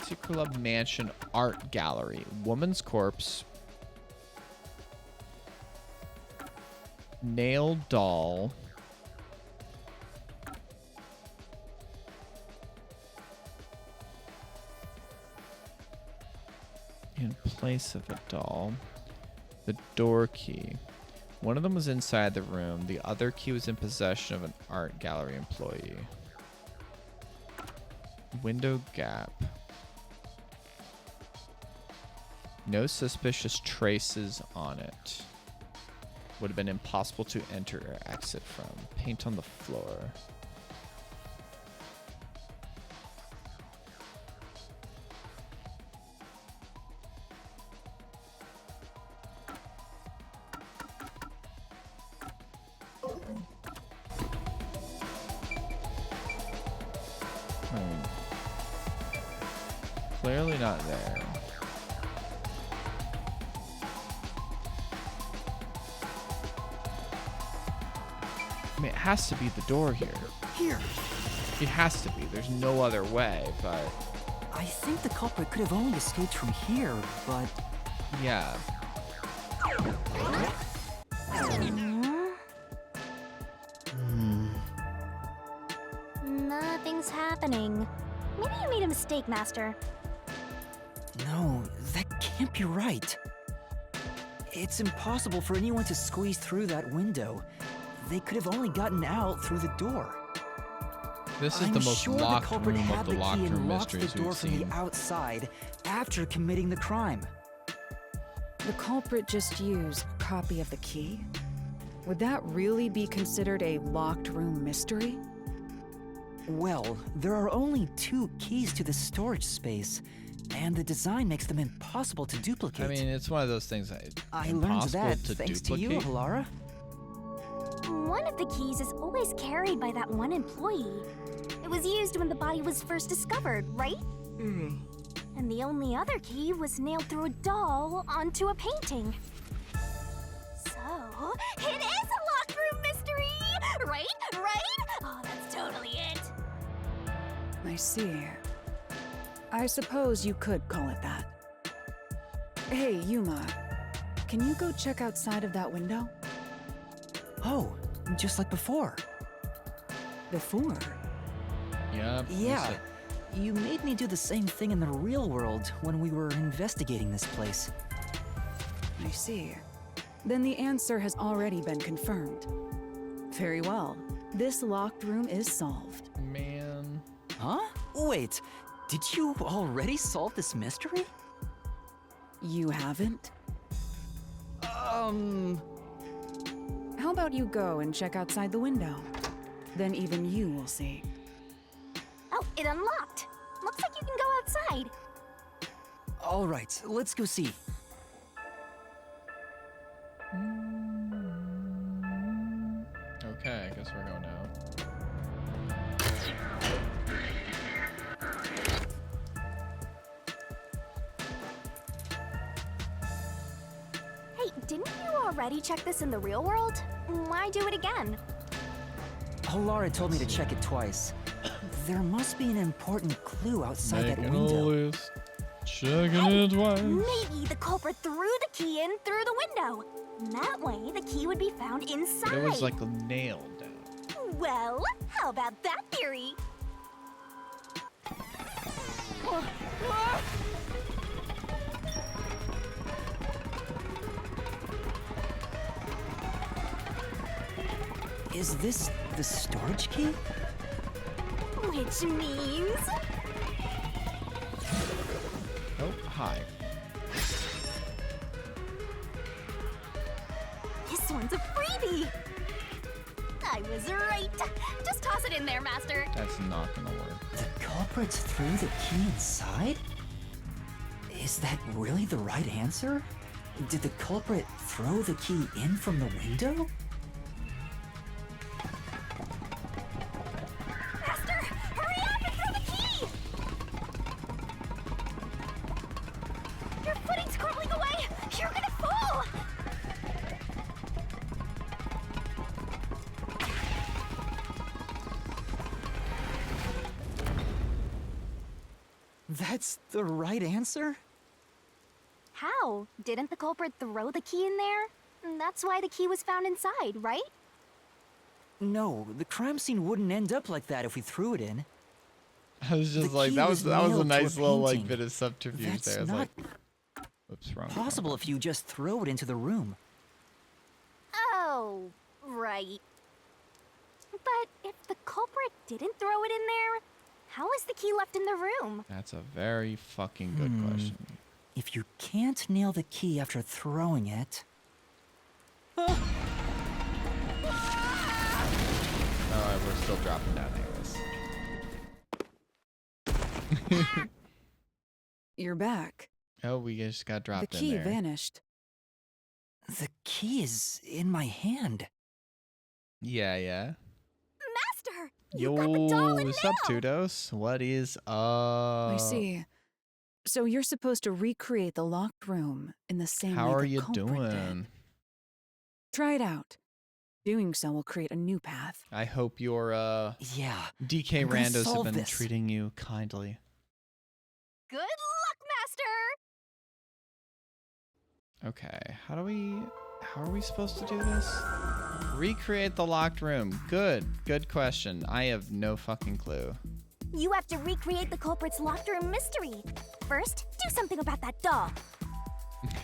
Secret Club Mansion Art Gallery. Woman's corpse. Nail doll. In place of a doll. The door key. One of them was inside the room. The other key was in possession of an art gallery employee. Window gap. No suspicious traces on it. Would have been impossible to enter or exit from. Paint on the floor. Clearly not there. I mean, it has to be the door here. Here. It has to be. There's no other way, but I think the culprit could have only escaped from here, but yeah. Nothing's happening. Maybe you made a mistake, Master. no, that can't be right. It's impossible for anyone to squeeze through that window. They could have only gotten out through the door. This is I'm the most sure locked the culprit room had of the the locked key room and locked the mysteries door we've from seen. the outside after committing the crime. The culprit just used a copy of the key? Would that really be considered a locked room mystery? Well, there are only 2 keys to the storage space, and the design makes them impossible to duplicate. I mean, it's one of those things that I learned impossible that to thanks duplicate. to you, Halara. One of the keys is always carried by that one employee. It was used when the body was first discovered, right? And the only other key was nailed through a doll onto a painting. So, it is a locked room mystery! Right? Right? Oh, that's totally it. I see. I suppose you could call it that. Hey, Yuma. Can you go check outside of that window? Oh, just like before. Before? Yep. Yeah, you made me do the same thing in the real world when we were investigating this place. I see. Then the answer has already been confirmed. Very well. This locked room is solved. Man. Huh? Wait, did you already solve this mystery? You haven't? How about you go and check outside the window? Then even you will see. Oh, it unlocked. Looks like you can go outside. All right, let's go see. Okay, I guess we're going now. Hey, didn't you already check this in the real world? Why do it again? Halara told me to check it twice. There must be an important clue outside that Making a window. list. Checking Hey, it twice. maybe the culprit threw the key in through the window. That way, the key would be found inside. It was like nailed down. Well, how about that theory? Is this the storage key? Which means... Oh, hi. This one's a freebie! I was right. Just toss it in there, Master. That's not gonna work. The culprit threw the key inside? Is that really the right answer? Did the culprit throw the key in from the window? Master, hurry up and throw the key! Your footing's crumbling away! You're gonna fall! That's the right answer? How? Didn't the culprit throw the key in there? That's why the key was found inside, right? No, the crime scene wouldn't end up like that if we threw it in. I was just The like, key that was was a nailed to a nice little like painting. bit of subterfuge That's there. I was not like, whoops, wrong. possible if you just throw it into the room. Oh, right. But if the culprit didn't throw it in there, how is the key left in the room? That's a very fucking good question. If you can't nail the key after throwing it... Alright, we're still dropping down anyways. You're back. Oh, we just got dropped The key in there. vanished. The key is in my hand. Yeah, yeah. Master! Yo, got the doll in what's up, now. Tudos? What is up? I see. So you're supposed to recreate the locked room in the same How way are the you culprit doing? did. Try it out. Doing so will create a new path. I hope your Yeah. DK I'm gonna randos have solve been this. treating you kindly. Good luck, Master! Okay, how are we supposed to do this? Recreate the locked room. Good question. I have no fucking clue. You have to recreate the culprit's locked room mystery. First, do something about that doll.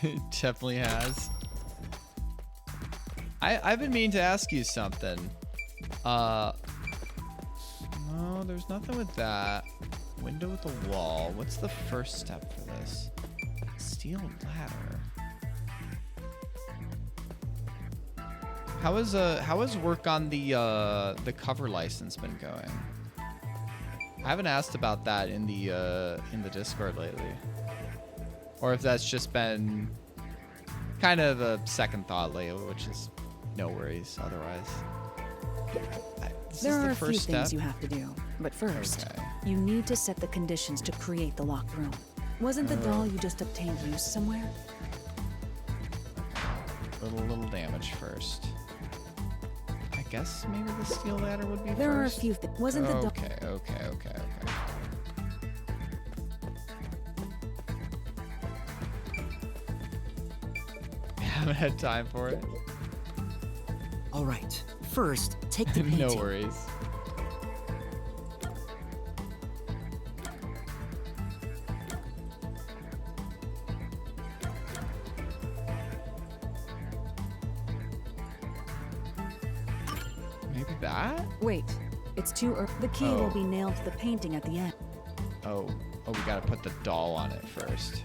It definitely has. I've been meaning to ask you something. No, there's nothing with that. Window with the wall. What's the first step for this? Steel ladder. How is work on the cover license been going? I haven't asked about that in the Discord lately, or if that's just been kind of a second thought lately, which is no worries otherwise. There are a few things you have to do, but first, Okay. you need to set the conditions to create the locked room. Wasn't the doll you just obtained used somewhere? Little damage first. I guess maybe the steel ladder would be There are a first. few things. Wasn't the doll? Okay. Haven't had time for it. All right. First, take the painting. No worries. Maybe that? Wait, it's too early. The key Oh. will be nailed to the painting at the end. Oh, we gotta put the doll on it first.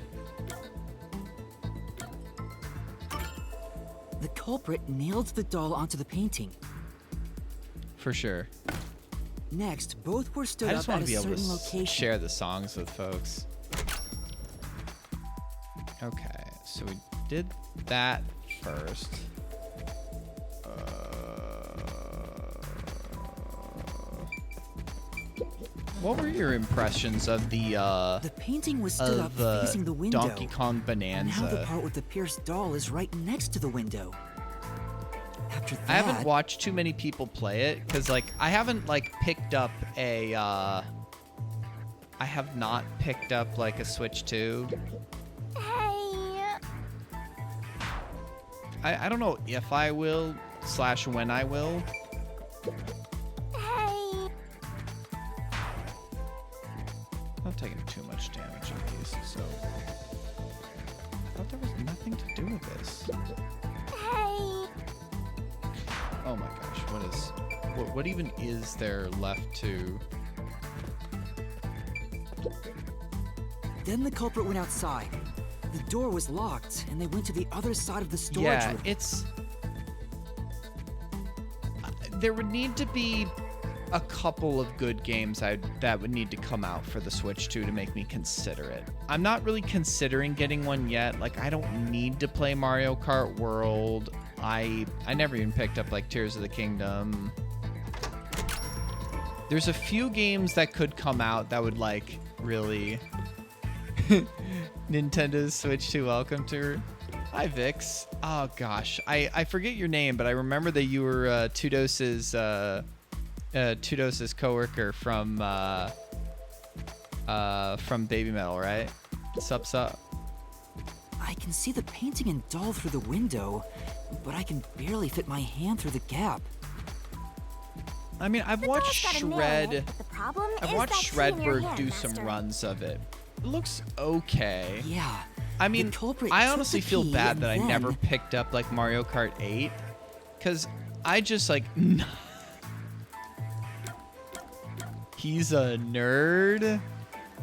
The culprit nailed the doll onto the painting. For sure. Next, both were stood I just up want at to a be able to certain location. share the songs with folks. Okay, so we did that first. What were your impressions of the The painting was stood up facing the window. Donkey Kong And now the Bonanza? part with the pierced doll is right next to the window. After that, I haven't watched too many people play it because, like, I haven't like picked up a. I have not picked up like a Switch 2. Hey, I don't know if I will / when I will. hey. Not taking too much damage at least, so. I thought there was nothing to do with this. Hey, Oh my gosh, what even is there left to? Then the culprit went outside. The door was locked, and they went to the other side of the storage Yeah, room. it's. There would need to be a couple of good games that would need to come out for the Switch 2 to make me consider it. I'm not really considering getting one yet. Like, I don't need to play Mario Kart World. I never even picked up like Tears of the Kingdom. There's a few games that could come out that would like really Nintendo's Switch 2 welcome tour. Hi Vix. Oh gosh, I forget your name, but I remember that you were Tudos's coworker from Baby Metal, right? Sup. I can see the painting and doll through the window, but I can barely fit my hand through the gap. I mean, I've watched doll's got a nail in Shred. it, but the problem I've is watched that key in your Shredberg hand, do some Master. runs of it. It looks okay. Yeah. I mean, the culprit I took honestly the feel key bad and that I then- never picked up like Mario Kart 8, because I just like. He's a nerd.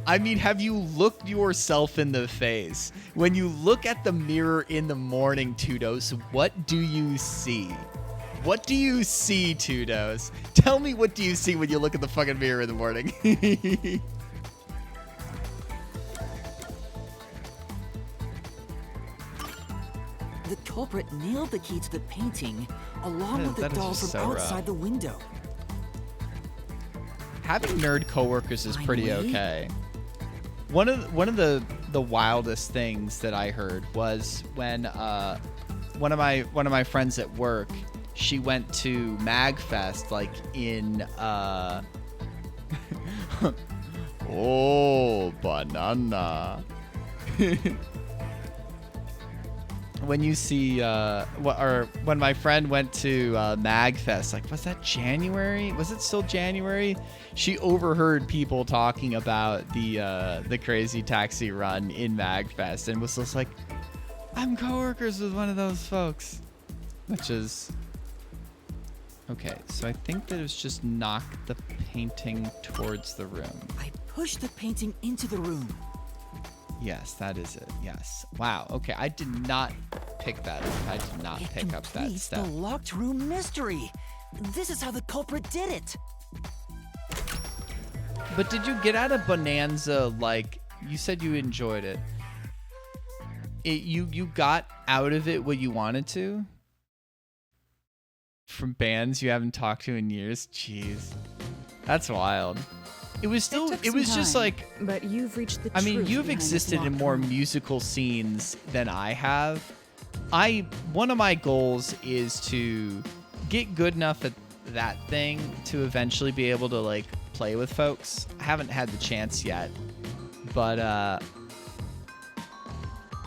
I mean, have you looked yourself in the face? When you look at the mirror in the morning, Tudos, what do you see? What do you see, Tudos? Tell me, what do you see when you look at the fucking mirror in the morning? The culprit nailed the key to the painting, along with the That is doll just from so rough. outside the window. having nerd coworkers is pretty Finally. okay. One of the wildest things that I heard was when one of my friends at work, she went to MagFest like in oh, banana. When you see when my friend went to MagFest, like, was that January? Was it still January? She overheard people talking about the Crazy Taxi run in MagFest and was just like, I'm coworkers with one of those folks. Which is okay, so I think that it was just knock the painting towards the room. I pushed the painting into the room. Yes, that is it. Yes. Wow. Okay, I did not pick that up. I did not It pick up that completes step. the locked room mystery. This is how the culprit did it. But did you get out of Bonanza, like, you said you enjoyed it. You got out of it what you wanted to? From bands you haven't talked to in years? Jeez. That's wild. It was still, took it was some just time, like, But you've reached the I mean, truth you've behind this existed in locked more room. musical scenes than I have. One of my goals is to get good enough at that thing to eventually be able to like play with folks. I haven't had the chance yet, but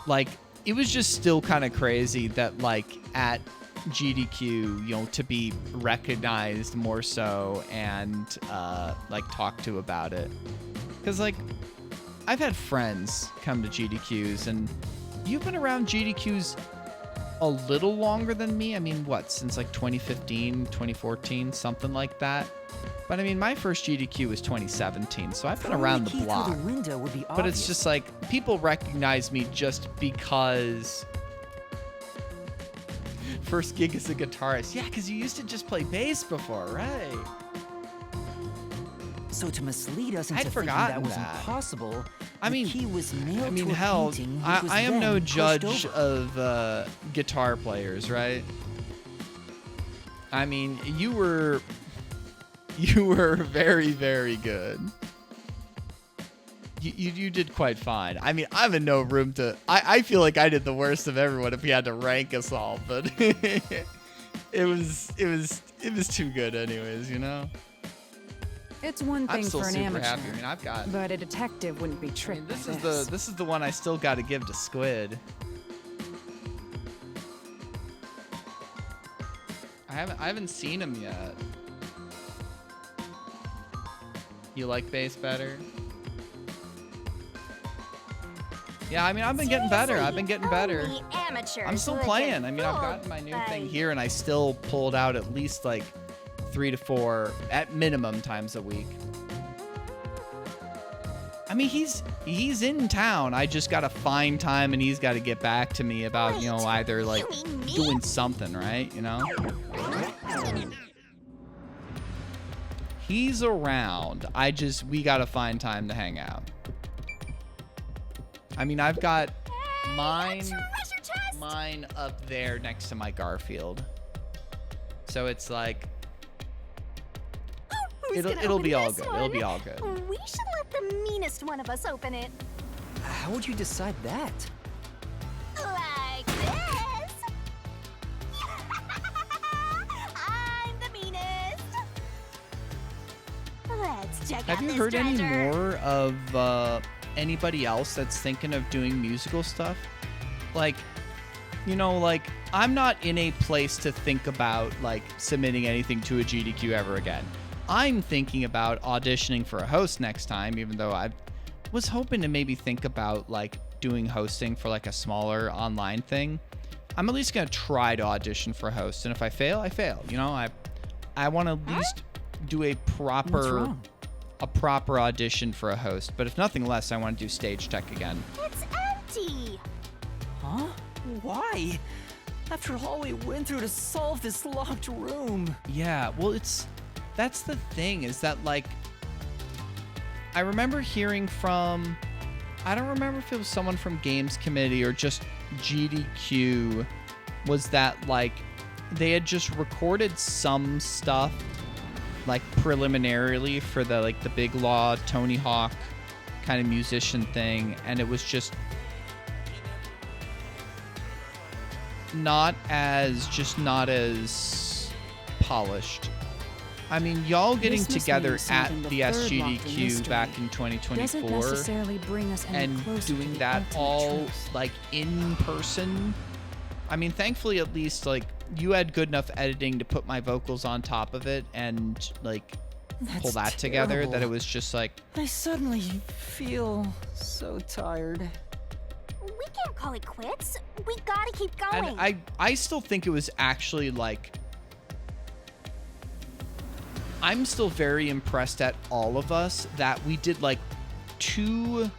like it was just still kind of crazy that like at GDQ, you know, to be recognized more so and like talked to about it. Because like I've had friends come to GDQs and you've been around GDQs a little longer than me. I mean, what, since like 2015, 2014, something like that. But I mean, my first GDQ was 2017, so I've been Throwing around the the key block. through the window would be But it's obvious. just like people recognize me just because first gig as a guitarist. Yeah, because you used to just play bass before, right? So to mislead us into I'd thinking forgotten that was that. impossible, I mean, the key was nailed I mean, to a hell, painting which was I am then no pushed judge over. of guitar players, right? I mean, you were very, very good. You did quite fine. I mean, I'm in no room to. I feel like I did the worst of everyone if we had to rank us all, but it was too good, anyways. You know. It's one I'm thing still for an super amateur, happy. I mean, I've got. but a detective wouldn't be I tricked mean, this by is this is the one I still got to give to Squid. I haven't seen him yet. You like bass better? Yeah, I mean, I've been getting better. I've been getting better. Only amateurs I'm still would get playing. I mean, I've fooled gotten my new thing by- here, and I still pulled out at least like 3 to 4 at minimum times a week. I mean, he's in town. I just gotta find time, and he's got to get back to me about, you know, Wait, either like you mean me? doing something, right? You know. He's around. We gotta find time to hang out. I mean, I've got mine treasure chest! mine up there next to my Garfield. So it's like Who's gonna it'll open be all this good. one? It'll be all good. We should let the meanest one of us open it. How would you decide that? Like this. I'm the meanest. Let's check out Have you this heard any treasure. more of anybody else that's thinking of doing musical stuff? Like, you know, like I'm not in a place to think about like submitting anything to a GDQ ever again. I'm thinking about auditioning for a host next time, even though I was hoping to maybe think about like doing hosting for like a smaller online thing. I'm at least gonna try to audition for a host, and if I fail, I fail. You know, I want to at least do a What's proper wrong? audition for a host. But if nothing less, I want to do stage tech again. It's empty. Huh? Why? After all we went through to solve this locked room. Yeah, well, that's the thing, is that like I remember hearing from, I don't remember if it was someone from Games Committee or just GDQ, was that like they had just recorded some stuff like preliminarily for the like the Big Law Tony Hawk kind of musician thing, and it was just not as polished. I mean, y'all getting This must together mean at something the the third locked in SGDQ mystery back in doesn't 2024 necessarily bring us any and closer to doing the that ultimate all truth. like in person. I mean, thankfully, at least like you had good enough editing to put my vocals on top of it and like pull That's that together that it terrible. was just like, I suddenly feel so tired. We can't call it quits. We gotta keep going. and I still think it was actually like, I'm still very impressed at all of us that we did like 2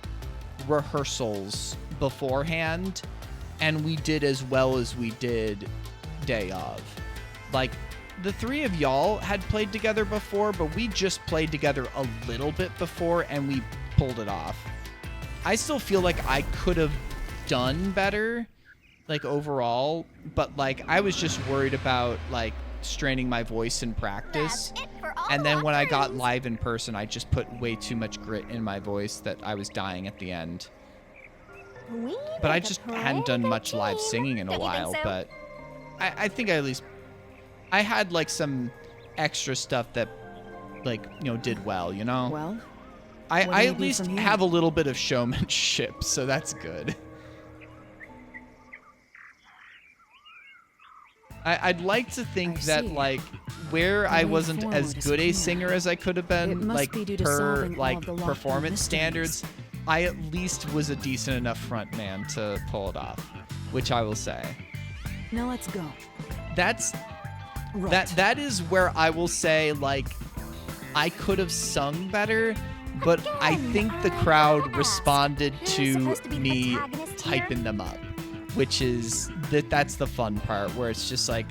rehearsals beforehand and we did as well as we did day of. Like, the 3 of y'all had played together before, but we just played together a little bit before and we pulled it off. I still feel like I could have done better, like overall, but like I was just worried about like straining my voice in practice. That's it for all And then when I got walkthroughs. live in person, I just put way too much grit in my voice that I was dying at the end. We But I make a just pretty hadn't done good much live team. singing in a Don't you think while, so? but I think I at least I had like some extra stuff that like, you know, did well, you know? Well, I what do you at do least from here? have a little bit of showmanship, so that's good. I'd like to think I that see. like where The I way wasn't as forward is good a clear. singer as I could have It been, must like be due to per solving all like the locked-in performance mysteries. standards, I at least was a decent enough front man to pull it off, which I will say. now let's go. That's Right. that is where I will say like I could have sung better, but I Again, think the I crowd gotta ask, responded who's to supposed to be the me protagonist here? hyping them up, which is that's the fun part where it's just like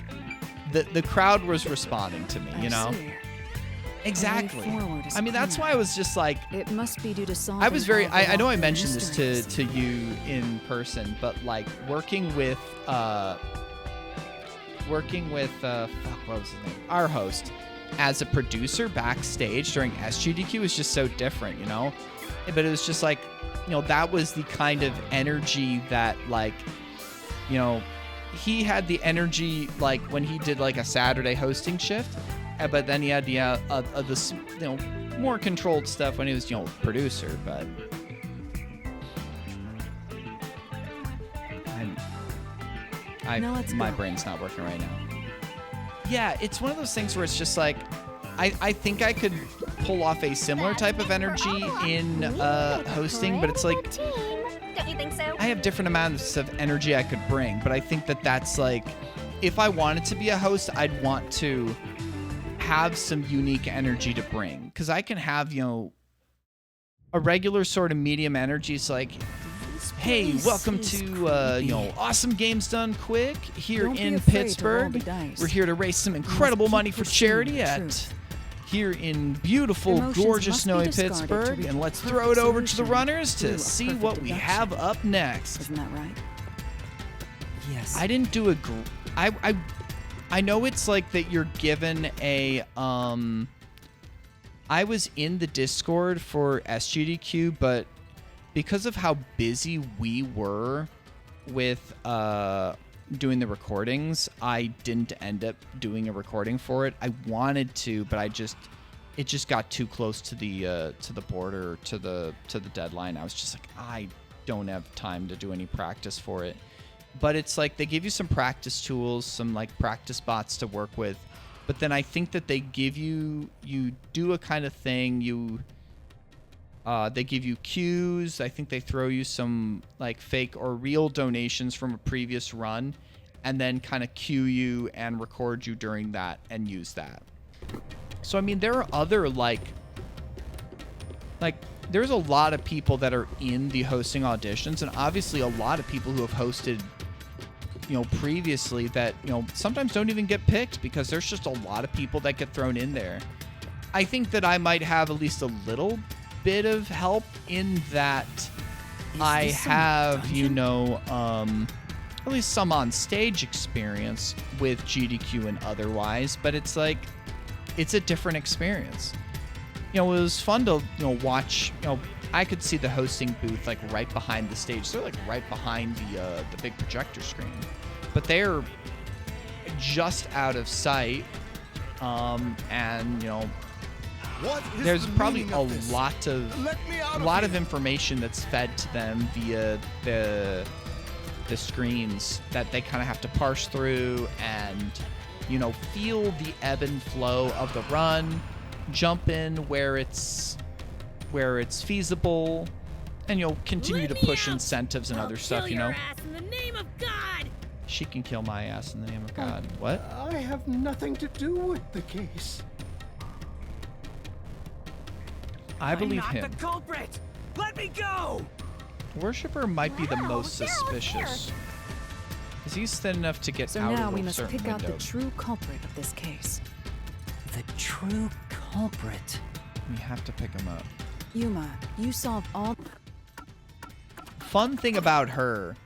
the crowd was responding to me, you know? I see. Exactly. forward is I mean, that's clear. why I was just like It must be due to solving I was very all the I know I locked-in mentioned this mysteries. to you in person, but like working with fuck, what was his name? Our host as a producer backstage during SGDQ was just so different, you know? But it was just like, you know, that was the kind of energy that like, you know, he had the energy like when he did like a Saturday hosting shift, but then he had this, you know, more controlled stuff when he was, you know, producer, but Now let's my go. brain's not working right now. Yeah, it's one of those things where it's just like I think I could pull off a similar That's type of it for energy all in walkthroughs. We make a hosting, but it's pretty like good team. Don't you think so? I have different amounts of energy I could bring, but I think that that's like, if I wanted to be a host, I'd want to have some unique energy to bring. Because I can have, you know, a regular sort of medium energy. It's like, hey, place welcome is to, you know, Awesome Games Done Quick here Don't be in afraid to roll Pittsburgh. the dice. We're here to raise some must incredible keep money for pursuing charity the at truth. here in beautiful, Emotions gorgeous, must be snowy discarded to Pittsburgh. reach And a let's perfect throw it over to the solution runners through to a see perfect what we deduction. have up next. Isn't that right? Yes. I didn't do a I know it's like that you're given a I was in the Discord for SGDQ, but because of how busy we were with doing the recordings, I didn't end up doing a recording for it. I wanted to, but it just got too close to the border, to the deadline. I was just like, I don't have time to do any practice for it. But it's like they give you some practice tools, some like practice bots to work with. But then I think that they give you do a kind of thing. They give you cues. I think they throw you some like fake or real donations from a previous run, and then kind of cue you and record you during that and use that. So I mean, there are other like there's a lot of people that are in the hosting auditions, and obviously a lot of people who have hosted, you know, previously that, you know, sometimes don't even get picked because there's just a lot of people that get thrown in there. I think that I might have at least a little bit of help in that I this some have, you dungeon? know, at least some on stage experience with GDQ and otherwise, but it's like it's a different experience. You know, it was fun to, watch, I could see the hosting booth like right behind the stage. They're like right behind the big projector screen. But they're just out of sight. And, What is there's the probably meaning a of this? lot Let me out of here. information that's fed to them via the screens that they kind of have to parse through and feel the ebb and flow of the run, jump in where it's feasible, and you'll continue to push incentives and other stuff. Ass in the name of God. She can kill my ass in the name of God. What? I have nothing to do with the case. I believe I'm him. not the culprit. Let me go. Worshipper might be the Wow, most they're all suspicious. Because he's thin enough to get So out now of we a must certain pick out the window. true culprit of this case. The true culprit. We have to pick him up. Yuma, you solved all. Fun thing about her,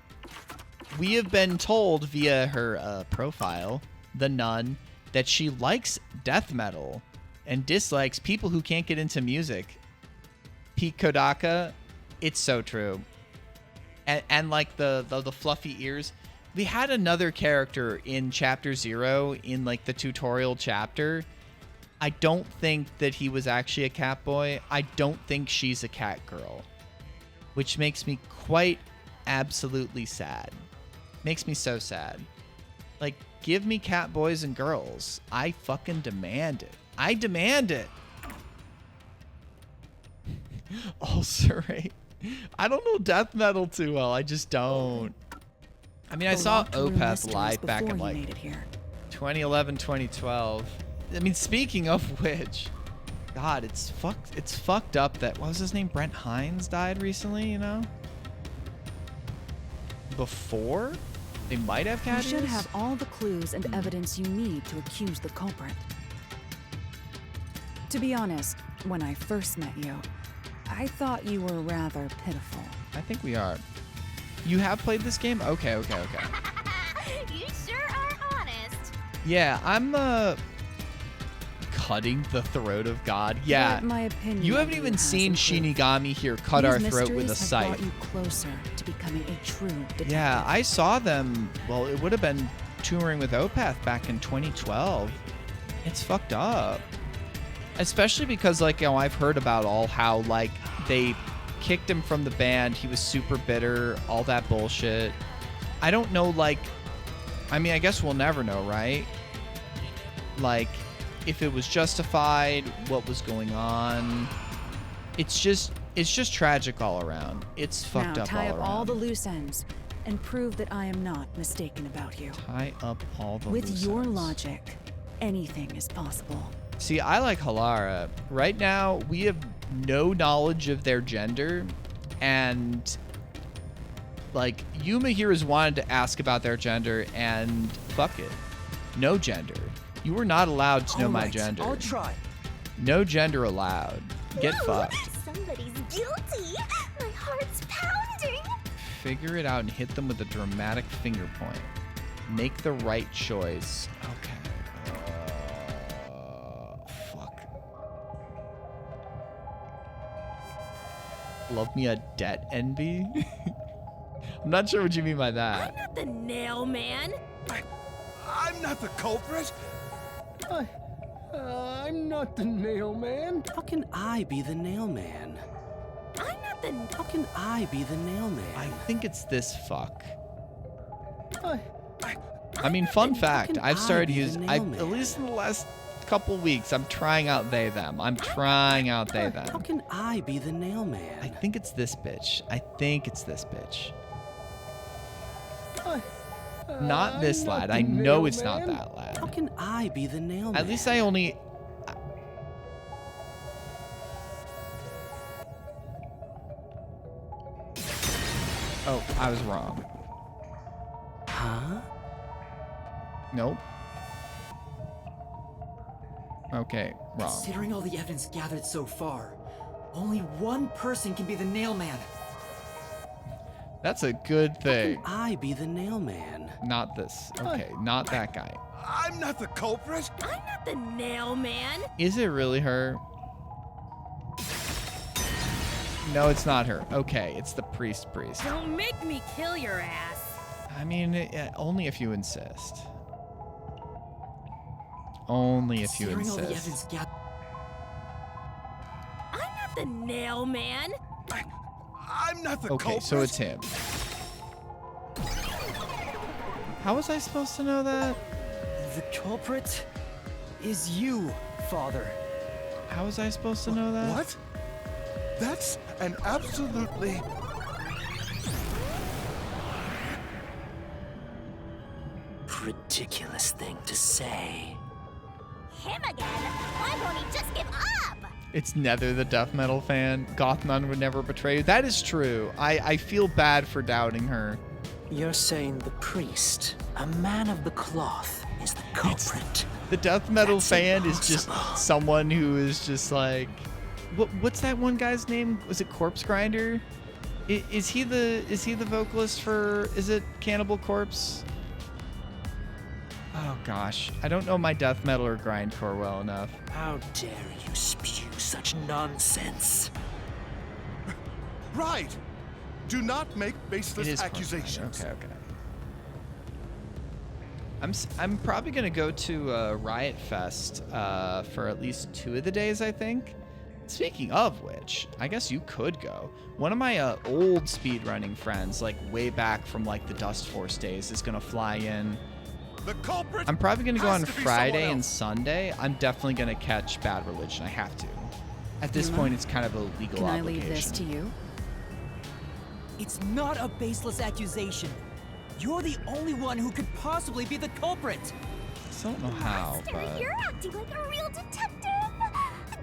we have been told via her profile, the nun, that she likes death metal and dislikes people who can't get into music. Pete Kodaka, it's so true. And like the fluffy ears. We had another character in chapter 0 in like the tutorial chapter. I don't think that he was actually a cat boy. I don't think she's a cat girl, which makes me quite absolutely sad. Makes me so sad. Like, give me cat boys and girls. I fucking demand it. I demand it. Ulcerate. I don't know death metal too well. I just don't. I mean, I the saw locked room Opeth mysteries live back before in you like made it here. 2011, 2012. I mean, speaking of which, God, it's fucked up that, what was his name? Brent Hines died recently, Before? They might have You cat should ears? have all the clues and evidence you need to accuse the culprit. To be honest, when I first met you, I thought you were rather pitiful. I think we are. You have played this game? Okay. You sure are honest. Yeah, I'm cutting the throat of God. Yeah. But my opinion You of haven't even has seen improved. Shinigami here cut These our throat with a mysteries have scythe. brought you closer to becoming a true detective. Yeah, I saw them. Well, it would have been touring with Opeth back in 2012. It's fucked up. Especially because, like, I've heard about how, like, they kicked him from the band. He was super bitter, all that bullshit. I don't know, like, I mean, I guess we'll never know, right? Like, if it was justified, what was going on. It's just tragic all around. It's fucked now up tie all up all around. the loose ends and prove that I am not mistaken about you. Tie up all the With loose your ends. logic, anything is possible. See, I like Halara. Right now, we have no knowledge of their gender, and like Yuma here has wanted to ask about their gender, and fuck it, no gender. You were not allowed to know my Alright, gender. I'll try. No gender allowed. Get Ooh, fucked. Somebody's guilty. My heart's pounding. Figure it out and hit them with a dramatic finger point. Make the right choice. Okay. Fuck. Love me a debt envy? I'm not sure what you mean by that. I'm not the nail man. I'm not the culprit. I'm not the nail man. How can I be the nail man? I'm not the. How can I be the nail man? I think it's this fuck. I- I mean, fun fact, can I've I started be the using, nail at man? least in the last couple weeks, I'm trying out they, them. I'm trying out they, How them. can I be the nail I man? think it's this bitch. I think it's this bitch. Not this I'm not lad. the I know nail it's not man. that How lad. can I be the nail man? At least I only... Oh, I was wrong. Huh? Nope. Okay, wrong. Considering all the evidence gathered so far, only one person can be the nail man. That's a good thing. I be the nail man. Not this. Okay, not that guy. I'm not the culprit. I'm not the nail man. Is it really her? No, it's not her. Okay, it's the priest. Don't make me kill your ass. I mean, only if you insist. Only if you Hearing all the insist. evidence, yeah, I'm not the nail man. I'm not the Okay, culprit. so it's him. How was I supposed to know that? The culprit is you, Father. How was I supposed to know that? What? That's an absolutely... ridiculous thing to say. Him again? Why won't he just give up? It's Nether, the death metal fan. Goth nun would never betray you. That is true. I feel bad for doubting her. You're saying the priest, a man of the cloth, is the culprit. The death metal That's fan is just impossible. someone who is just like, what's that one guy's name? Was it Corpse Grinder? Is he the vocalist for? Is it Cannibal Corpse? Oh gosh, I don't know my death metal or grindcore well enough. How dare you spew such nonsense? Right. Do not make It baseless is Corpse accusations. Grinder. Okay. I'm probably gonna go to Riot Fest for at least 2 of the days, I think. Speaking of which, I guess you could go. One of my old speedrunning friends, like way back from like the Dust Force days, is gonna fly in. The culprit. I'm probably gonna go has on to be Friday someone and else. Sunday. I'm definitely gonna catch Bad Religion. I have to. At this point, it's kind of a legal Can I obligation. leave this to you? It's not a baseless accusation. You're the only one who could possibly be the culprit. I don't know how, Master, but you're acting like a real detective.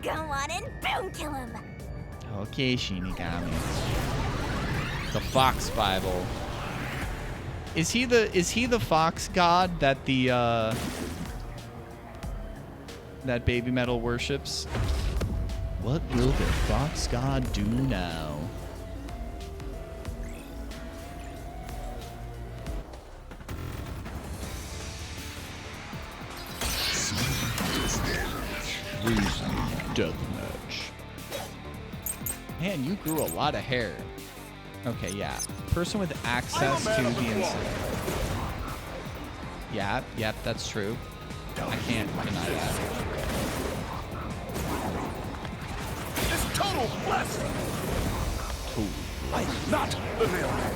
Go on and boom kill him. okay, Shinigami. The Fox Bible. Is he the fox god that the that baby metal worships? What will the fox god do now? Freezing deathmatch. Man, you grew a lot of hair. Okay, yeah. Person with access to the incident. Yeah, yep, that's true. I can't deny that. It's total bless. Ooh. I'm not the nail man.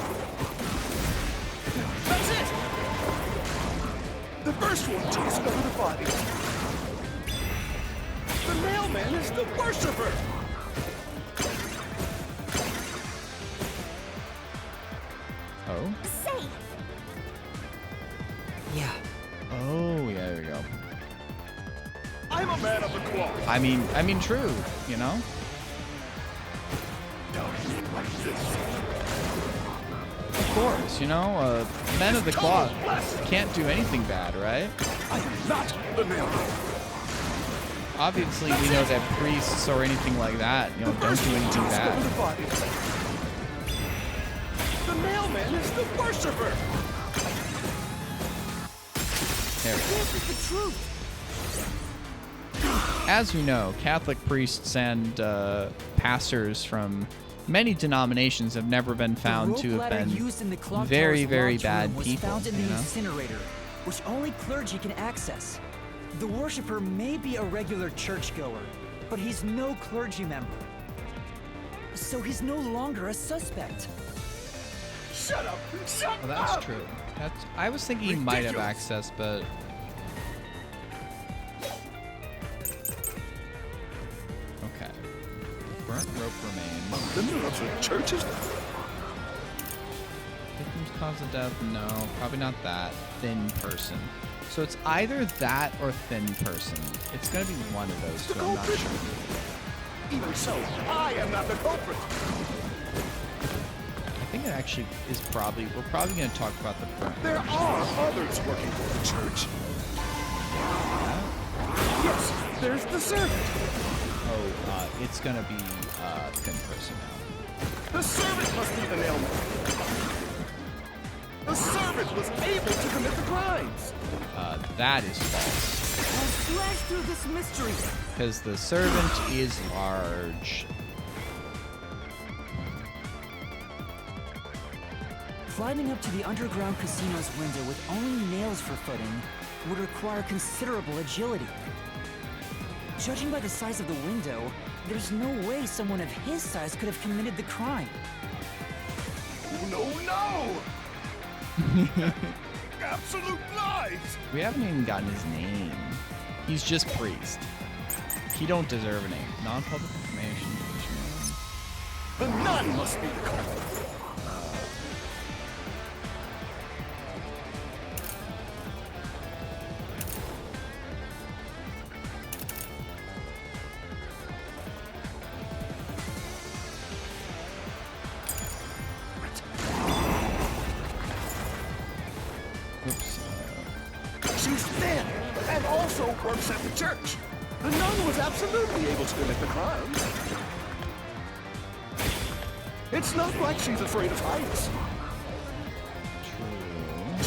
That's it. The first one to discover the body. The mailman is the worshiper. Oh? Say, Yeah. Oh, yeah, there we go. I'm a man of the cloth. I mean, true, you know? Of course, you know, men of the cloth can't do anything bad, right? I am not the mailman. Obviously, we know that priests or anything like that, you know, don't do anything Discover the bad. body. The mailman is the worshiper. There we go. This is the truth. As we know, Catholic priests and pastors from many denominations have never been found the to rope have ladder been used in the clock very, tower's very launch bad room was people, found in the you know? incinerator, which only clergy can access. The worshiper may be a regular churchgoer, but he's no clergy member. So he's no longer a suspect. Shut up. Shut Well, that's up. true. I was thinking he might have Ridiculous. access, but okay. Burnt rope remains. The of the churches. Victims cause of death? No, probably not that. Thin person. So it's either that or thin person. It's gonna be one of those two. I'm not culprit. sure. Even so, I am not the culprit. I think it actually is probably. We're probably gonna talk about the burnt. There rope. are others working for the church. Yes, there's the servant. Oh, it's gonna be thin person now. The servant must be the nailman. culprit was able to commit the crimes. That is false. I'll slash through this mystery. Because the servant is large. Climbing up to the underground casino's window with only nails for footing would require considerable agility. Judging by the size of the window, there's no way someone of his size could have committed the crime. No! Absolute lies! We haven't even gotten his name. He's just priest. He don't deserve a name. Non-public information. The nun must be the culprit. She's thin and also works at the church. The nun was absolutely able to commit the crimes. It's not like she's afraid of heights.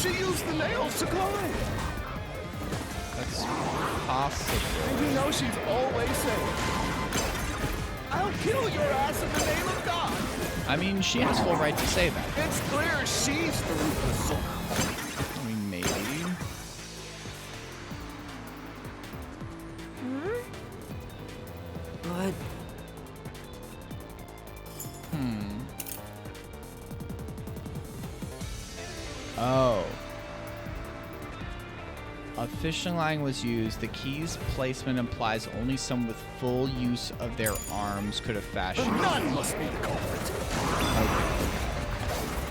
She used the nails to climb. That's possible. And you know she's always saying, I'll kill your ass in the name of God. I mean, she has full right to say that. It's clear she's the ruthless soul. I mean, maybe. But Oh. A fishing line was used. The key's placement implies only someone with full use of their arms could have The fashioned. nun must be the culprit.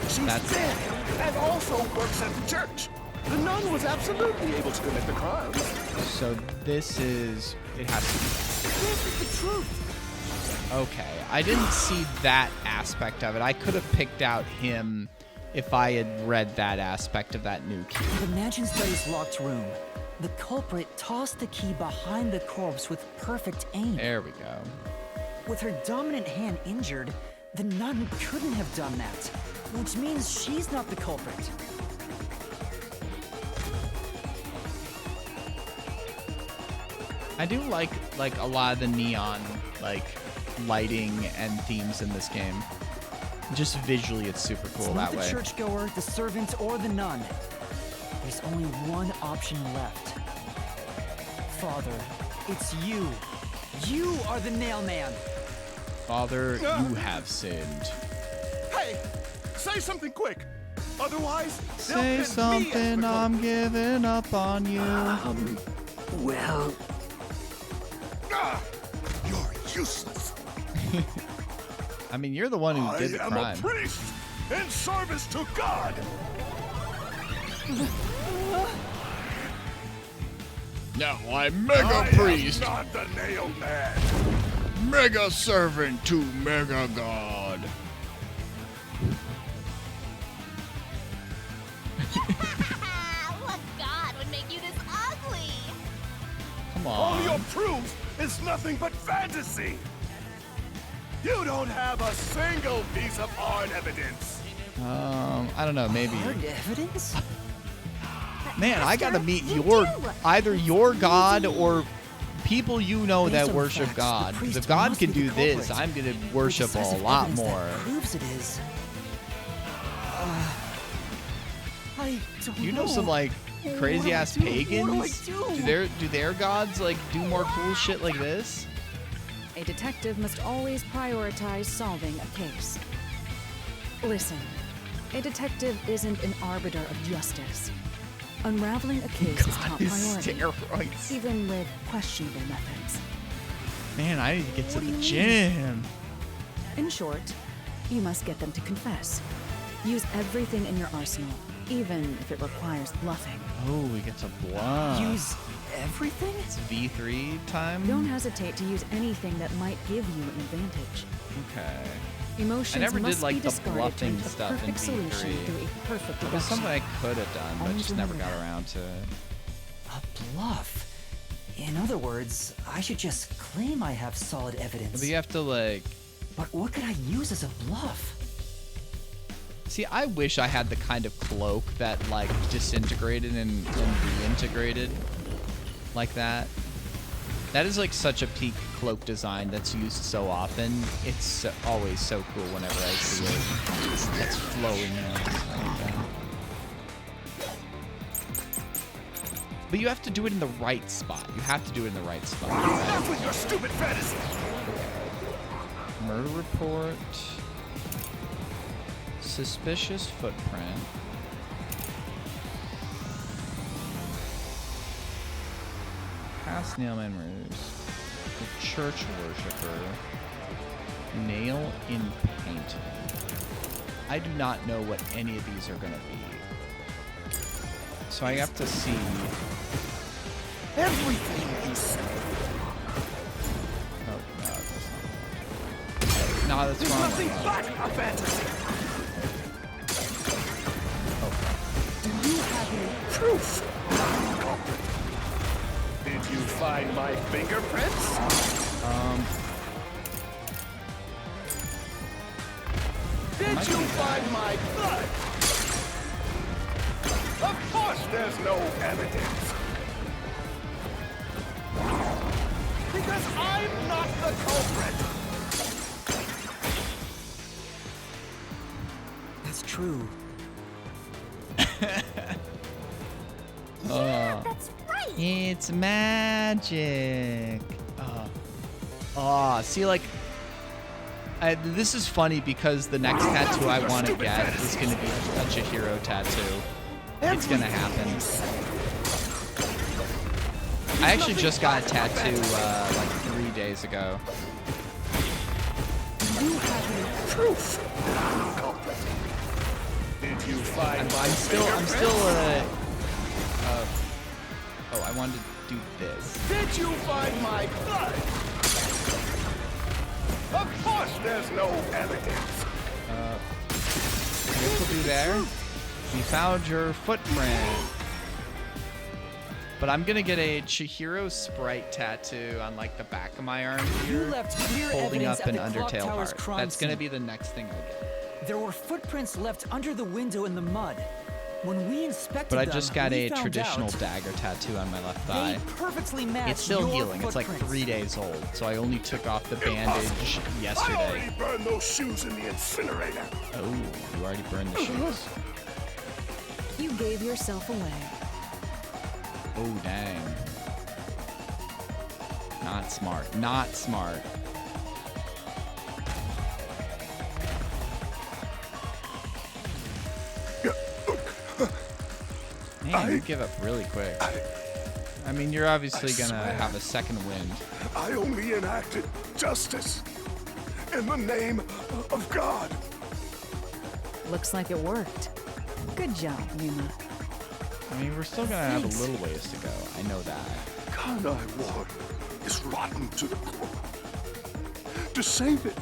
She's That's- dead and also works at the church. The nun was absolutely able to commit the crimes. So this is. It has to be. this is the truth. Okay. I didn't see that aspect of it. I could have picked out him if I had read that aspect of that new key. The Mansion Study's locked room. The culprit tossed the key behind the corpse with perfect aim. There we go. With her dominant hand injured, the nun couldn't have done that, which means she's not the culprit. I do like a lot of the neon lighting and themes in this game. Just visually, it's super cool It's not that the way. churchgoer, the servant, or the nun. There's only one option left. Father, it's you. You are the nail man. Father, you have sinned. Hey, say something quick. Otherwise, they'll Say pin me as something, the I'm giving up on you. Well, Ah, you're useless. I mean, you're the one who did the I am crime. a priest in service to God. No, I'm I am not the nail man. mega servant to mega god. What god would make you this ugly? Come All on. your proof is nothing but fantasy. You don't have a single piece of hard evidence. I don't know, maybe. Hard evidence? Man, I gotta meet You either your god or people you know Based that on worship facts, God. the Because if priest God must can be do the this, culprit. I'm gonna With worship a decisive lot evidence that more. proves it is. I don't You know some like crazy ass What do I pagans? do? Do their gods like do more cool shit like this? A detective must always prioritize solving a case. Listen, a detective isn't an arbiter of justice. Unraveling a case is top priority, Steroids. even with questionable methods. Man, I need to get to What do the you gym. In short, you must get them to confess. Use everything in your arsenal, even if it requires bluffing. Oh, we get to bluff. Use everything? It's V3 time. Don't hesitate to use anything that might give you an advantage. Okay. Emotions I never did must like be the discarded to bluffing reach a stuff in perfect solution V3. through a perfect It was something I deduction. could have done, but Always just never got remember that. around to it. A bluff. In other words, I should just claim I have solid evidence. But you have to like But what could I use as a bluff? See, I wish I had the kind of cloak that like disintegrated and reintegrated like that. That is like such a peak cloak design that's used so often. It's always so cool whenever I see it. That's flowing now. Like that. But you have to do it in the right spot. You have to do it in the right spot. Enough with your stupid fantasy! Murder report. Suspicious footprint. Past nailman murders. The church worshiper. Nail in paint. I do not know what any of these are going to be. So I have to see. Everything you say. Oh, no, that's not. No, that's There's wrong. nothing but a fantasy. Do you have any proof? Did you find my fingerprints? Did you find my blood? Of course there's no evidence. Because I'm not the culprit. That's true. That's right. It's magic. See, like, this is funny because the next tattoo I want to get is going to be a Chihiro tattoo. It's going to happen. I actually just got a tattoo like 3 days ago. You have any proof? Did you find I'm still, oh, I wanted to do this. Did you find my blood? Of course there's no evidence. This will be there. We found your footprint. But I'm gonna get a Chihiro sprite tattoo on like the back of my arm You here, left clear holding evidence up an at the Clock Undertale Tower's heart. crime That's gonna scene. be the next thing I'll get. There were footprints left under the window in the mud. When we inspected But I them, just got we a found traditional out dagger tattoo on my left they thigh. perfectly matched It's still your healing. It's like footprints. 3 days old, so I only took off the bandage I yesterday. already burned those shoes in the incinerator. Oh, you already burned the shoes. You gave yourself away. Oh, dang. Not smart. Not smart. Man, you give up really quick. I mean, you're obviously gonna have a second wind. I only enacted justice in the name of God. Looks like it worked. Good job, Yuma. I mean, we're still gonna have a little ways to go. I know that. Kanai Ward is rotten to the core. To save it,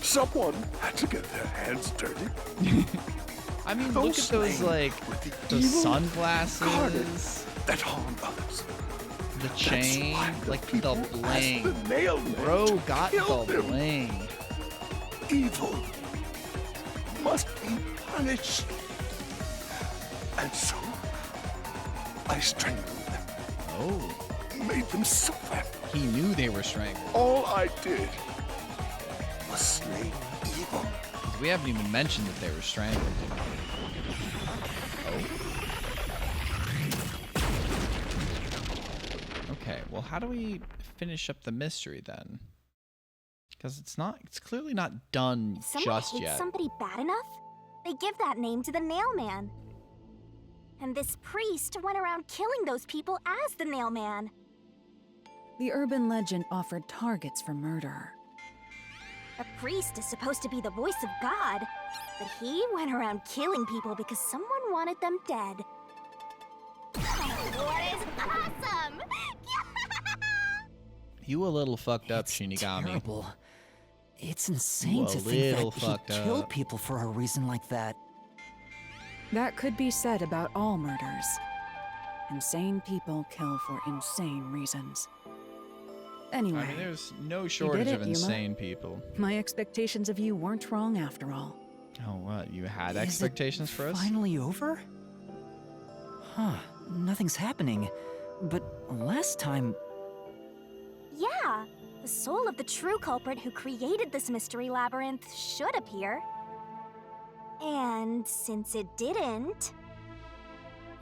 someone had to get their hands dirty. I mean, look at those, slain like, with the those evil sunglasses, carnage that harm others. the That's chain, why like the people bling. asked the nailman Bro to got kill the them. bling. Evil must be punished. And so, I strangled them, Oh, made them suffer. he knew they were strangled. All I did was slay evil. We haven't even mentioned that they were strangled. Oh. Okay, well, how do we finish up the mystery then? Because it's clearly not done If someone just hates yet. somebody bad enough, they give that name to the Nailman. And this priest went around killing those people as the Nailman. The urban legend offered targets for murder. A priest is supposed to be the voice of God, but he went around killing people because someone wanted them dead. What is awesome? You a little fucked up, It's Shinigami. terrible. It's insane You a to think little that he fucked killed up. people for a reason like that. That could be said about all murders. Insane people kill for insane reasons. Anyway, I mean, there's no shortage it, of Yuma. insane people. my expectations of you weren't wrong after all. Oh, what? You had Is it expectations for us? finally over? Huh, nothing's happening. But last time... Yeah, the soul of the true culprit who created this mystery labyrinth should appear. And since it didn't,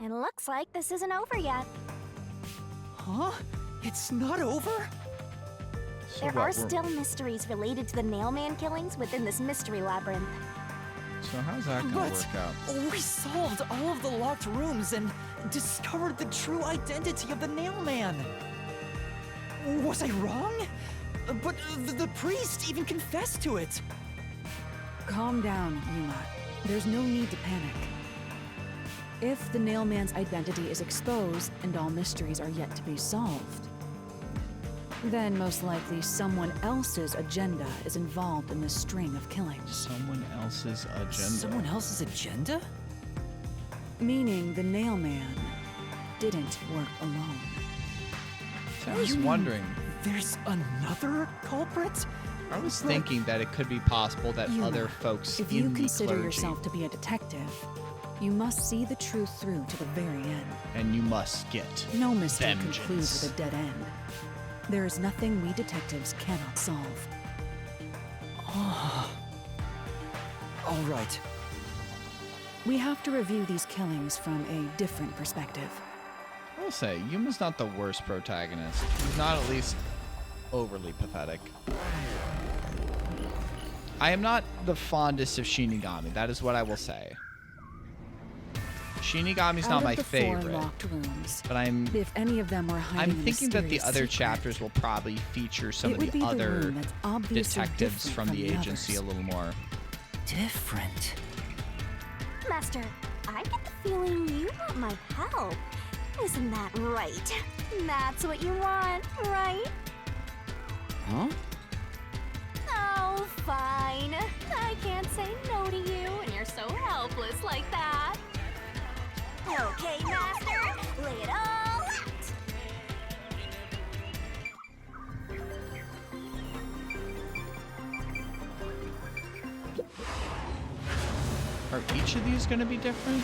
it looks like this isn't over yet. Huh? It's not over? So There what, are we're- still mysteries related to the Nailman killings within this mystery labyrinth. So how's that gonna But work out? we solved all of the locked rooms and discovered the true identity of the Nailman. Was I wrong? But the priest even confessed to it. Calm down, Yuma. There's no need to panic. If the Nailman's identity is exposed and all mysteries are yet to be solved, then most likely someone else's agenda is involved in this string of killings. Someone else's agenda. Someone else's agenda? Meaning the Nailman didn't work alone. So I was You mean wondering. There's another culprit? I was thinking that it could be possible that Yuma, other folks if in you the consider clergy, yourself to be a detective, you must see the truth through to the very end. and you must get No mystery vengeance. concludes with a dead end. There is nothing we detectives cannot solve. All right. We have to review these killings from a different perspective. I will say, Yuma's not the worst protagonist. He's not at least overly pathetic. I am not the fondest of Shinigami. That is what I will say. Shinigami's Out not of my the favorite. 4 locked rooms, But I'm if any of them were hiding I'm a thinking that the mysterious other secret, chapters will probably feature some it of would be the the other room that's obviously detectives different from the agency others. a little more. Different. Master, I get the feeling you want my help. Isn't that right? That's what you want, right? Huh? Oh, fine. I can't say no to you, and you're so helpless like that. Okay, Master, lay it all out. Are each of these going to be different?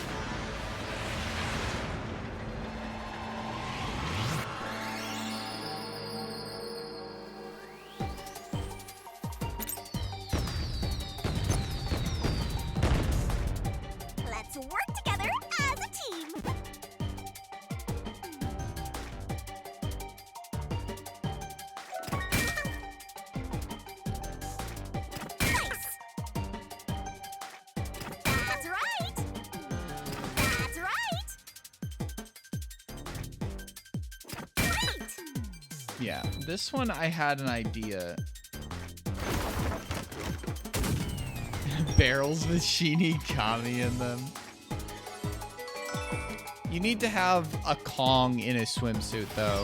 Let's work together as a team. Nice. That's right. That's right. Great. Yeah, this one I had an idea. Barrels with Shinigami in them. You need to have a Kong in a swimsuit, though.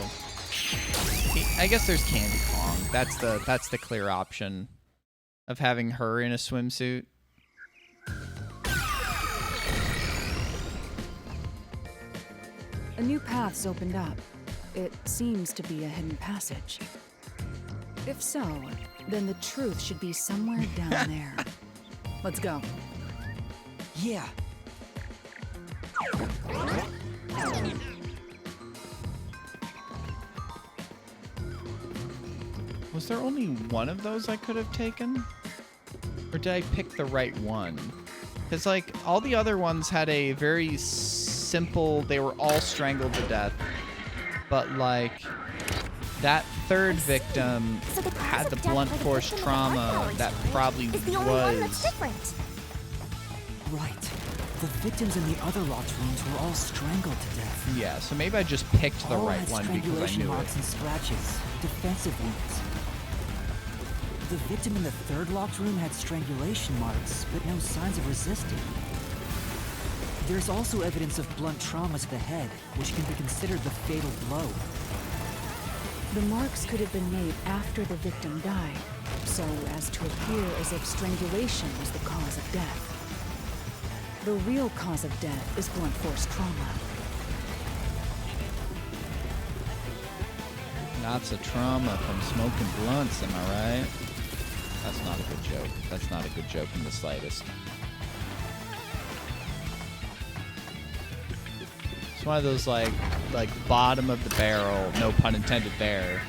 I guess there's Candy Kong. That's the clear option of having her in a swimsuit. A new path's opened up. It seems to be a hidden passage. If so, then the truth should be somewhere down there. Let's go. Yeah. Was there only one of those I could have taken? Or did I pick the right one? Because, like, all the other ones had a very simple... They were all strangled to death. But, like, that third victim So the cause had of the death blunt for the force victim of the trauma Arc that Hours probably is the only one that's was... different. Right. The victims in the other locked rooms were all strangled to death. Yeah, so maybe I just picked the All right had one because I strangulation knew marks it. and scratches, defensive wounds. The victim in the third locked room had strangulation marks, but no signs of resisting. There's also evidence of blunt trauma to the head, which can be considered the fatal blow. The marks could have been made after the victim died, so as to appear as if strangulation was the cause of death. The real cause of death is blunt force trauma. Lots of trauma from smoking blunts, am I right? That's not a good joke. That's not a good joke in the slightest. It's one of those like bottom of the barrel, no pun intended there,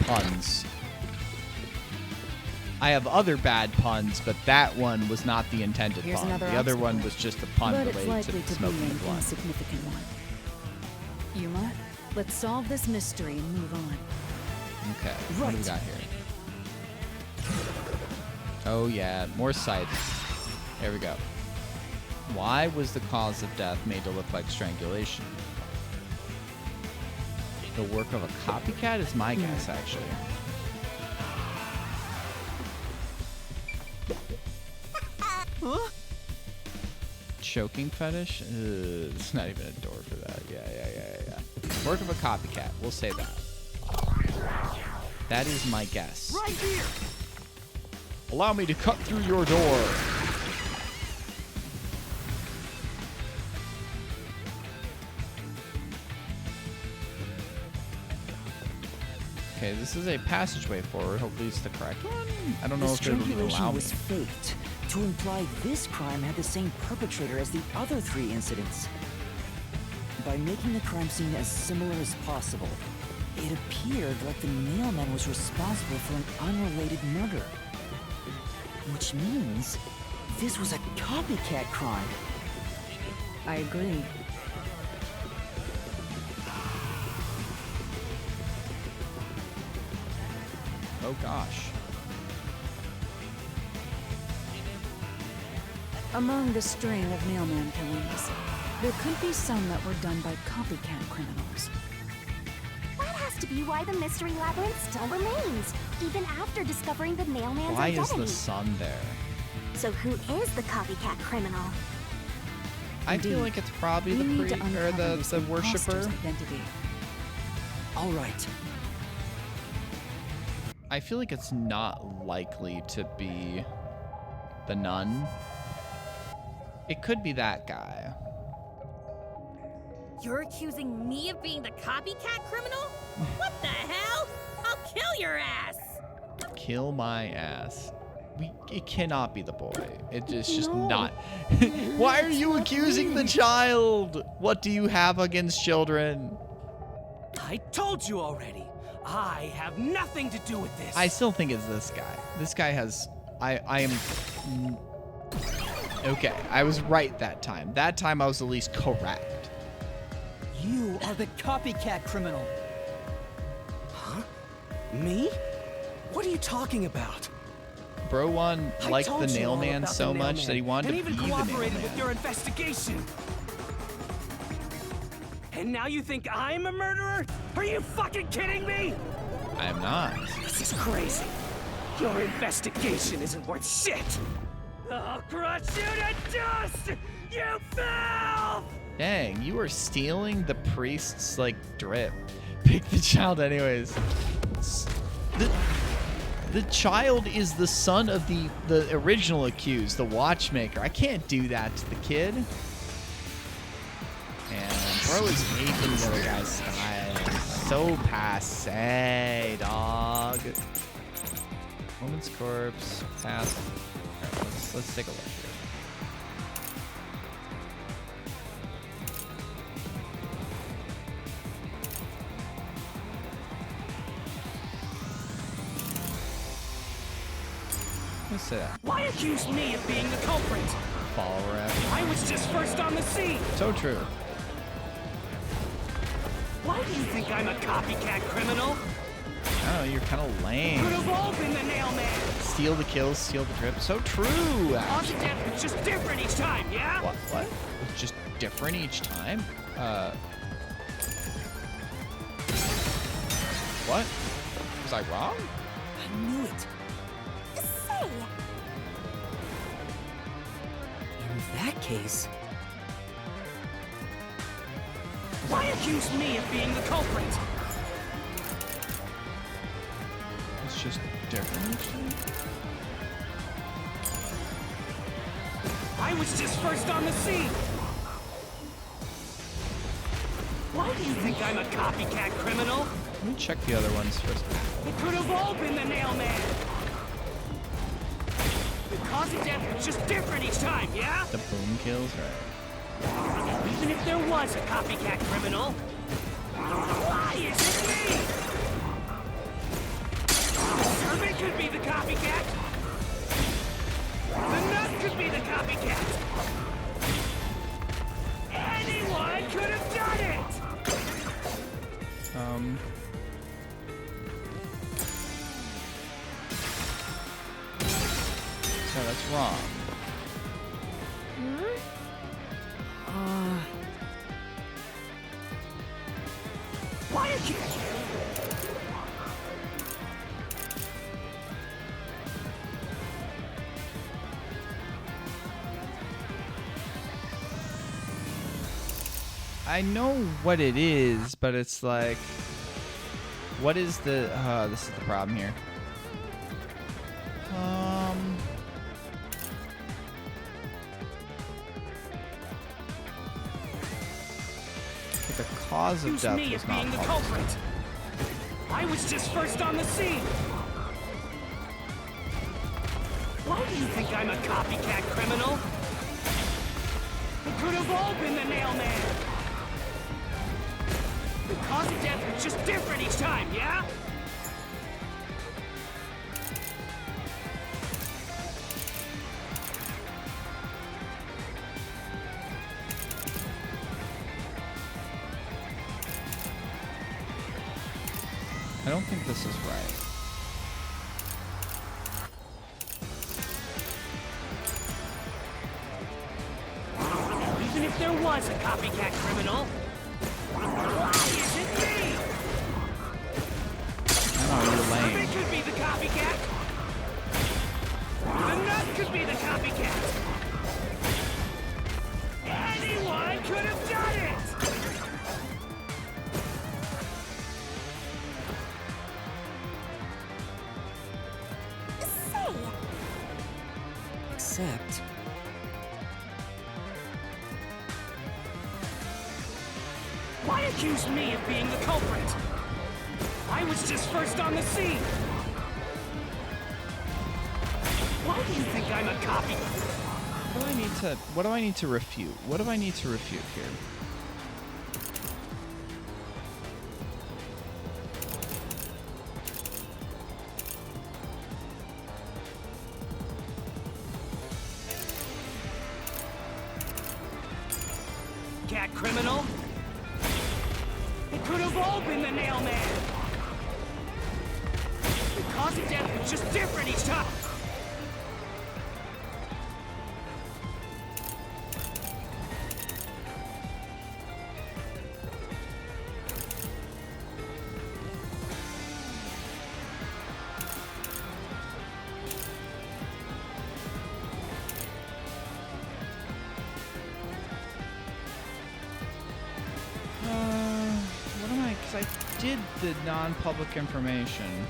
puns. I have other bad puns, but that one was not the intended Here's pun. another The other obstacle. one was just a pun But it's related likely to to be smoking an blunt. insignificant one. Yuma, let's solve this mystery and move on. Okay, what do we got here? Oh yeah, more sights. There we go. Why was the cause of death made to look like strangulation? The work of a copycat is my guess, actually. Huh? Choking fetish? It's not even a door for that. Yeah. Work of a copycat. We'll say that. That is my guess. Right here. Allow me to cut through your door. Okay, this is a passageway forward. Hopefully it's the correct one. I don't know The if it'll strangulation allow me. was faked to imply this crime had the same perpetrator as the other 3 incidents. By making the crime scene as similar as possible, it appeared like the mailman was responsible for an unrelated murder. Which means this was a copycat crime. I agree. Oh gosh. Among the string of mailman killings, there could be some that were done by copycat criminals. That has to be why the mystery labyrinth still remains, even after discovering the mailman's Why identity. is the sun there? So who is the copycat criminal? I feel Indeed. like it's probably We need the to or uncover the this worshiper. imposter's identity. All right. I feel like it's not likely to be the nun. It could be that guy. You're accusing me of being the copycat criminal? What the hell? I'll kill your ass! Kill my ass. It cannot be the boy. It's just not. Why are you accusing the child? What do you have against children? I told you already. I have nothing to do with this. I still think it's this guy. This guy has. I am. Okay, I was right that time. That time I was at least correct. You are the copycat criminal. Huh? Me? What are you talking about? Bro one I liked told the you all nailman about so the much nailman, that he wanted and to be even the cooperated with nailman. your investigation. And now you think I'm a murderer? Are you fucking kidding me? I am not. This is crazy. Your investigation isn't worth shit. I'll crush you to dust, you filth! Dang, you are stealing the priest's, like, drip. Pick the child anyways. The child is the son of the original accused, the watchmaker. I can't do that to the kid. And bro is aping the other guy's style. So passe, dog. Woman's corpse, pass. Alright, let's take a look here. Let's say that. Why accuse me of being the culprit? Follower app. I was just first on the scene. So true. Why do you think I'm a copycat criminal? I don't know, you're kind of lame. Could have all been the nailman. Steal the kills, steal the drip. So true. All Actually. the death was just different each time, yeah? What? It's just different each time? What? Was I wrong? I knew it. Say, In that case, Why accuse me of being the culprit? It's just different each time? I was just first on the scene. Why do you think I'm a copycat criminal? Let me check the other ones first. It could have all been the nailman. cause of death was just different each time, yeah? The boom kills, right? Even if there was a copycat criminal, why is it me? Servant could be the copycat. The nut could be the copycat. Anyone could have done it! So that's wrong. Why did you... I know what it is, but it's like, what is the? This is the problem here. The cause of death me was as not being the published. culprit. I was just first on the scene. Why do you think I'm a copycat criminal? It could have all been the nail man. The cause of death was just different each time, yeah? I don't think this is right. Even if there was a copycat criminal, why is it me? Oh, you're lame. It could be the copycat. The nut could be the copycat. Anyone could have done it! Except... Why accuse me of being the culprit? I was just first on the scene. Why do you think I'm a copy? What do I need to refute? What do I need to refute here? Cat criminal? It could have all been the nail man. The cause of death was just different each time. What am I? Because I did the non-public information.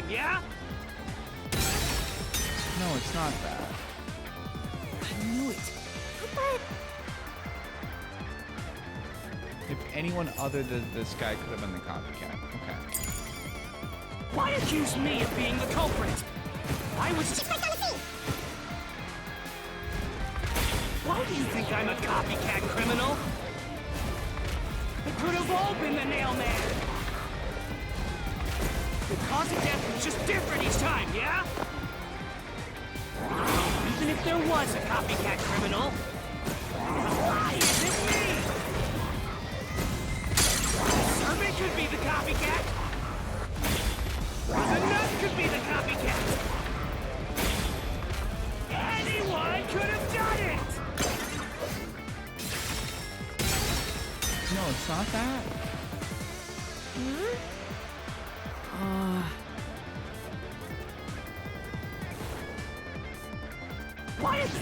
Yeah? No, it's not that. I knew it. If anyone other than this guy could have been the copycat. Okay. Why accuse me of being the culprit? I was just first on the scene. Why do you think I'm a copycat criminal? It could have all been the nail man. The cause of death was just different each time, yeah? Even if there was a copycat criminal, why is it me? Servant could be the copycat. The nut could be the copycat. Anyone could have done it! No, it's not that. Why is it?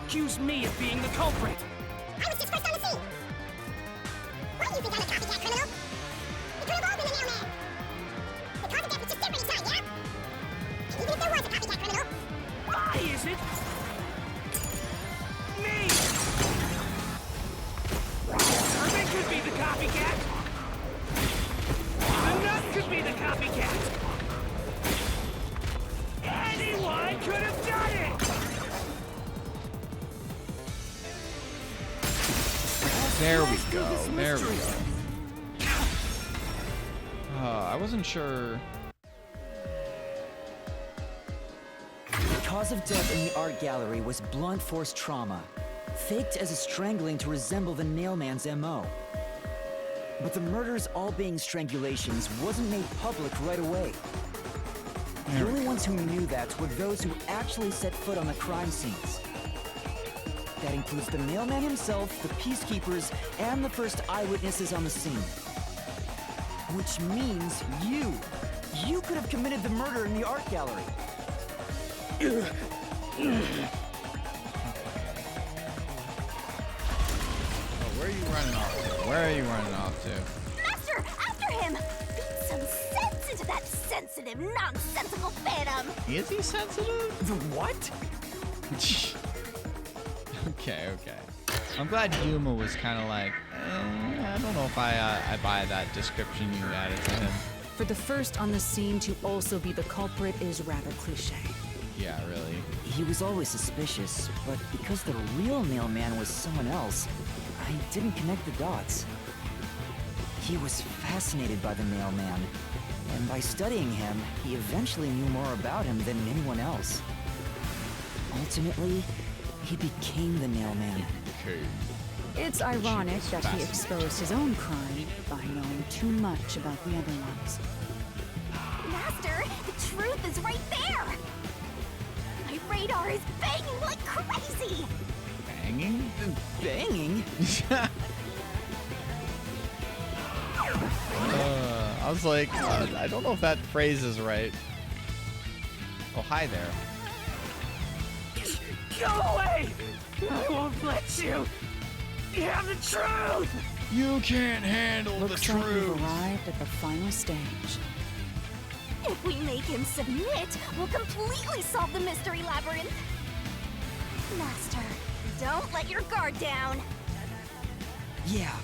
Accuse me of being the culprit. There we go. There we go. I wasn't sure. The cause of death in the art gallery was blunt force trauma, faked as a strangling to resemble the Nailman's MO. But the murders all being strangulations wasn't made public right away. The only ones who knew that were those who actually set foot on the crime scenes. That includes the mailman himself, the peacekeepers, and the first eyewitnesses on the scene. Which means you. You could have committed the murder in the art gallery. Oh, where are you running off to? Where are you running off to? Master, after him! Beat some sense into that sensitive, nonsensical phantom! Is he sensitive? The what? Okay. I'm glad Yuma was kind of like, I don't know if I buy that description you added to him. For the first on the scene to also be the culprit is rather cliche. Yeah, really. He was always suspicious, but because the real mailman was someone else, I didn't connect the dots. He was fascinated by the mailman, and by studying him, he eventually knew more about him than anyone else. Ultimately, he became the mailman. Okay. It's ironic that he exposed his own crime by knowing too much about the other ones. Master, the truth is right there! My radar is banging like crazy! Banging? Banging? I was like, I don't know if that phrase is right. Oh, hi there. Go away! I won't let you! You have the truth! You can't handle Looks like we've arrived at the final stage. If we make him submit, we'll completely solve the mystery labyrinth! Master, don't let your guard down! Yeah.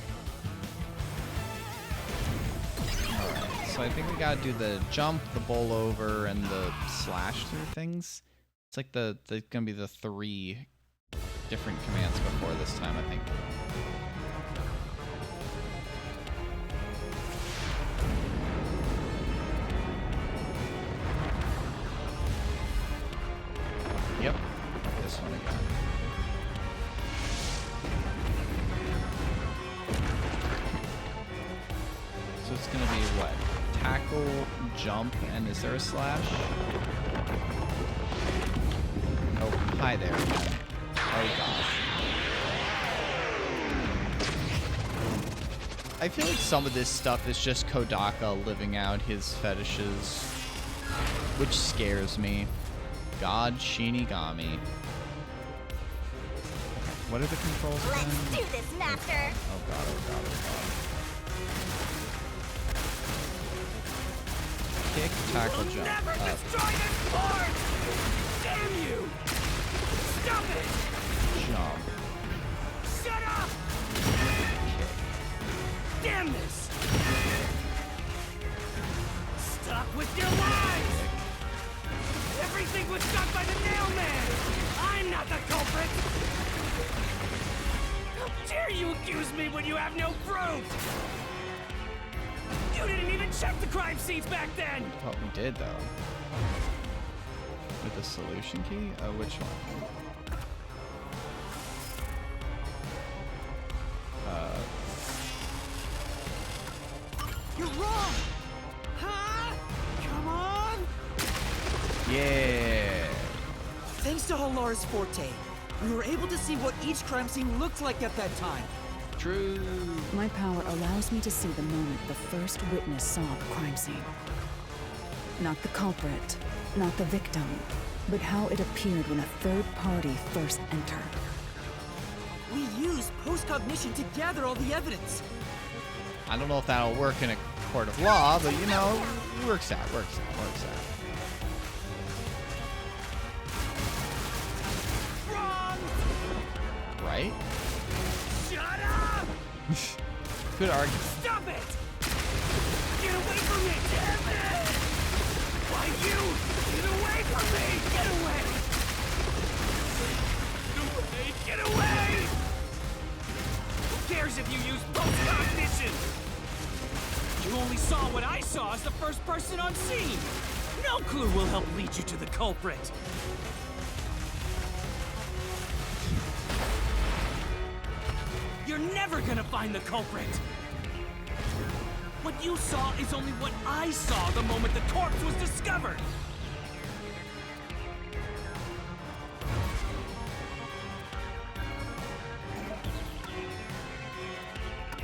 Alright, so I think we gotta do the jump, the bowl over, and the slash through things. It's like the gonna be the 3 different commands before this time, I think. Yep, this one again. So it's gonna be what? Tackle, jump, and is there a slash? Oh, hi there again. Oh gosh. I feel like some of this stuff is just Kodaka living out his fetishes, which scares me. God Shinigami. What are the controls again? Let's do this, Master! Oh god, oh god, oh god. Kick, tackle, jump. Never Up. destroy this port! Damn you! Stop it! Jump. Shut up! Damn this! Stop with your lies! Everything was done by the Nailman! I'm not the culprit! How dare you accuse me when you have no proof? You didn't even check the crime scenes back then! What we did though. With the solution key? Oh, which one? You're wrong! Huh? Come on! Yeah! Thanks to Hallar's forte, we were able to see what each crime scene looked like at that time. True. My power allows me to see the moment the first witness saw the crime scene. Not the culprit, not the victim, but how it appeared when a third party first entered. We used post-cognition to gather all the evidence. I don't know if that'll work in a court of law, but you know, works out. Wrong! Right? Shut up! Good argument. Stop it! Get away from me! Damn it! Why you? Get away from me! Get away! Get away! Get away! cares if you use post-cognition? You only saw what I saw as the first person on scene. No clue will help lead you to the culprit. You're never gonna find the culprit. What you saw is only what I saw the moment the corpse was discovered.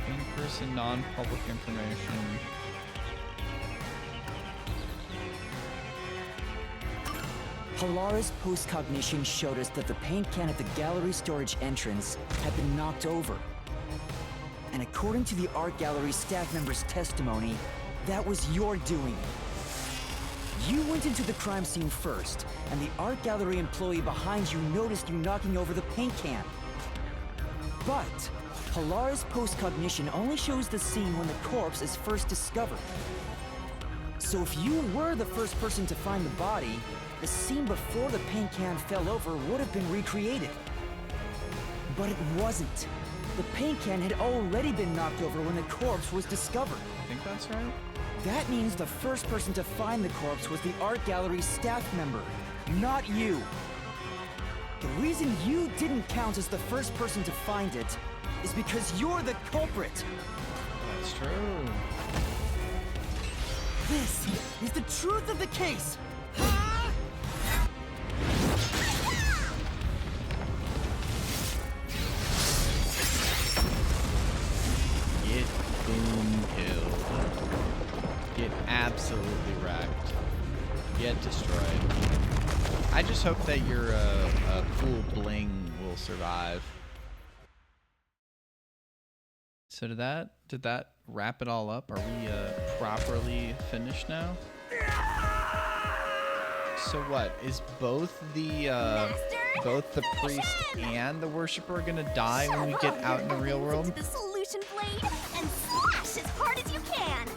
In-person, non-public information. Halara's post-cognition showed us that the paint can at the gallery storage entrance had been knocked over. And according to the art gallery staff member's testimony, that was your doing. You went into the crime scene first, and the art gallery employee behind you noticed you knocking over the paint can. But Halara's post-cognition only shows the scene when the corpse is first discovered. So if you were the first person to find the body, the scene before the paint can fell over would have been recreated. But it wasn't. The paint can had already been knocked over when the corpse was discovered. I think that's right. That means the first person to find the corpse was the art gallery staff member, not you. The reason you didn't count as the first person to find it is because you're the culprit. That's true. This is the truth of the case. Get boom killed. Get absolutely wrecked. Get destroyed. I just hope that your cool bling will survive. So did that wrap it all up? Are we properly finished now? So what is both the priest and the worshiper gonna die when we get out in the real world? Into the solution blade and slash as hard as you can.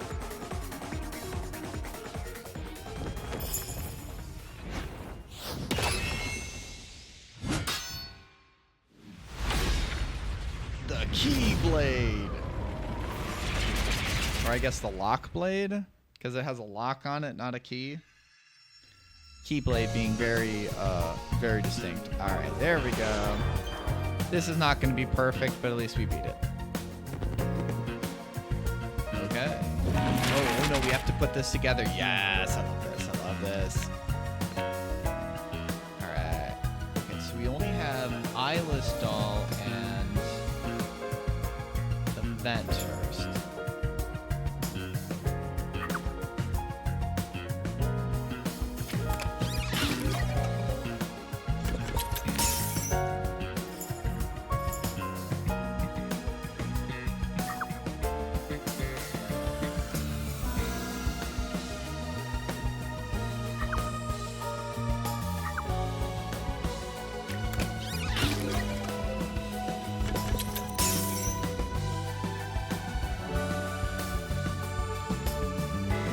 The Keyblade, or I guess the Lock Blade, because it has a lock on it, not a key. Keyblade being very distinct. All right, there we go. This is not going to be perfect, but at least we beat it. Okay. Oh no, we have to put this together. Yes, I love this. I love this. All right. Okay, so we only have Eyeless Doll and the vent first.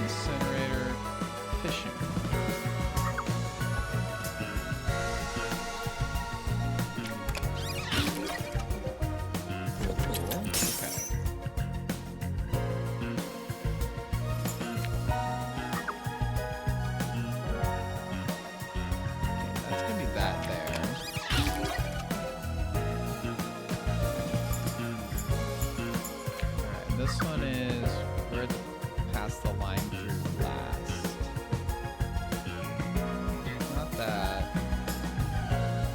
Incinerator, fishing. Cool. Okay. That's gonna be that there. Alright, this one is where the past the line through last. Not that.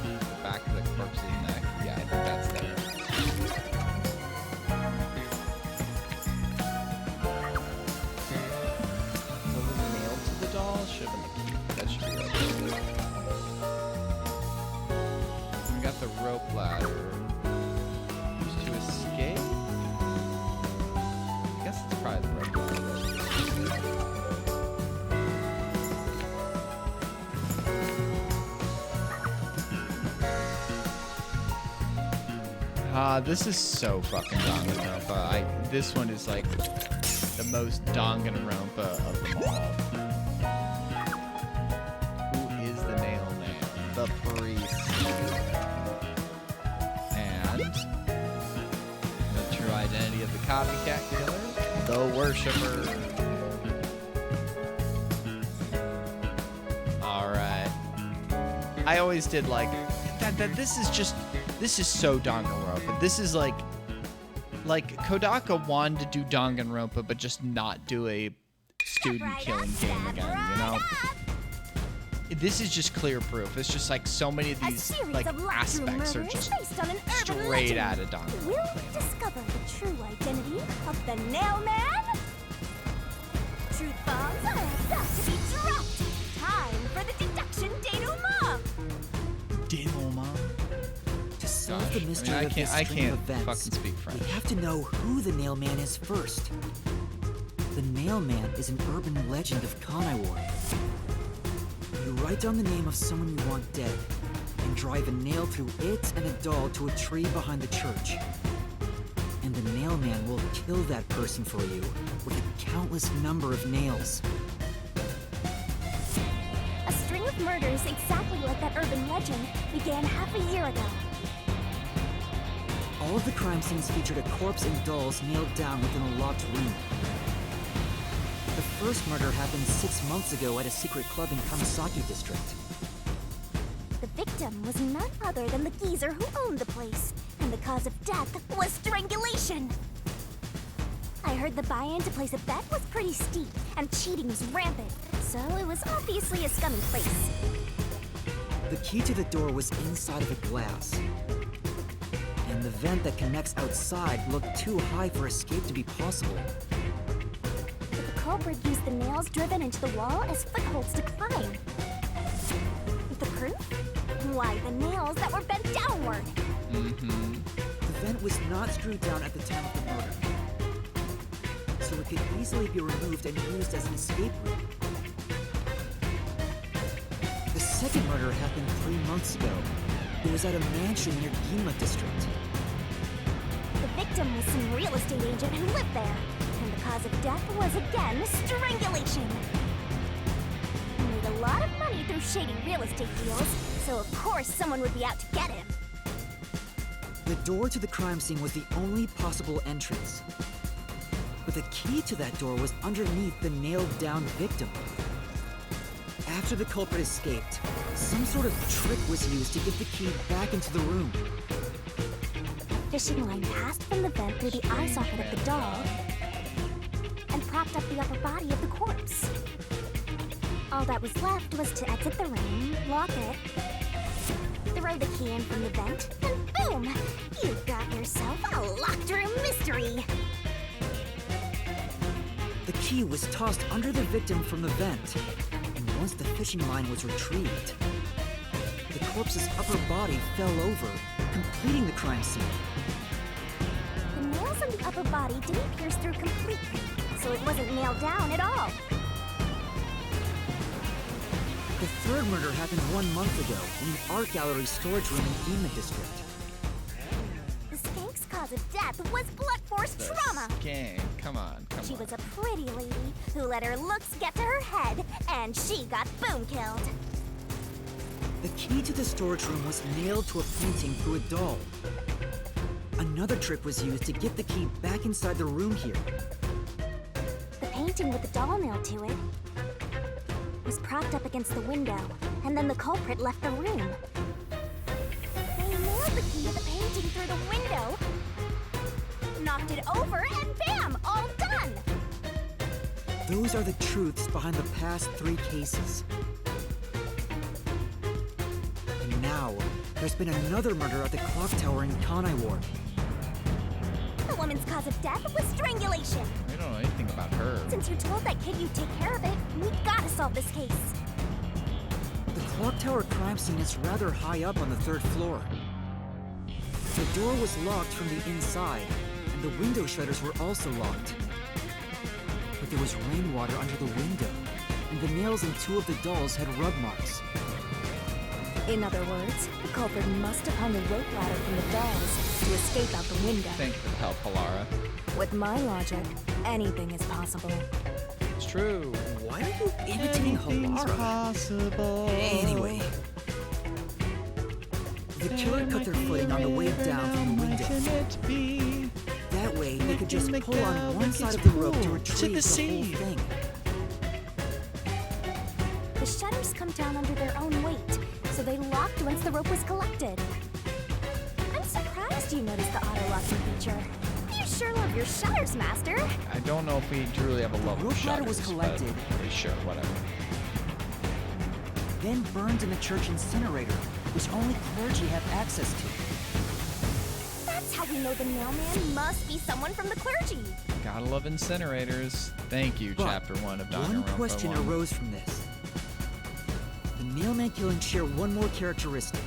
The back of the corpse's neck. Yeah, I think that's there. What was nailed to the doll? Should have been a key. That should be right there. We got the rope ladder. Used to escape? I guess it's probably the rope ladder. This is so fucking Danganronpa. This one is like the most Danganronpa of them all. Who is the nail man? The priest. And the copycat killer, the worshiper. All right. I always did like that. This is so Danganronpa. This is like Kodaka wanted to do Danganronpa, but just not do a student killing game again. You know. This is just clear proof. It's just like so many of these like aspects are just straight out of Danganronpa. Will we discover the true identity of the Nail Man? Truth bombs are about to be dropped. Time for the deduction denouement. Denouement. To solve the mystery I of this can't string of fucking events, speak French. we have to know who the Nail Man is first. The Nail Man is an urban legend of Kanaiwar. You write down the name of someone you want dead, and drive a nail through it and a doll to a tree behind the church. And the Nail Man will kill that person for you with a countless number of nails. A string of murders exactly like that urban legend began half a year ago. All of the crime scenes featured a corpse and dolls nailed down within a locked room. The first murder happened 6 months ago at a secret club in Kamasaki district. The victim was none other than the geezer who owned the place, and the cause of death was strangulation. I heard the buy-in to place a bet was pretty steep, and cheating was rampant, so it was obviously a scummy place. The key to the door was inside of a glass. And the vent that connects outside looked too high for escape to be possible. The culprit used the nails driven into the wall as footholds to climb. The proof? Why, the nails that were bent downward. The vent was not screwed down at the time of the murder, so it could easily be removed and used as an escape route. The second murder happened 3 months ago. It was at a mansion near Ginma district. The victim was some real estate agent who lived there, and the cause of death was again strangulation. He made a lot of money through shady real estate deals, so of course someone would be out to get him. The door to the crime scene was the only possible entrance. But the key to that door was underneath the nailed-down victim. After the culprit escaped, some sort of trick was used to get the key back into the room. A fishing line passed from the vent through the eye socket of the doll and propped up the upper body of the corpse. All that was left was to exit the room, lock it, throw the key in from the vent, and boom! You've got yourself a locked room mystery! The key was tossed under the victim from the vent, and once the fishing line was retrieved, the corpse's upper body fell over, completing the crime scene. The nails on the upper body didn't pierce through completely, so it wasn't nailed down at all. The third murder happened 1 month ago in the art gallery storage room in Ginma district. The skank's cause of death was blunt force trauma. Gang, come on. She was a pretty lady who let her looks get to her head, and she got boom killed. The key to the storage room was nailed to a painting through a doll. Another trick was used to get the key back inside the room here. The painting with the doll nailed to it was propped up against the window, and then the culprit left the room. They nailed the key to the painting through the window, knocked it over, and bam! All done! Those are the truths behind the past 3 cases. And now, there's been another murder at the clock tower in Kanaiwar. The woman's cause of death was strangulation. We don't know anything about her. Since you told that kid you'd take care of it, we gotta solve this case. The clock tower crime scene is rather high up on the 3rd floor. The door was locked from the inside, and the window shutters were also locked. But there was rainwater under the window, and the nails in 2 of the dolls had rub marks. In other words, the culprit must have hung a rope ladder from the dolls to escape out the window. Thank you for the help, Halara. With my logic, anything is possible. It's true. Why are you imitating Halara? Possible. Anyway. The killer cut their footing on the way down from the window. The That way, they could just Look pull on out, one look, side it's of the rope to cool. retrieve It's in the the sea. whole thing. The shutters come down under their own weight, so they locked once the rope was collected. I'm surprised you noticed the auto-locking feature. You sure love your shutters, Master. I don't know if we truly have a love rope of ladder shutters, was collected. but pretty sure, whatever. Then burned in the church incinerator, which only clergy have access to. That's how we know the mailman must be someone from the clergy. Gotta love incinerators. Thank you, But Chapter 1 of one Danganronpa question 1. arose from this. The mailman killings share one more characteristic.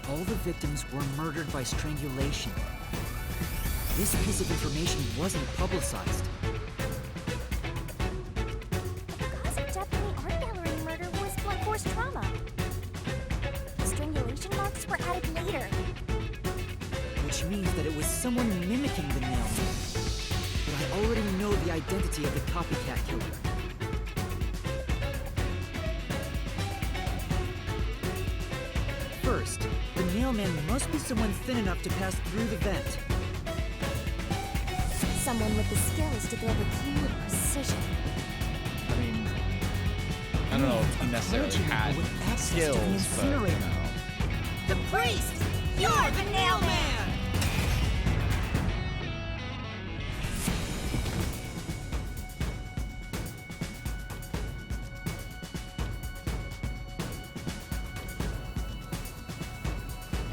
All the victims were murdered by strangulation. This piece of information wasn't publicized. The cause of death in the art gallery murder was blunt force trauma. The strangulation marks were added later. Which means that it was someone mimicking the mailman. But I already know the identity of the copycat killer. First, the mailman must be someone thin enough to pass through the vent. Someone with the skills to build a key with precision. I mean, I don't know if he necessarily clergy member had with access to the skills, but, you incinerator. know. The priest! You're the nailman!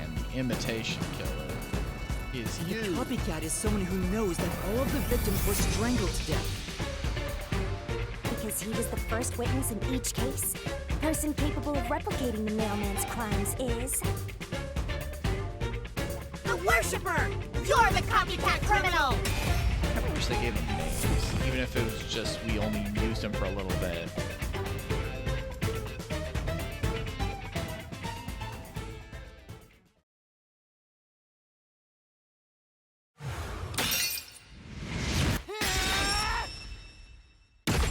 And the imitation killer is And you. the copycat is someone who knows that all of the victims were strangled to death. Because he was the first witness in each case, the person capable of replicating the mailman's crimes is... The worshipper! You're the copycat criminal! I kinda wish they gave them names, even if it was just we only used them for a little bit.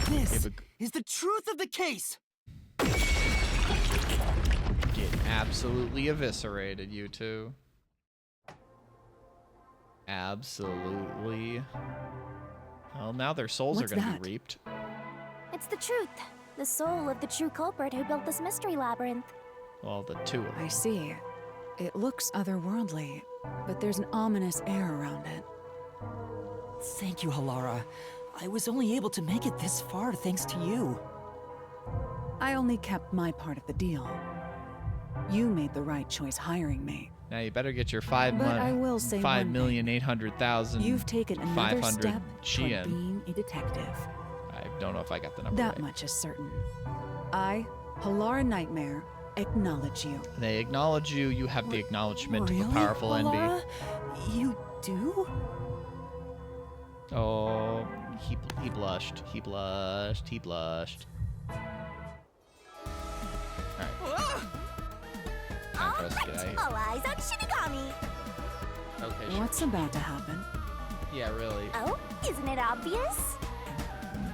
This Give is the truth of the case! Get absolutely eviscerated, you two. Absolutely. Well, now their souls What's are going to that? be reaped. It's the truth. The soul of the true culprit who built this mystery labyrinth. Well, the two of them. I see. It looks otherworldly, but there's an ominous air around it. Thank you, Halara. I was only able to make it this far thanks to you. I only kept my part of the deal. You made the right choice hiring me. Now you better get your But I will say one thing. 5,800,000. You've taken another 500 step toward GN. being a detective. I don't know if I got the number That right. much is certain. I, Halara Nightmare, acknowledge you. They acknowledge you. You have the acknowledgement of a powerful Halara? NB. You do? Oh, he blushed. He blushed. He blushed. Alright. Time for us to get out of here. All eyes on Shinigami. Okay, sure. What's about to happen? Yeah, really. Oh, isn't it obvious?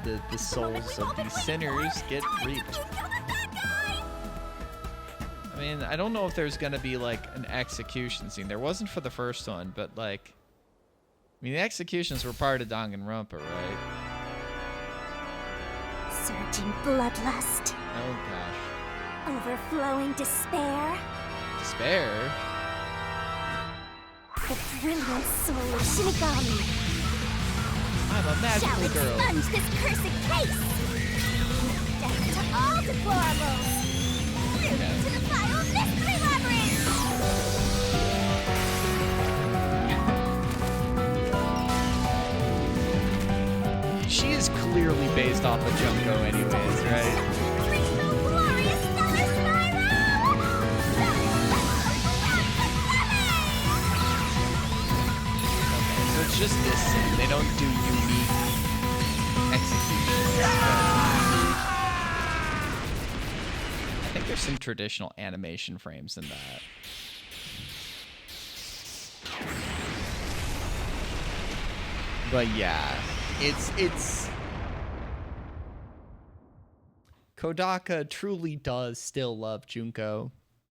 The souls of these sinners get reaped. I mean, I don't know if there's gonna be like an execution scene. There wasn't for the first one, but like, I mean, the executions were part of Danganronpa, right? Surging bloodlust, Oh gosh, overflowing despair, despair. the brilliant soul of Shinigami I'm a shall magical girl. expunge this cursed case. Death to all deplorables. Root to the final mystery labyrinth. She is clearly based off of Junko, anyways, right? Original glorious stellar spiral. So it's just this scene. They don't do unique executions. I think there's some traditional animation frames in that. But yeah, it's Kodaka truly does still love Junko,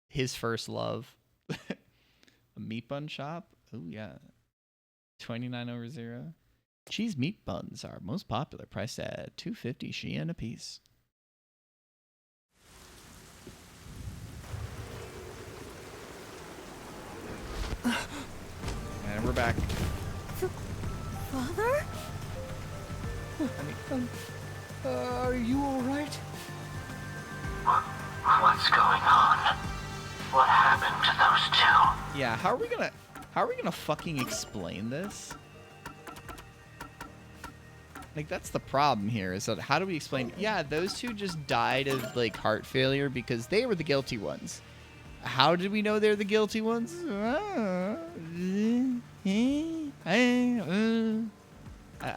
his first love. A meat bun shop? Oh yeah. 29 over 0. Cheese meat buns are most popular, priced at 250 Shein a piece. And we're back. Father? Are you alright? What's going on? What happened to those two? Yeah, how are we gonna fucking explain this? Like, that's the problem here, is that how do we explain, yeah, those two just died of, like, heart failure because they were the guilty ones. How did we know they're the guilty ones? I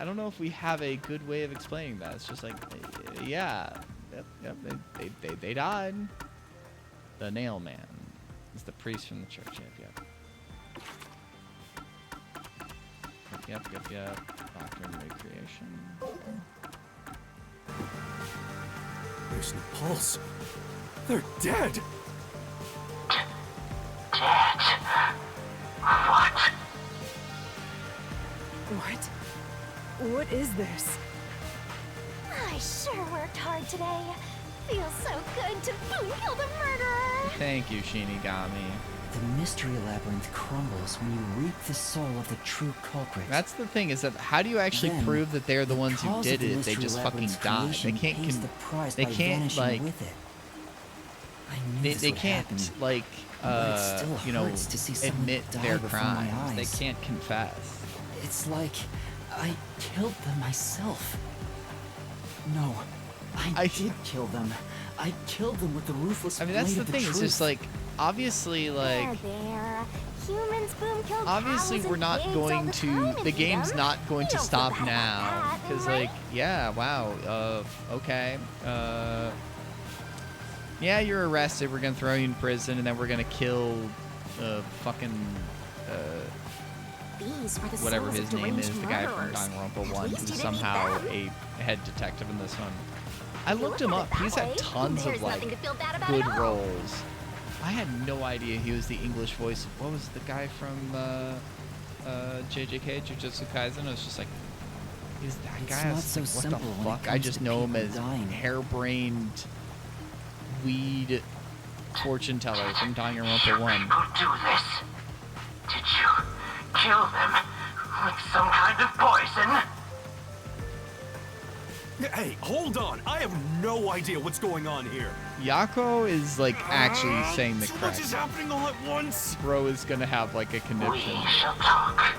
don't know if we have a good way of explaining that. It's just like, yeah, yep, they died. The nail man is the priest from the church. Yep. Doctrine recreation. There's no pulse. They're dead. Dead? What? What? What is this? I sure worked hard today. Feels so good to boom kill the murderer. Thank you, Shinigami. The mystery labyrinth crumbles when you reap the soul of the true culprit. That's the thing, is that how do you actually Then, prove that they're the ones who cause did of the it if they mystery just fucking labyrinth's die? They creation can't pays the price they by can't vanishing like with it. I knew they this would can't happen, like but it still you know, hurts to see someone admit die their before my crimes. They eyes. can't confess. It's like I killed them myself. No, I did kill them. I killed them with the ruthless I mean, that's blade the of the thing. truth. It's just like, obviously, like, There. Humans boom kill obviously cows we're and not pigs going all the to. time The and eat game's 'em. not going You to don't feel stop bad about now that, because, right? like, yeah, wow, okay, yeah, you're arrested. We're gonna throw you in prison, and then we're gonna kill, fucking, These were the whatever souls his of name is, deranged the guy from murderers. Danganronpa At 1, least who's you didn't eat somehow them. a head detective in this one. I You looked look him at up. it that He's had way, tons there's of, like, nothing to feel bad about good at all. roles. I had no idea he was the English voice. What was the guy from JJK, Jujutsu Kaisen? I was just like, he's that It's guy? I not was so like, what simple the when it fuck? I comes just to know him people as dying. harebrained weed fortune teller from Danganronpa 1. People do this? Did you kill them with some kind of poison? Hey, hold on. I have no idea what's going on here. Yako is like actually saying the Too much correct. is happening all at once. Bro is gonna have like a We conniption. shall talk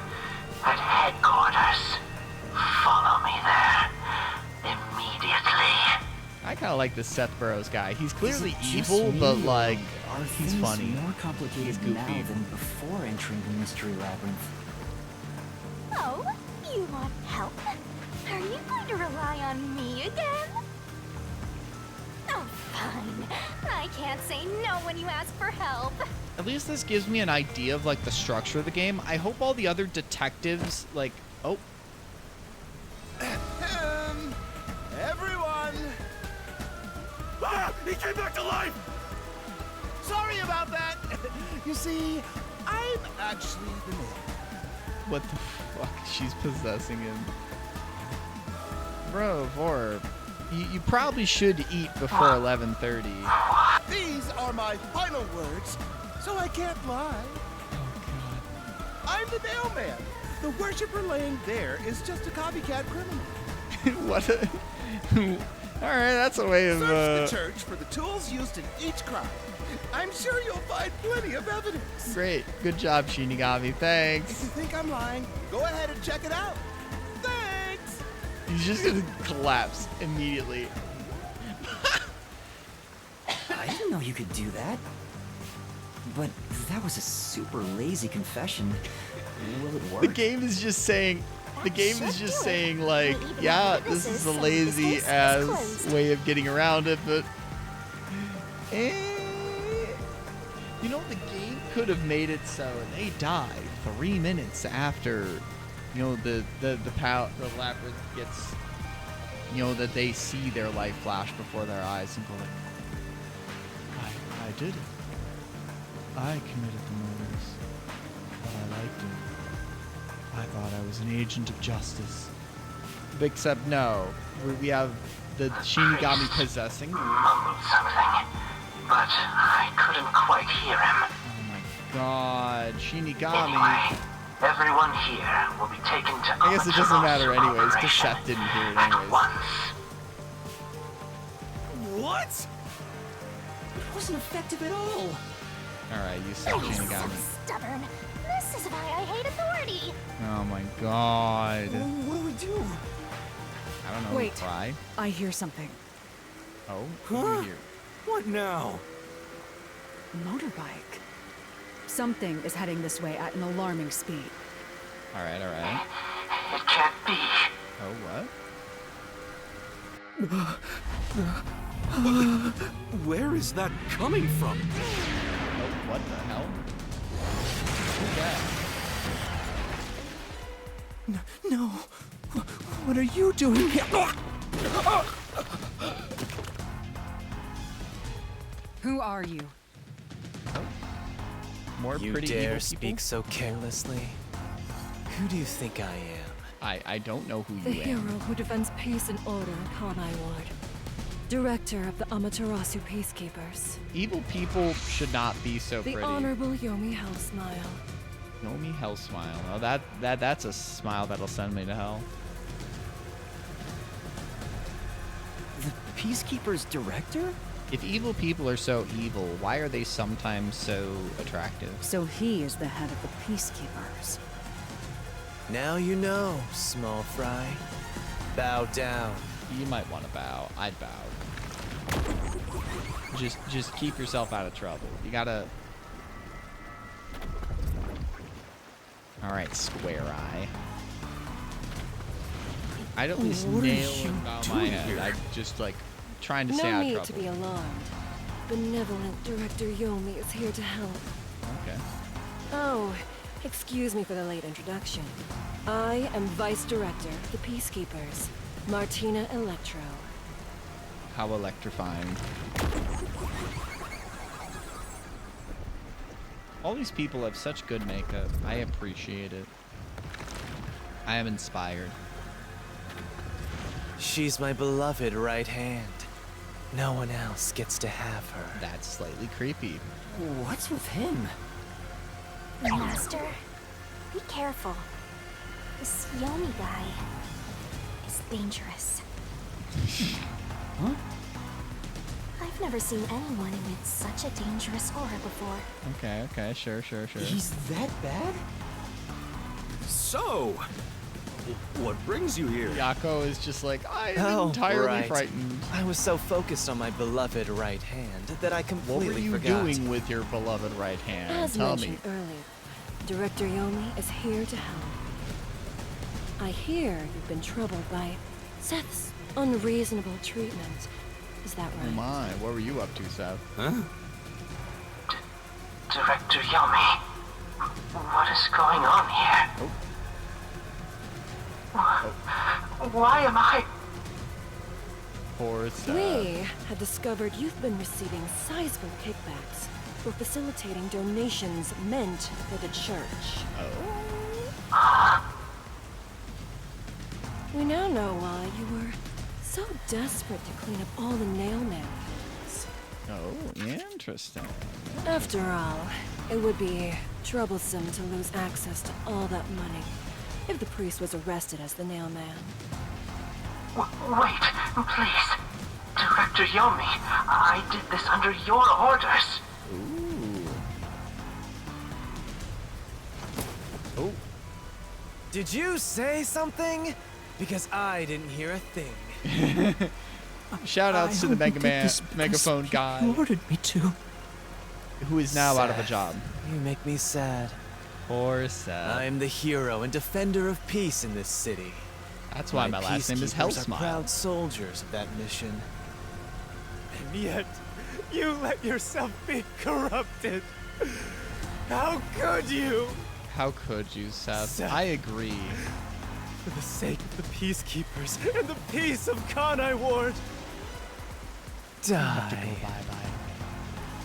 at headquarters. Follow me there immediately. I kind of like this Seth Burrows guy. He's Is clearly it just evil, me, but or like are he's things funny. more complicated He's now goofy. than before entering the mystery labyrinth. Oh, you want help? Are you going to rely on me again? Oh, fine. I can't say no when you ask for help. At least this gives me an idea of like the structure of the game. I hope all the other detectives like Everyone! Ah! He came back to life! Sorry about that! You see, I'm actually the mayor. what the fuck? She's possessing him. Bro, Vor, you probably should eat before 11:30. These are my final words, so I can't lie. Oh I'm the mailman. The worshiper laying there is just a copycat criminal. god. What a all right, that's a way of Search the church for the tools used in each crime. I'm sure you'll find plenty of evidence. great. Good job, Shinigami. If Thanks. you think I'm lying, go ahead and check it out. Thanks! He's just gonna collapse immediately. I didn't know you could do that. But that was a super lazy confession. Will it work? The game is just saying, like, yeah, this is a lazy ass way of getting around it, but you know, the game could have made it so they died 3 minutes after, you know, the labyrinth gets, you know, that they see their life flash before their eyes and go like, I did it. I committed the murders, but I liked it. I I thought I was an agent of justice. Except no, we have the Shinigami possessing. Mumbled something, but I couldn't quite hear him. Oh my god, Shinigami. Anyway, everyone here will be taken to I guess it doesn't matter Amaterasu anyways, because Operation Seth didn't hear it at anyways. once. What? It wasn't effective at all. Alright, you said So Shinigami. stubborn. This is why I hate authority. Oh my god. What do we do? I don't know. Wait. Try? I hear something. Oh, what do you hear? What now? Motorbike. Something is heading this way at an alarming speed. Alright, alright. It can't be. Oh, what? Where is that coming from? Oh, what the hell? Who's that? No. What are you doing here? Who are you? More You pretty dare evil speak people? so carelessly? Who do you think I am? I don't know who The you hero am. who defends peace and order in Kanai Ward. Director of the Amaterasu Peacekeepers. Evil people should not be so The pretty. Honorable Yomi Hellsmile. Yomi Hell Smile. Oh, that's a smile that'll send me to hell. The Peacekeeper's director? If evil people are so evil, why are they sometimes so attractive? So he is the head of the Peacekeepers. Now you know, small fry. Bow down. You might want to bow. I'd bow. Just keep yourself out of trouble. You gotta. All right, Square Eye. I'd at least What are nail you him down my doing head. here? I'd just like trying to stay No out of need trouble. to be alarmed. Benevolent Director Yomi is here to help. Okay. Oh, excuse me for the late introduction. I am Vice Director of the Peacekeepers, Martina Electro. How electrifying. All these people have such good makeup. I appreciate it. I am inspired. She's my beloved right hand. No one else gets to have her. That's slightly creepy. What's with him? Master, be careful. This Yomi guy is dangerous. Huh? I've never seen anyone emit such a dangerous aura before. Okay, sure. He's that bad? So, what brings you here? Yako is just like, I'm Oh, entirely right. frightened. I was so focused on my beloved right hand that I What completely were you forgot. doing with your beloved right hand? As Tell mentioned me. earlier, Director Yomi is here to help. I hear you've been troubled by Seth's unreasonable treatment. Is that Oh right? my, what were you up to, Seth? Huh? Director Yomi, what is going on here? Why am I? Poor Seth. We had discovered you've been receiving sizable kickbacks for facilitating donations meant for the church. We now know why you were so desperate to clean up all the nailman kills. Oh, interesting. After all, it would be troublesome to lose access to all that money if the priest was arrested as the nailman. Wait, please. Director Yomi, I did this under your orders. Ooh. Oh, Did you say something? Because I didn't hear a thing. shout outs to the only did this because megaphone you guy ordered me to. who is now out of a Seth, job. You make me sad. Poor Seth. I'm the hero and defender of peace in this city. That's why my last name is peacekeepers are Hellsmile. proud soldiers of that mission. And yet, you let yourself be corrupted. How could you? How could you, Seth? Seth. I agree. For the sake of the peacekeepers and the peace of Kanai Ward. Have to go Die. bye-bye.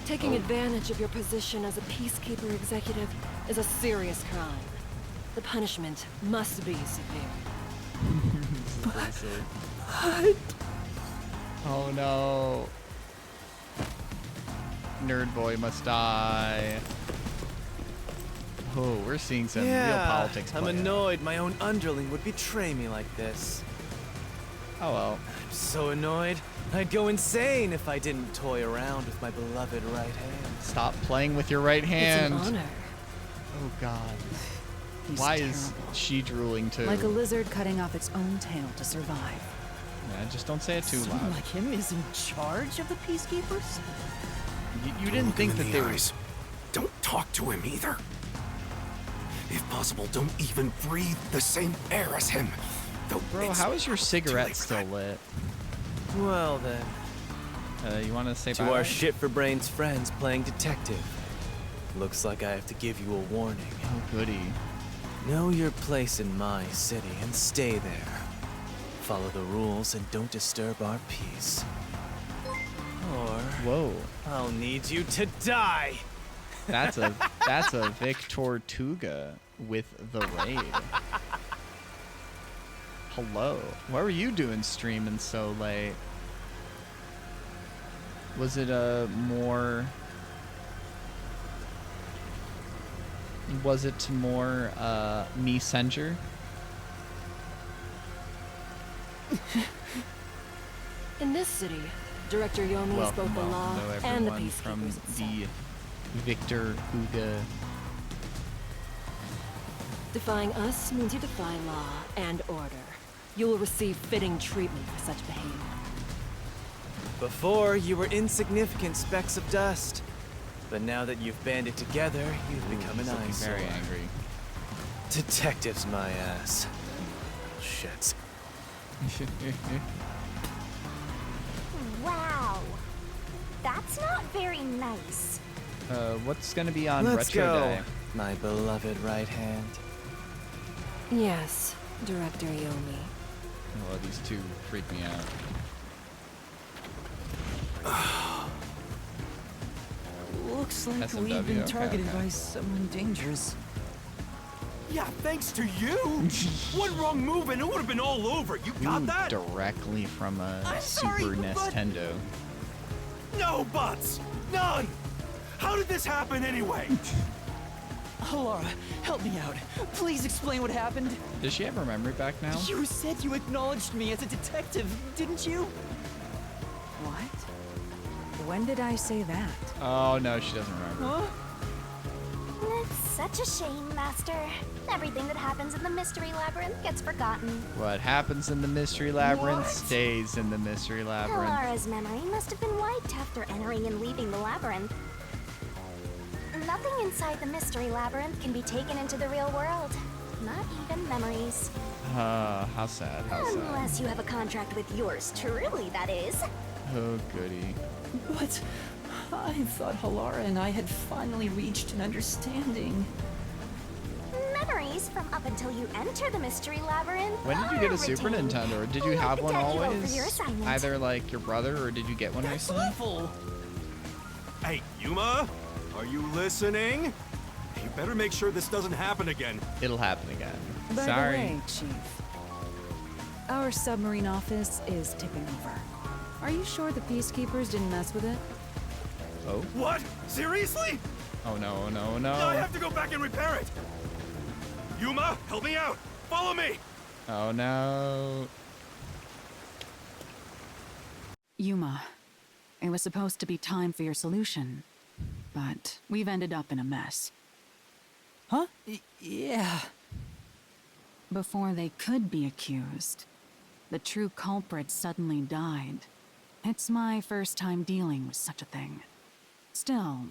Taking advantage of your position as a peacekeeper executive is a serious crime. The punishment must be severe. Oh no. Nerd boy must die. Oh, we're seeing some real politics I'm play out. annoyed my own underling would betray me like this. Oh well. I'm so annoyed. I'd go insane if I didn't toy around with my beloved right hand. Stop playing with your right hand. It's an honor. Oh god. He's Why is terrible. she drooling too? Like a lizard cutting off its own tail to survive. Yeah, just don't say it too Someone loud. like him is in charge of the Peacekeepers? You didn't think that they were... Don't talk to him either. If possible, don't even breathe the same air as him. Though Bro, it's how is your too cigarette late for still that. lit? Well then, You want to say to bye? our shit for brains friends playing detective. Looks like I have to give you a warning. Oh, goody. Know your place in my city and stay there. Follow the rules and don't disturb our peace. Or Whoa. I'll need you to die. That's a Victor Tuga with the raid. Hello. What were you doing streaming so late? Was it more messenger? In this city, Director Yomi is both the law hello and the everyone from peacekeepers itself. the Victor Huga. Defying us means you defy law and order. You will receive fitting treatment for such behavior. Before, you were insignificant specks of dust. But now that you've banded together, you've become an Looking eyesore. very angry. Detectives, my ass. Shit. Wow. That's not very nice. What's gonna be on Let's Retro go, Day? my beloved right hand. Yes, Director Yomi. Oh, these two freak me out. Looks like SMW, we've been okay, targeted okay. by someone dangerous. Yeah, thanks to you. One wrong move and it would have been all over. You got Ooh, that? directly from a I'm sorry, Super but- Nintendo. No buts. None. How did this happen anyway? Laura, help me out. Please explain what happened. Does she have her memory back now? You said you acknowledged me as a detective, didn't you? What? When did I say that? Oh no, she doesn't remember. Huh? It's such a shame, Master. Everything that happens in the Mystery Labyrinth gets forgotten. What happens in the Mystery Labyrinth What? stays in the Mystery Labyrinth. Lara's memory must have been wiped after entering and leaving the labyrinth. Nothing inside the Mystery Labyrinth can be taken into the real world. Not even memories. How sad, how sad. Unless you have a contract with yours truly, that is. Oh goody. But I thought Halara and I had finally reached an understanding. Memories from up until you enter the Mystery Labyrinth. When did you get a are Super retained. Nintendo? Or did you We'll have one debt you over always? your assignment. Either like your brother or did you get one That's recently? awful. Hey, Yuma, are you listening? You better make sure this doesn't happen again. It'll happen again. By Sorry. the way, Chief, our submarine office is tipping over. Are you sure the Peacekeepers didn't mess with it? Oh. What? Seriously? Oh no, no, no. I have to go back and repair it. Yuma, help me out. Follow me. Oh no. Yuma, it was supposed to be time for your solution, but we've ended up in a mess. Huh? Yeah. Before they could be accused, the true culprit suddenly died. It's my first time dealing with such a thing. Still,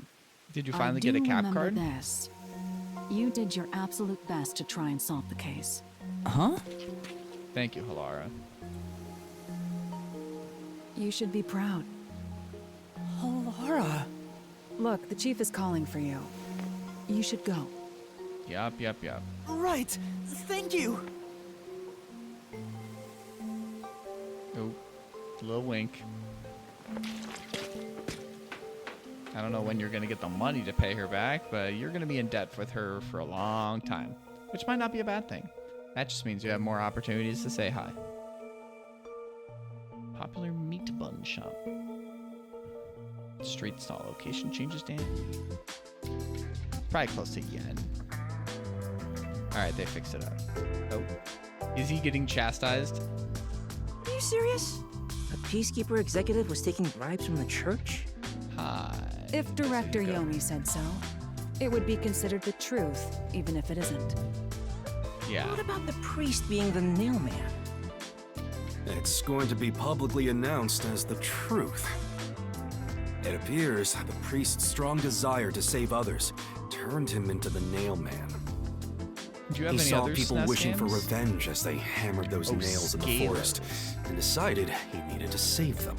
Did you I finally get a do cap remember card? this. You did your absolute best to try and solve the case. Huh? Thank you, Halara. You should be proud. Halara. Look, the chief is calling for you. You should go. Yup, yup, yup. Right. Thank you. Oh, little wink. I don't know when you're gonna get the money to pay her back, but you're gonna be in debt with her for a long time. which might not be a bad thing. That just means you have more opportunities to say hi. Popular meat bun shop. Street stall location changes daily. Probably close to yen. Alright, they fixed it up. Oh. Is he getting chastised? Are you serious? A Peacekeeper executive was taking bribes from the church? Hi. If Director Yomi said so, it would be considered the truth, even if it isn't. Yeah. What about the priest being the nailman? It's going to be publicly announced as the truth. It appears the priest's strong desire to save others turned him into the nailman. Do you have He any saw other people SNES wishing for games? revenge as they hammered those nails in the forest, and decided he needed to save them.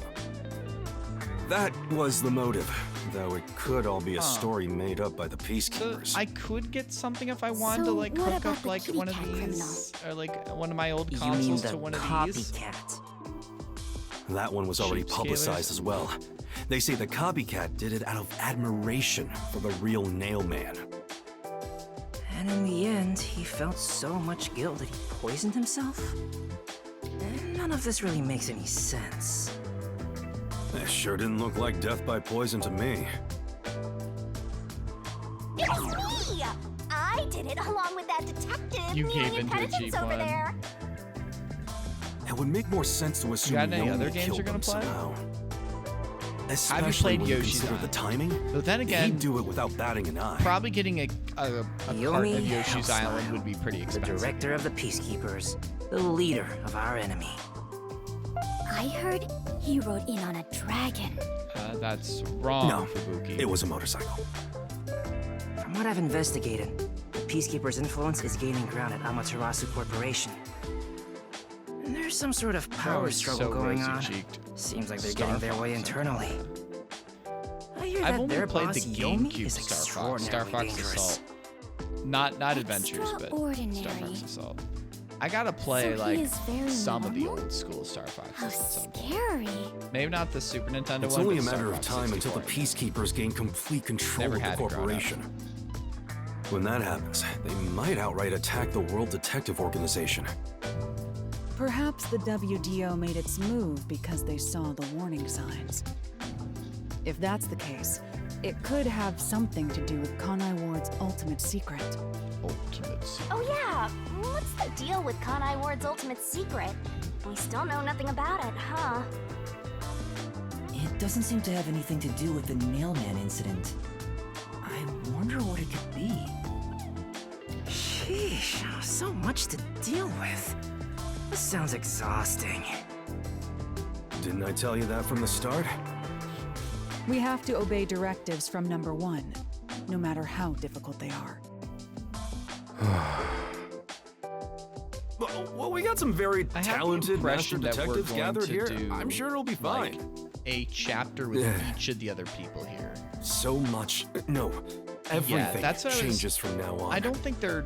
That was the motive, though it could all be a story made up by the Peacekeepers. So I could get something if I wanted to So like what hook about up the like kitty one of cat these, or like one of my old You mean consoles the to one of these. copycat? That one was already Cheapskates. publicized as well. They say the copycat did it out of admiration for the real nailman. And in the end, he felt so much guilt that he poisoned himself? None of this really makes any sense. It sure didn't look like death by poison to me. It's me! I did it along with that detective You needing gave into a intelligence cheap over one. there. It would make more sense to assume got any Yomi other games killed you're gonna them play? somehow. Have you Especially played when you Yoshi's consider the Island? timing. But then again, he'd do it without batting an eye. probably getting a cart of Yomi Yoshi's Hellsmile, Island would be pretty the expensive. director of the Peacekeepers, the leader of our enemy. I heard he rode in on a dragon. That's wrong, No, Fubuki. it was a motorcycle. From what I've investigated, the Peacekeepers' influence is gaining ground at Amaterasu Corporation. And there's some sort of power it's struggle so going on. rosy-cheeked. Seems like they're Star getting their way Fox. internally. I hear I've that only their played boss, the Yomi, GameCube is Star Fox. extraordinarily Star Fox dangerous. Assault. Not Adventures, but Star Extraordinary. Fox Assault. I gotta play So he like is very some of the normal? old school Star Foxes How at some point. scary. Maybe not the Super Nintendo It's one. only but a matter Star of Fox time until the 64. Peacekeepers gain complete control Never of the had it growing up. corporation. When that happens, they might outright attack the World Detective Organization. Perhaps the WDO made its move because they saw the warning signs. If that's the case, it could have something to do with Kanai Ward's ultimate secret. Ultimate Secret. Oh yeah, what's the deal with Kanai Ward's ultimate secret? We still know nothing about it, huh? It doesn't seem to have anything to do with the Nailman incident. I wonder what it could be. Sheesh, so much to deal with. This sounds exhausting. Didn't I tell you that from the start? We have to obey directives from number one, no matter how difficult they are. Well, we got some very I have the talented master impression that we're detectives going gathered to here. do, I'm sure it'll be like, fine. a chapter with Yeah. each of the other people here. So much. No, everything that's what I was- changes from now on. I don't think they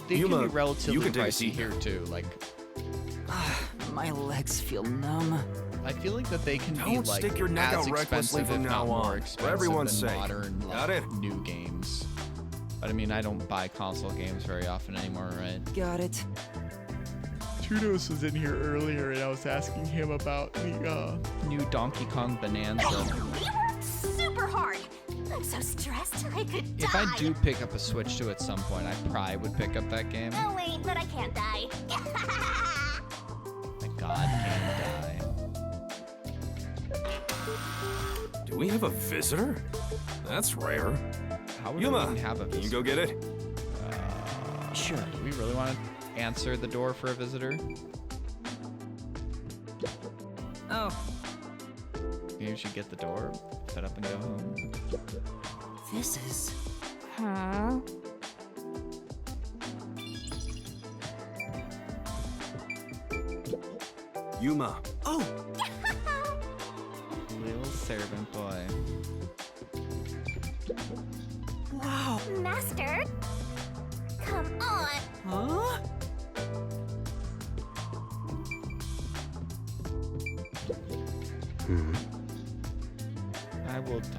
can Yuma, be relatively you can take a pricey seat here too. Like, My legs feel numb. I feel like that they can be Don't like stick your neck as out recklessly expensive, from if now not more on, for expensive everyone's than sake. modern Got like, it? new games. But I mean, I don't buy console games very often anymore, right? Got it. Tudos was in here earlier, and I was asking him about the new Donkey Kong Bonanza. We worked super hard. I'm so stressed I could die. If I do pick up a Switch 2 at some point, I probably would pick up that game. Oh wait, but I can't die. My God, can die. Do we have a visitor? That's rare. How would Yuma, we even have a can you visitor? go get it? Sure. Do we really want to answer the door for a visitor? Oh, Maybe we should get the door, set up, and go home. this is... Huh? Yuma. Oh, Little servant boy. Wow. Master? Come on. Huh?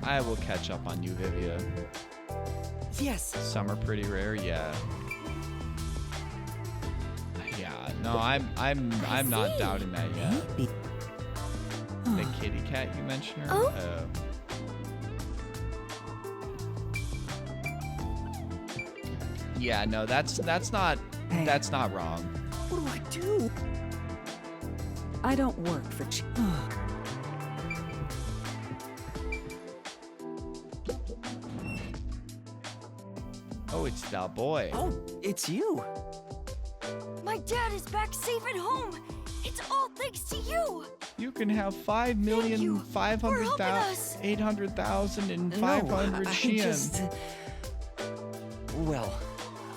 I will catch up on you, Vivia. Yes. Some are pretty rare, yeah. No, I'm not doubting that yet. Maybe. The kitty cat you mentioned. Her? Oh. Yeah, no, that's not wrong. What do I do? I don't work for Oh, it's the boy. Oh, it's you. My dad is back safe at home. It's all thanks to you. You can have you for helping 800,000 and No, 500 I Shein. just... Well,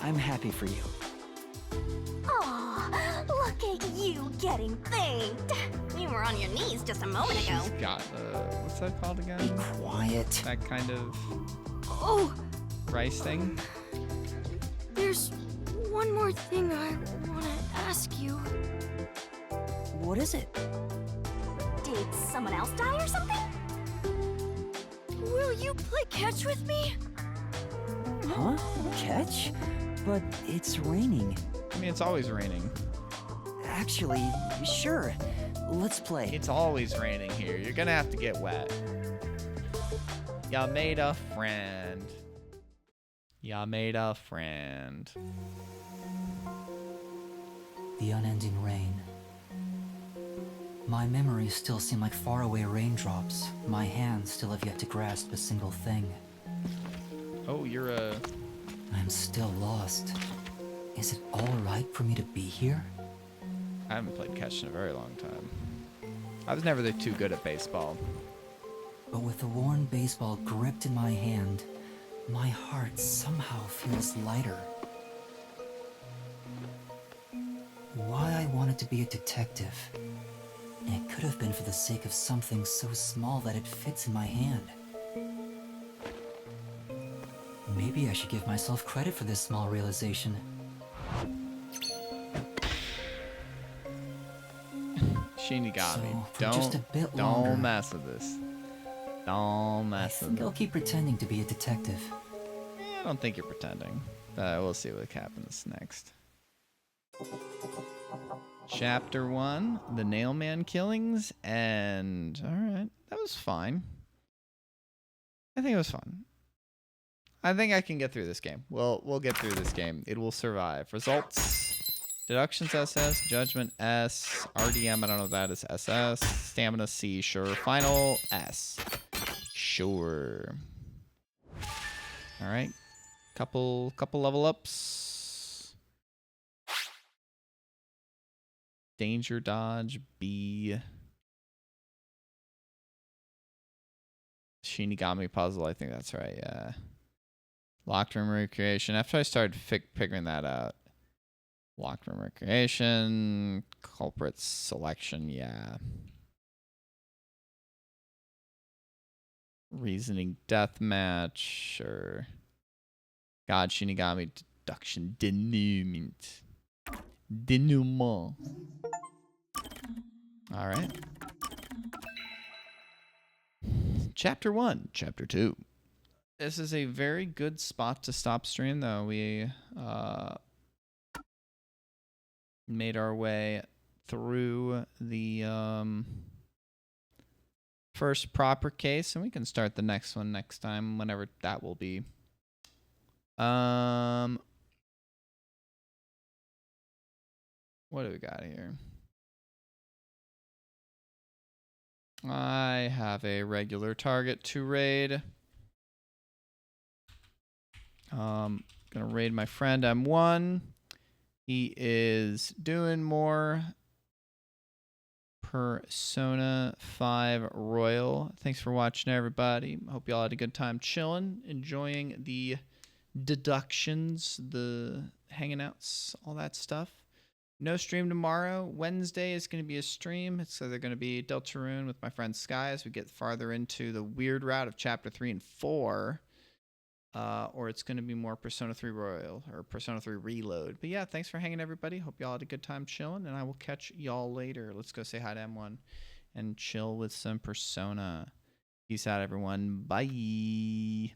I'm happy for you. Aw, look at you getting thanked. You were on your knees just a moment ago. She's got what's that called Be again? quiet. That kind of Oh, rice thing. there's one more thing I want to ask you. What is it? Did someone else die or something? Will you play catch with me? Huh? Catch? But it's raining. I mean, it's always raining. Actually, sure. Let's play. It's always raining here. You're gonna have to get wet. Ya made a friend. Ya made a friend. The unending rain. My memories still seem like faraway raindrops. My hands still have yet to grasp a single thing. Oh, you're a... I'm still lost. Is it all right for me to be here? I haven't played catch in a very long time. I was never too good at baseball. But with the worn baseball gripped in my hand, my heart somehow feels lighter. Why I wanted to be a detective. It could have been for the sake of something so small that it fits in my hand. Maybe I should give myself credit for this small realization. Shinigami, So, for just a bit longer, don't mess with this. Don't I mess with think I'll it. keep pretending to be a detective. I don't think you're pretending. We'll see what happens next. Chapter 1, the Nailman killings, and alright, that was fine. I think it was fun. I think I can get through this game. We'll get through this game. It will survive. Results. Deductions SS, Judgment S, RDM, I don't know if that is SS, Stamina C, sure. Final S. Sure. Alright. Couple level ups. Danger dodge B. Shinigami puzzle, I think that's right, yeah. Locked room recreation. After I started figuring that out. Locked room recreation. Culprit selection, yeah. Reasoning deathmatch, sure. God Shinigami deduction denouement. Denouement. Alright. Chapter 1, Chapter 2. This is a very good spot to stop stream, though. We made our way through the first proper case, and we can start the next one next time, whenever that will be. What do we got here? I have a regular target to raid. Gonna raid my friend M1. He is doing more Persona 5 Royal. Thanks for watching, everybody. Hope y'all had a good time chilling, enjoying the deductions, the hanging outs, all that stuff. No stream tomorrow. Wednesday is going to be a stream. It's either going to be Deltarune with my friend Sky as we get farther into the weird route of Chapter 3 and 4. Or it's going to be more Persona 3 Royal or Persona 3 Reload. But yeah, thanks for hanging, everybody. Hope y'all had a good time chilling, and I will catch y'all later. Let's go say hi to M1 and chill with some Persona. Peace out, everyone. Bye.